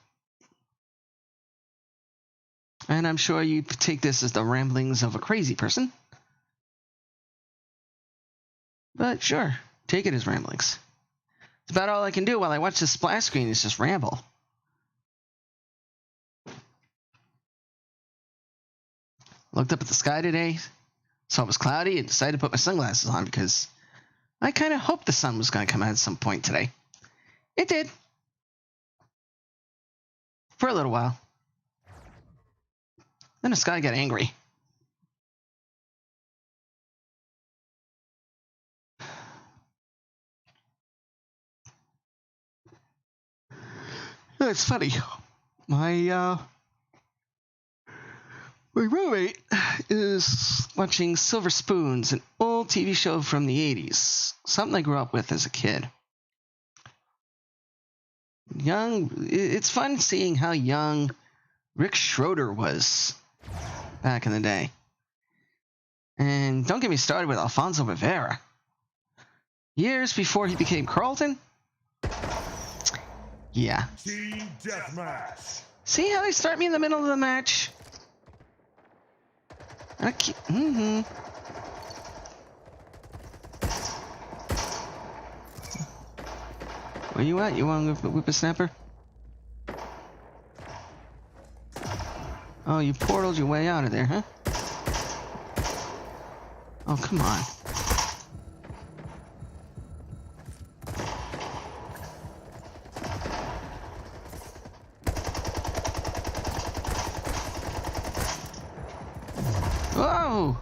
And I'm sure you take this as the ramblings of a crazy person. But sure, take it as ramblings. It's about all I can do while I watch this splash screen is just ramble. Looked up at the sky today, saw it was cloudy, and decided to put my sunglasses on because I kind of hoped the sun was going to come out at some point today. It did. For a little while. Then the sky got angry. It's funny. My roommate is watching Silver Spoons, an old TV show from the 80s. Something I grew up with as a kid. It's fun seeing how young Rick Schroeder was back in the day. And don't get me started with Alfonso Rivera. Years before he became Carlton? Yeah. Team Deathmatch. See how they start me in the middle of the match? Where you at? You want to whippersnapper? Oh, you portaled your way out of there, huh? Oh, come on. Whoa!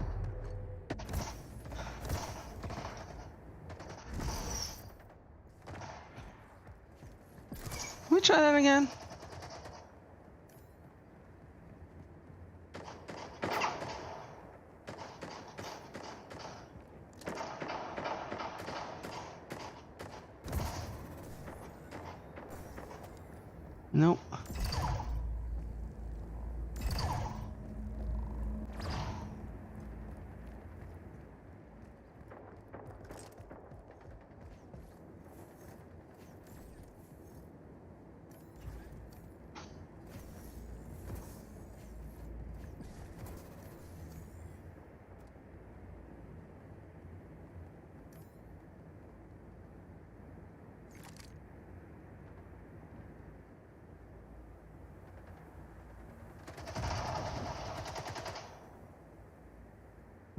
Can we try that again? Nope.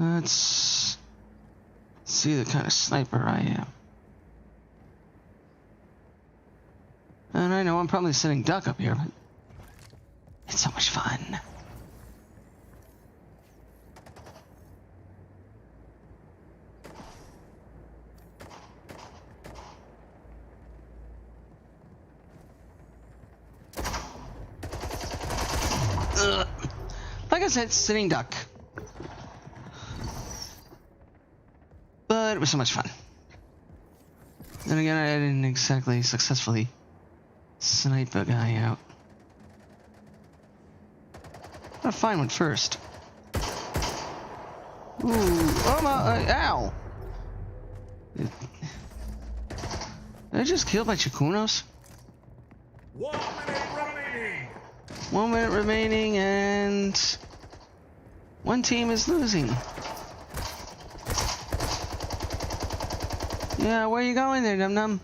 Let's see the kind of sniper I am. And I know I'm probably sitting duck up here, but it's so much fun. Ugh. Like I said, sitting duck. But it was so much fun. Then again, I didn't exactly successfully snipe a guy out. I'm gonna find one first. Ooh, oh my, ow! Did I just kill my Chikunos? 1 minute remaining. 1 minute remaining, and one team is losing. Yeah, where you going there, Num Num?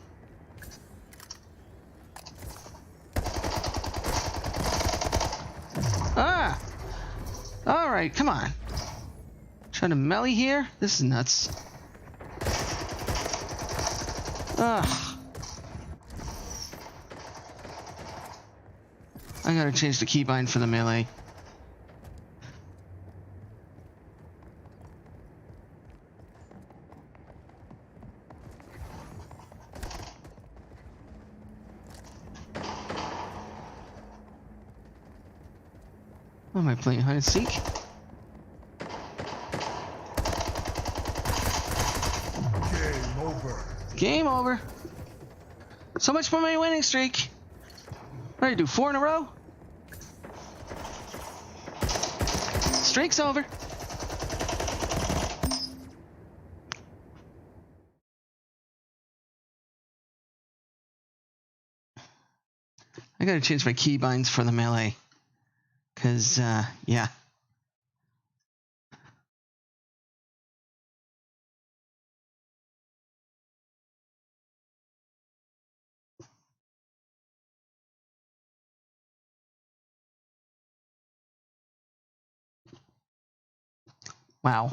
Ah! Alright, come on. Trying to melee here? This is nuts. Ugh. I gotta change the keybind for the melee. What am I playing, hide and seek? Game over. Game over. So much for my winning streak. What do I do, 4 in a row? Streak's over. I gotta change my keybinds for the melee. Cause, yeah. Wow.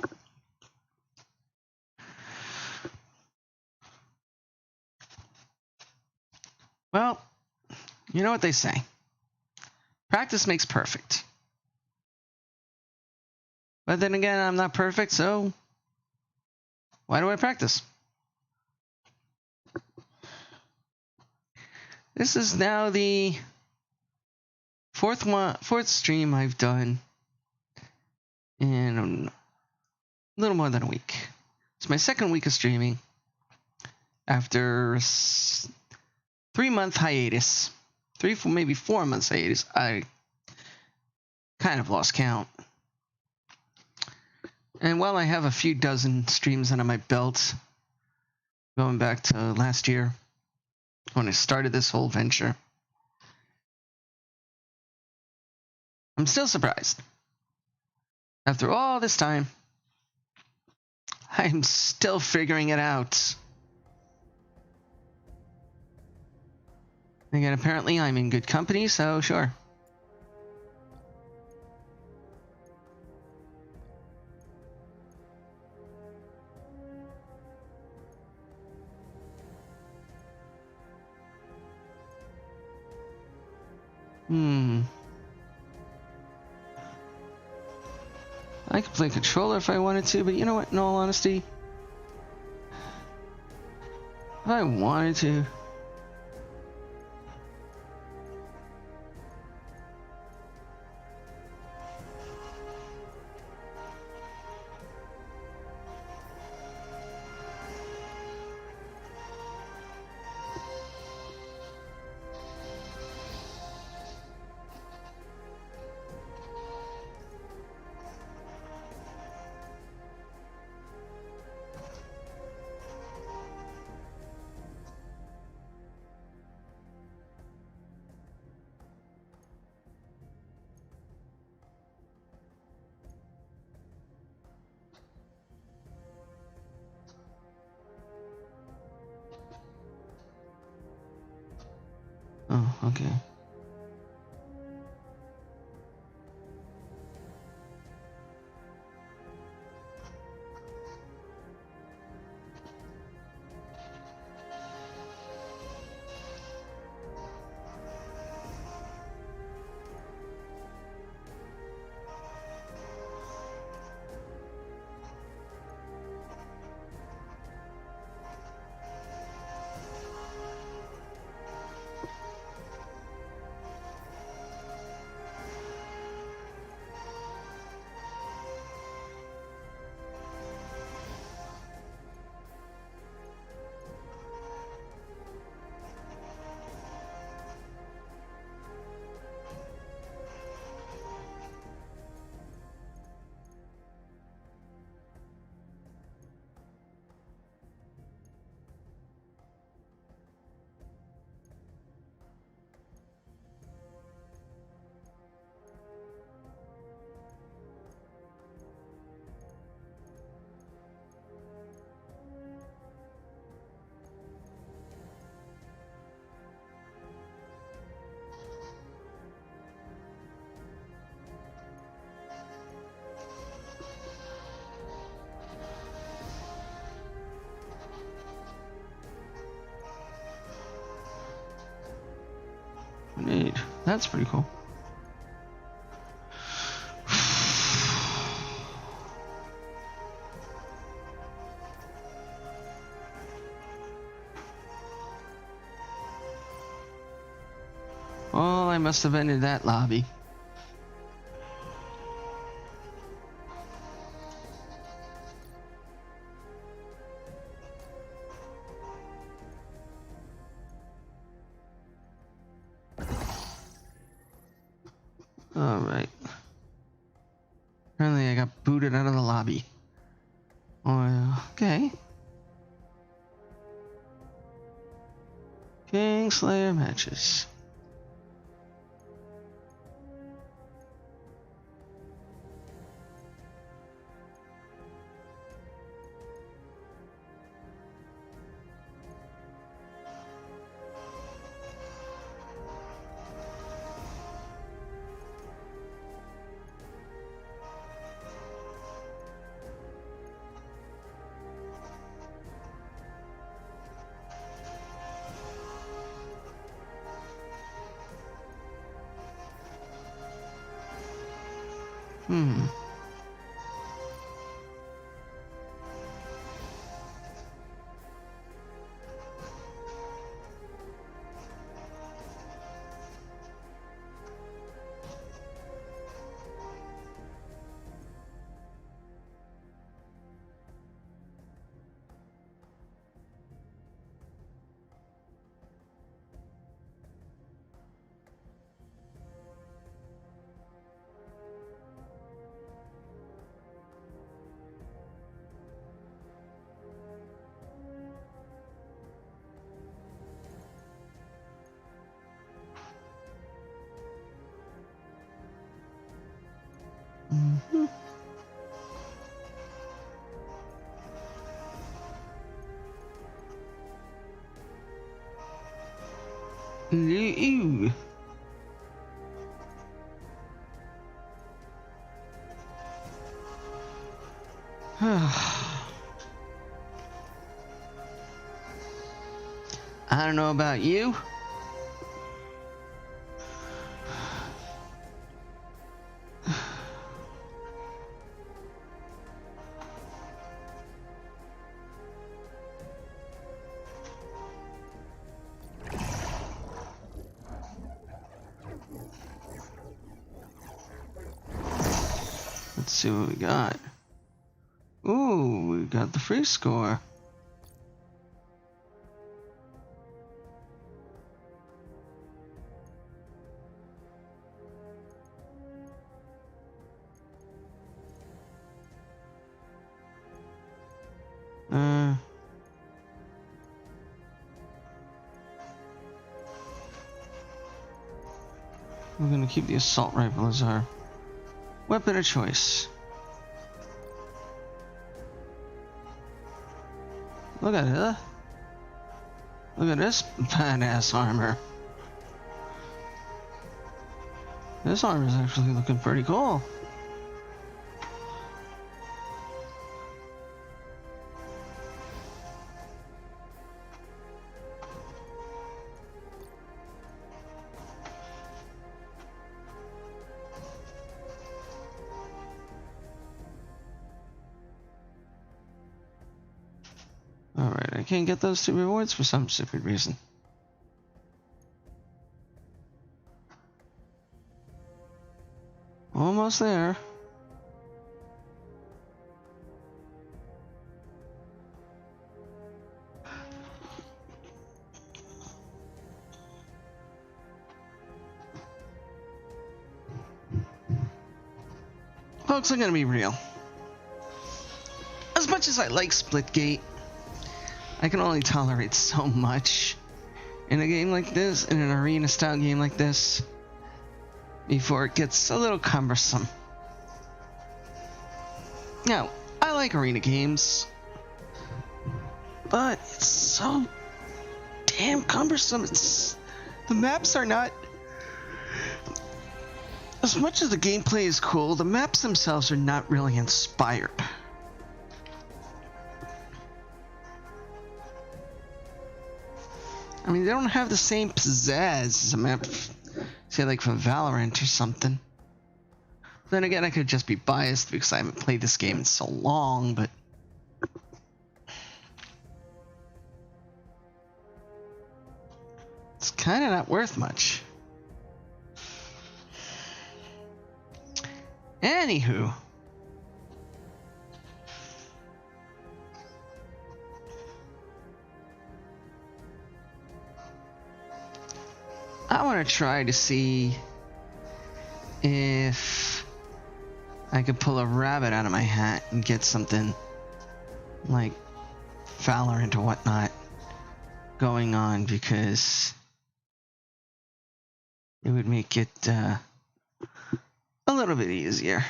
Well, you know what they say. Practice makes perfect. But then again, I'm not perfect, so why do I practice? This is now the fourth stream I've done in a little more than a week. It's my second week of streaming after 3-month hiatus. maybe 4 months hiatus. I kind of lost count. And while I have a few dozen streams under my belt, going back to last year when I started this whole venture, I'm still surprised. After all this time, I'm still figuring it out. Again, apparently I'm in good company, so sure. I could play controller if I wanted to, but you know what, in all honesty, if I wanted to, oh, okay. Neat. That's pretty cool. Oh, I must have ended that lobby. Alright. Apparently I got booted out of the lobby. Oh, okay. Kingslayer matches. Hmm. Mm-hmm. Ew. I don't know about you. Let's see what we got. Ooh, we got the free score. We're gonna keep the assault rifle as our weapon of choice. Look at it. Look at this badass armor. This armor is actually looking pretty cool. Alright, I can't get those two rewards for some stupid reason. Almost there. Folks, I'm gonna be real. As much as I like Splitgate, I can only tolerate so much in a game like this, in an arena style game like this, before it gets a little cumbersome. Now, I like arena games, but it's so damn cumbersome. The maps are not... As much as the gameplay is cool, the maps themselves are not really inspired. I mean, they don't have the same pizzazz as a map Say like from Valorant or something. Then again, I could just be biased because I haven't played this game in so long, but it's kind of not worth much. Anywho. I want to try to see if I could pull a rabbit out of my hat and get something like Valorant or whatnot going on, because it would make it a little bit easier.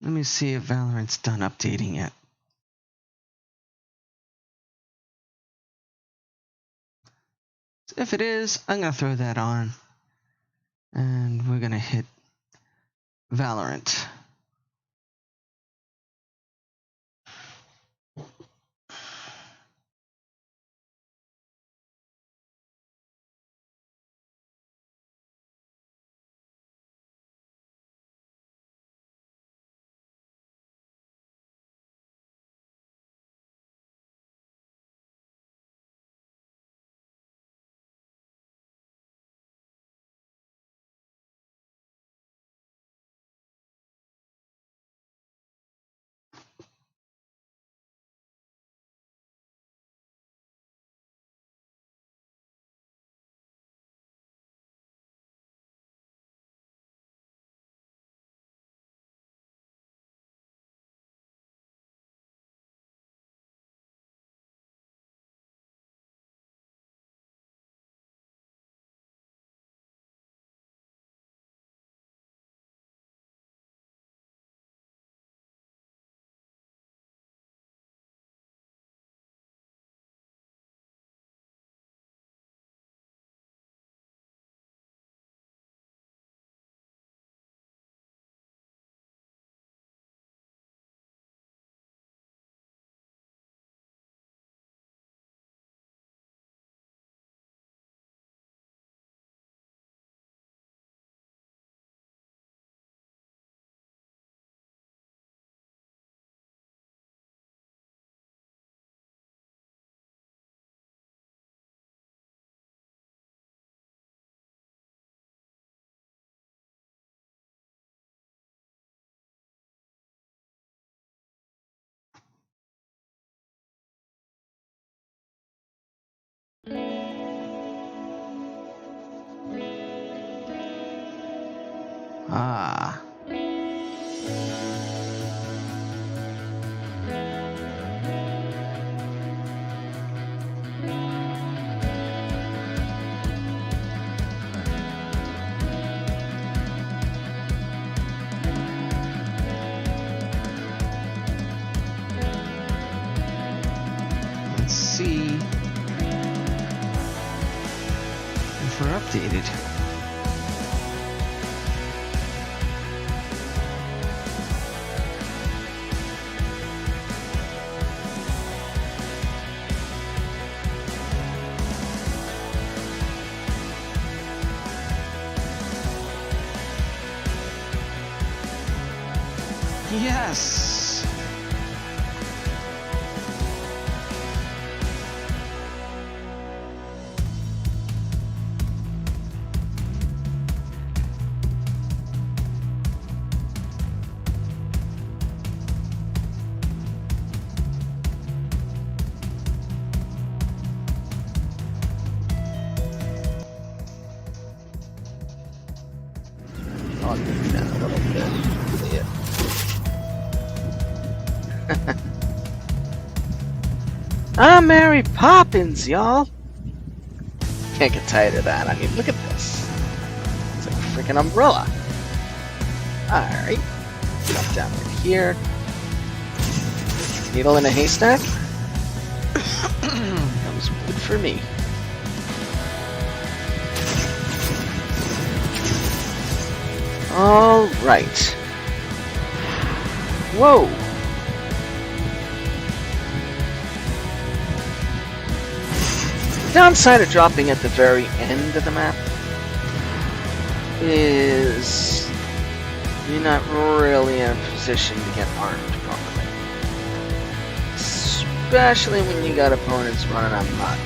Let me see if Valorant's done updating yet. If it is, I'm going to throw that on. And we're going to hit Valorant. Ah. Let's see if we're updated. Yes! I'll get it down a little bit. Yeah. I'm Mary Poppins, y'all. Can't get tired of that. I mean, look at this. It's like a freaking umbrella. Alright. Drop down right here. Needle in a haystack? That was good for me. All right. Whoa. The downside of dropping at the very end of the map is you're not really in a position to get armed properly. Especially when you got opponents running amok.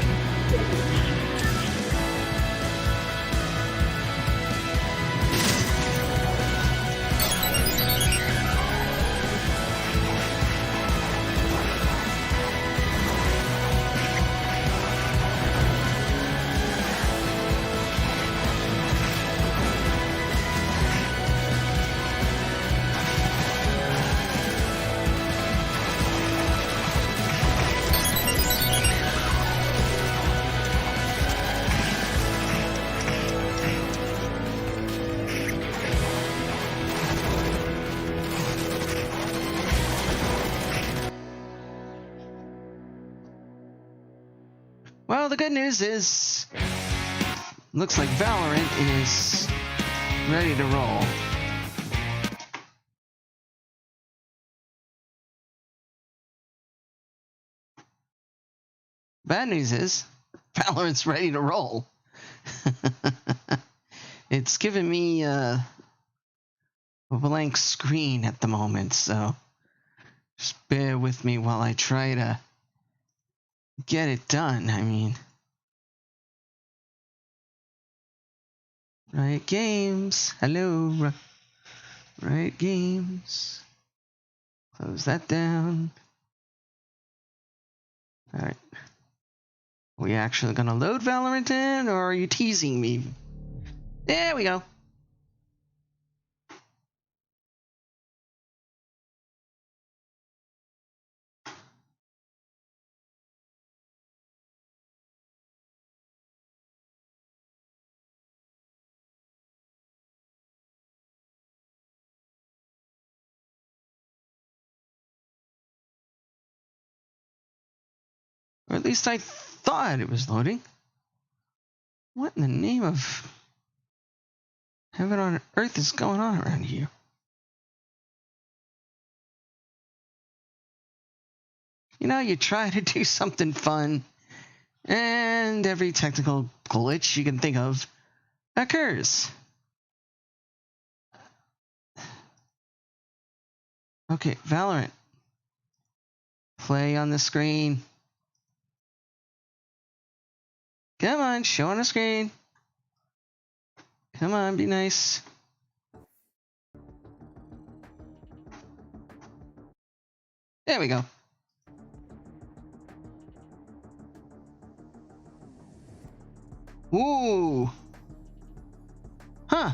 Well, the good news is, looks like Valorant is ready to roll. Bad news is, Valorant's ready to roll. It's giving me a blank screen at the moment, so just bear with me while I try to get it done. I mean, Riot Games, hello, Riot Games, close that down. Alright, are we actually gonna load Valorant in, or are you teasing me? There we go. Or at least I thought it was loading. What in the name of heaven on earth is going on around here? You know, you try to do something fun, and every technical glitch you can think of occurs. Okay, Valorant. Play on the screen. Come on, show on the screen. Come on, be nice. There we go. Ooh. Huh.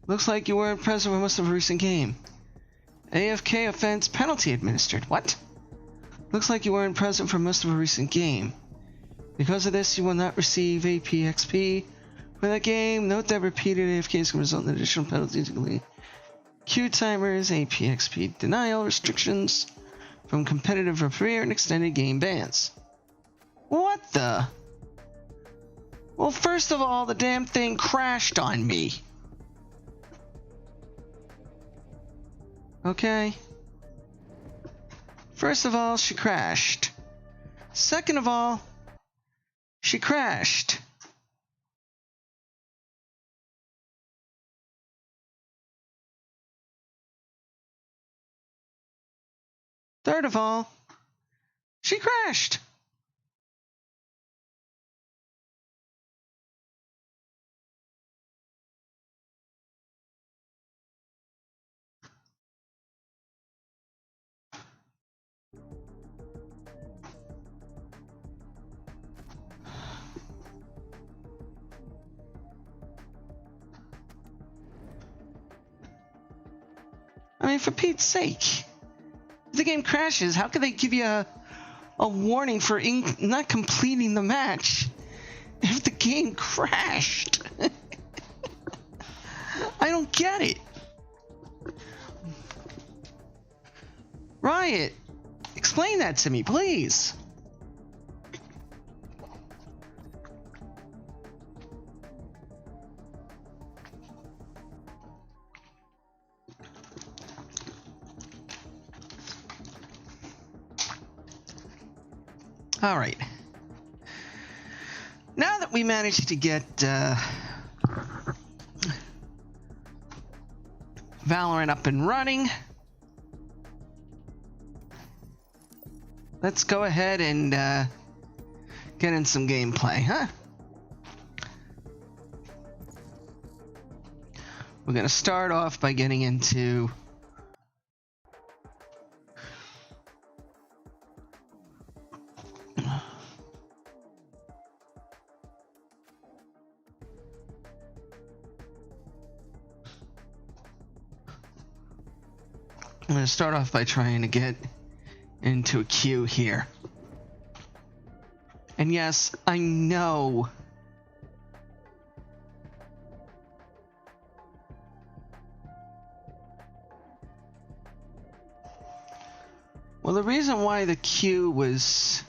Looks like you weren't present for most of a recent game. AFK offense penalty administered. What? Looks like you weren't present for most of a recent game. Because of this, you will not receive APXP for that game. Note that repeated AFKs can result in additional penalties, including queue timers, APXP denial, restrictions from competitive repair, and extended game bans. What the? Well, first of all, the damn thing crashed on me. Okay. First of all, she crashed. Second of all, she crashed. Third of all, she crashed. I mean, for Pete's sake. If the game crashes, how could they give you a warning for not completing the match if the game crashed? I don't get it. Riot, explain that to me, please. All right. Now that we managed to get Valorant up and running, let's go ahead and get in some gameplay, huh? We're gonna start off by getting into by trying to get into a queue here. And yes, I know well, the reason why the queue was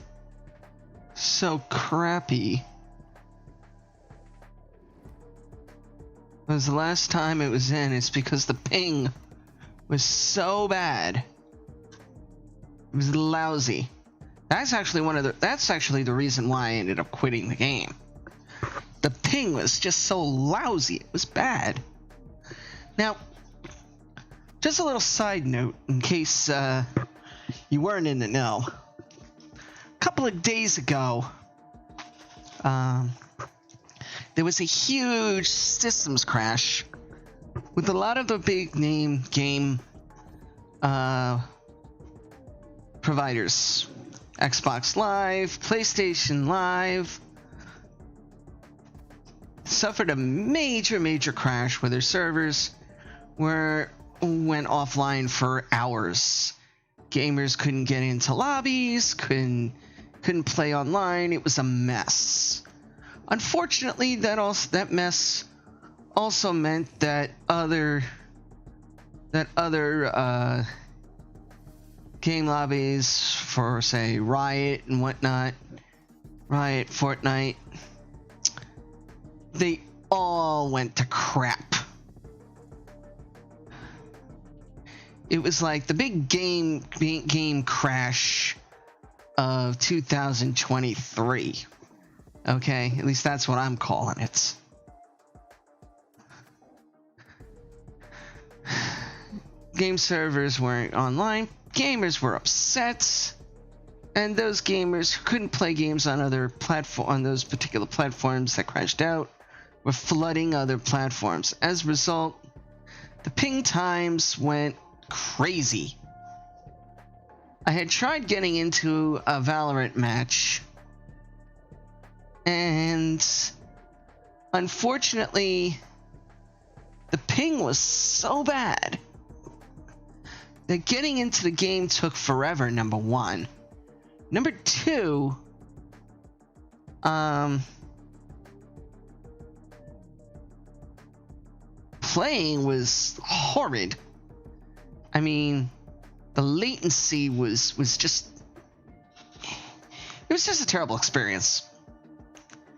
so crappy was the last time it was in, it's because the ping was so bad. It was lousy. That's actually the reason why I ended up quitting the game. The ping was just so lousy. It was bad. Now, just a little side note in case you weren't in the know. A couple of days ago, there was a huge systems crash with a lot of the big name game providers. Xbox Live, PlayStation Live suffered a major crash where their servers went offline for hours. Gamers couldn't get into lobbies, couldn't play online. It was a mess. Unfortunately, that mess also meant that other game lobbies for, say, Riot and whatnot, Riot, Fortnite, they all went to crap. It was like the big game crash of 2023. Okay, at least that's what I'm calling it. Game servers weren't online. Gamers were upset, and those gamers who couldn't play games on those particular platforms that crashed out were flooding other platforms. As a result, the ping times went crazy. I had tried getting into a Valorant match, and unfortunately, the ping was so bad that getting into the game took forever, number one. Number two, playing was horrid. I mean, the latency was just... It was just a terrible experience.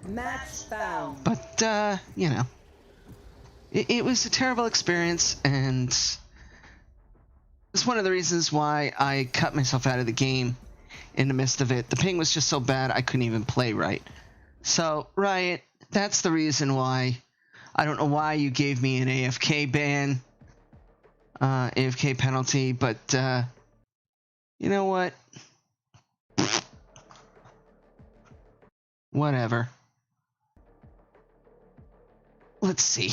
Match found. But, you know, it was a terrible experience, and it's one of the reasons why I cut myself out of the game in the midst of it. The ping was just so bad I couldn't even play right. So, Riot, that's the reason why. I don't know why you gave me an AFK ban, AFK penalty, but, you know what? Whatever. Let's see.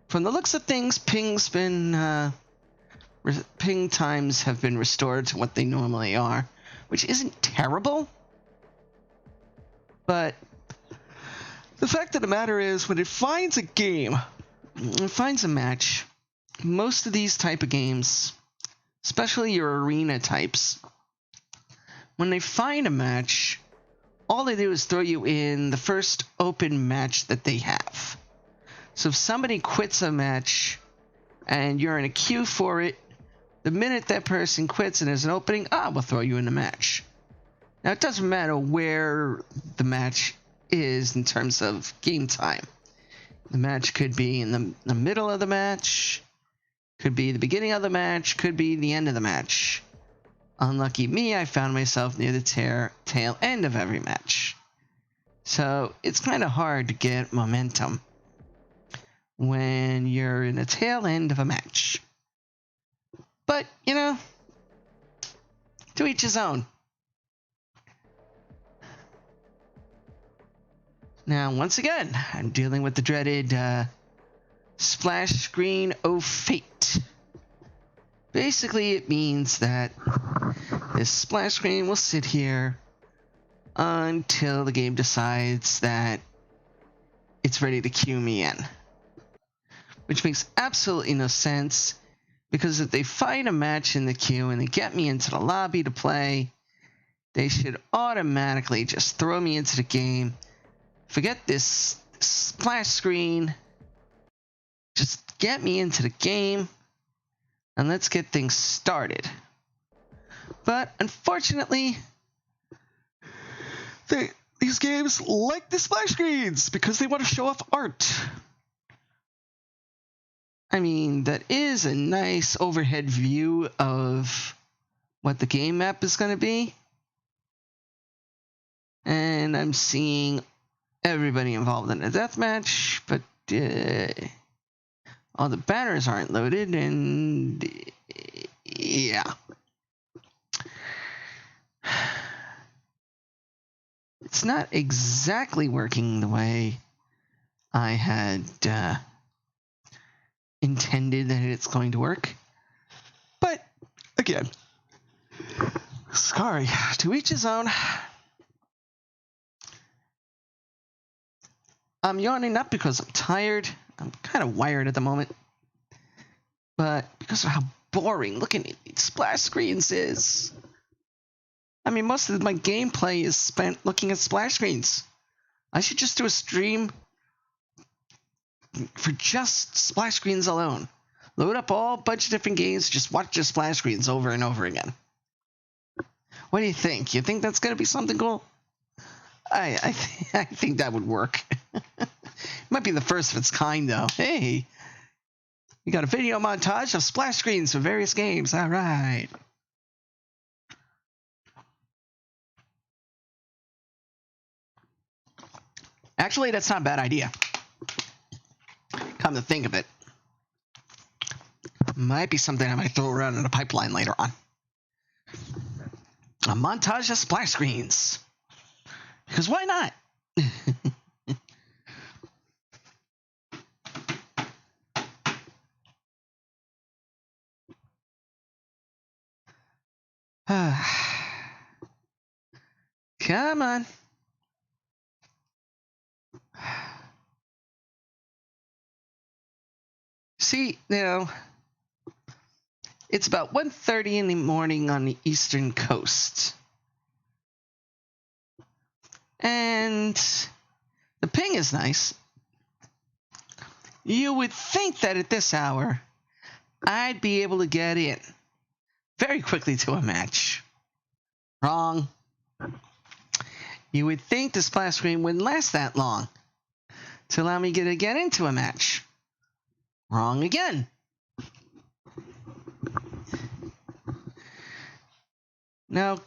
From the looks of things, ping times have been restored to what they normally are, which isn't terrible. But the fact of the matter is, when it finds a game, it finds a match, most of these type of games, especially your arena types, when they find a match, all they do is throw you in the first open match that they have. So if somebody quits a match and you're in a queue for it, the minute that person quits and there's an opening, we'll throw you in the match. Now, it doesn't matter where the match is in terms of game time. The match could be in the middle of the match, could be the beginning of the match, could be the end of the match. Unlucky me, I found myself near the tail end of every match. So it's kind of hard to get momentum when you're in the tail end of a match. But, you know, to each his own. Now, once again, I'm dealing with the dreaded splash screen of fate. Basically, it means that this splash screen will sit here until the game decides that it's ready to queue me in. Which makes absolutely no sense, because if they find a match in the queue and they get me into the lobby to play, they should automatically just throw me into the game. Forget this splash screen. Just get me into the game and let's get things started. But unfortunately, these games like the splash screens because they want to show off art. I mean, that is a nice overhead view of what the game map is going to be. And I'm seeing everybody involved in a deathmatch, but all the banners aren't loaded, and yeah. It's not exactly working the way I had intended that it's going to work. But, again, sorry, to each his own. I'm yawning not because I'm tired. I'm kind of wired at the moment. But because of how boring looking at these splash screens is. I mean, most of my gameplay is spent looking at splash screens. I should just do a stream for just splash screens alone. Load up all bunch of different games, just watch the splash screens over and over again. What do you think? You think that's going to be something cool? I think that would work. Might be the first of its kind, though. Hey, we got a video montage of splash screens for various games. All right. Actually, that's not a bad idea. Come to think of it. Might be something I might throw around in the pipeline later on. A montage of splash screens. Because why not? Come on. See, now, it's about 1:30 in the morning on the Eastern Coast. And the ping is nice. You would think that at this hour, I'd be able to get in very quickly to a match. Wrong. You would think the splash screen wouldn't last that long to allow me to get into a match. Wrong again. Now,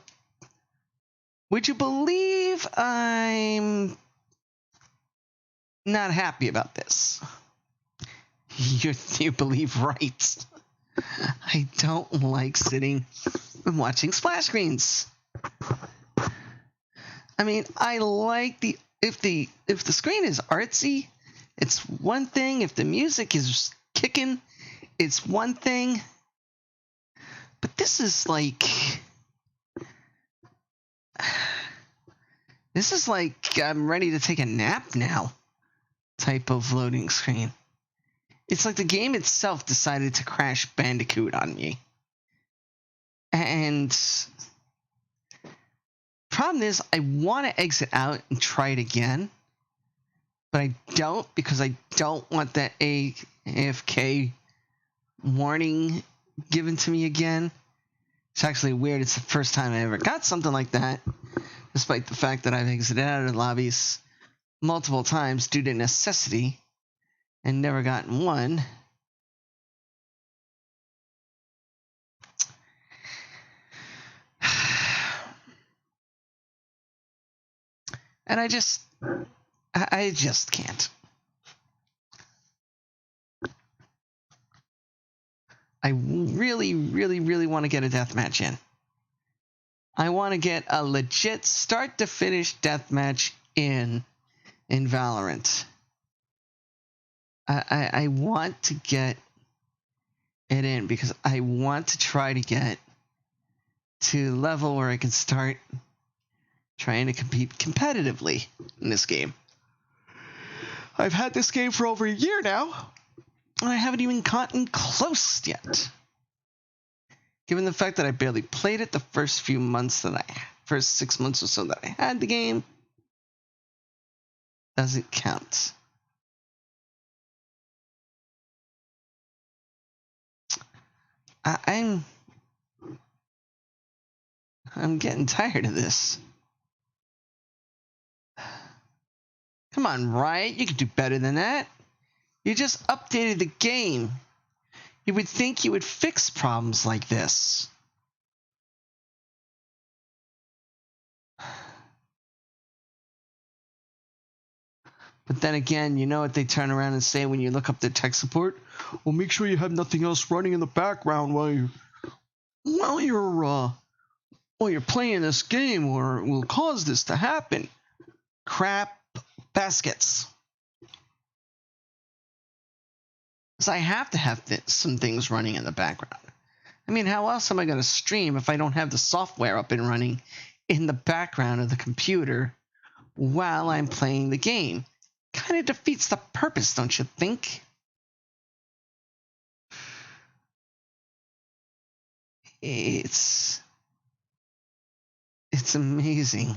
would you believe I'm not happy about this? You believe right. I don't like sitting and watching splash screens. I mean, I like if the screen is artsy, it's one thing. If the music is kicking, it's one thing. But this is like I'm ready to take a nap now type of loading screen. It's like the game itself decided to crash Bandicoot on me. And problem is, I want to exit out and try it again, but I don't, because I don't want that AFK warning given to me again. It's actually weird. It's the first time I ever got something like that, despite the fact that I've exited out of lobbies multiple times due to necessity and never gotten one. And I just can't. I really, really, really want to get a deathmatch in. I want to get a legit start to finish deathmatch in Valorant. I want to get it in because I want to try to get to a level where I can start trying to compete competitively in this game. I've had this game for over a year now, and I haven't even gotten close yet. Given the fact that I barely played it the first 6 months or so that I had the game, doesn't count. I'm getting tired of this. Come on, Riot, you can do better than that. You just updated the game. You would think you would fix problems like this. But then again, you know what they turn around and say when you look up their tech support? Well, make sure you have nothing else running in the background while you're playing this game, or it will cause this to happen. Crap baskets. Because I have to have some things running in the background. I mean, how else am I going to stream if I don't have the software up and running in the background of the computer while I'm playing the game? Kind of defeats the purpose, don't you think? It's amazing.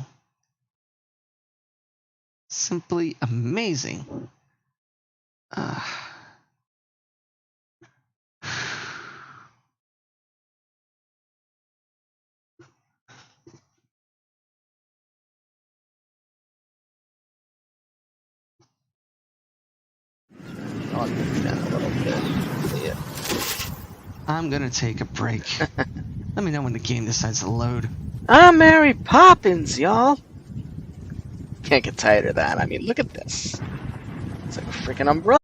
Simply amazing. I'll move down a little bit. See it. I'm gonna take a break. Let me know when the game decides to load. I'm Mary Poppins, y'all. Can't get tired of that. I mean, look at this. It's like a freaking umbrella.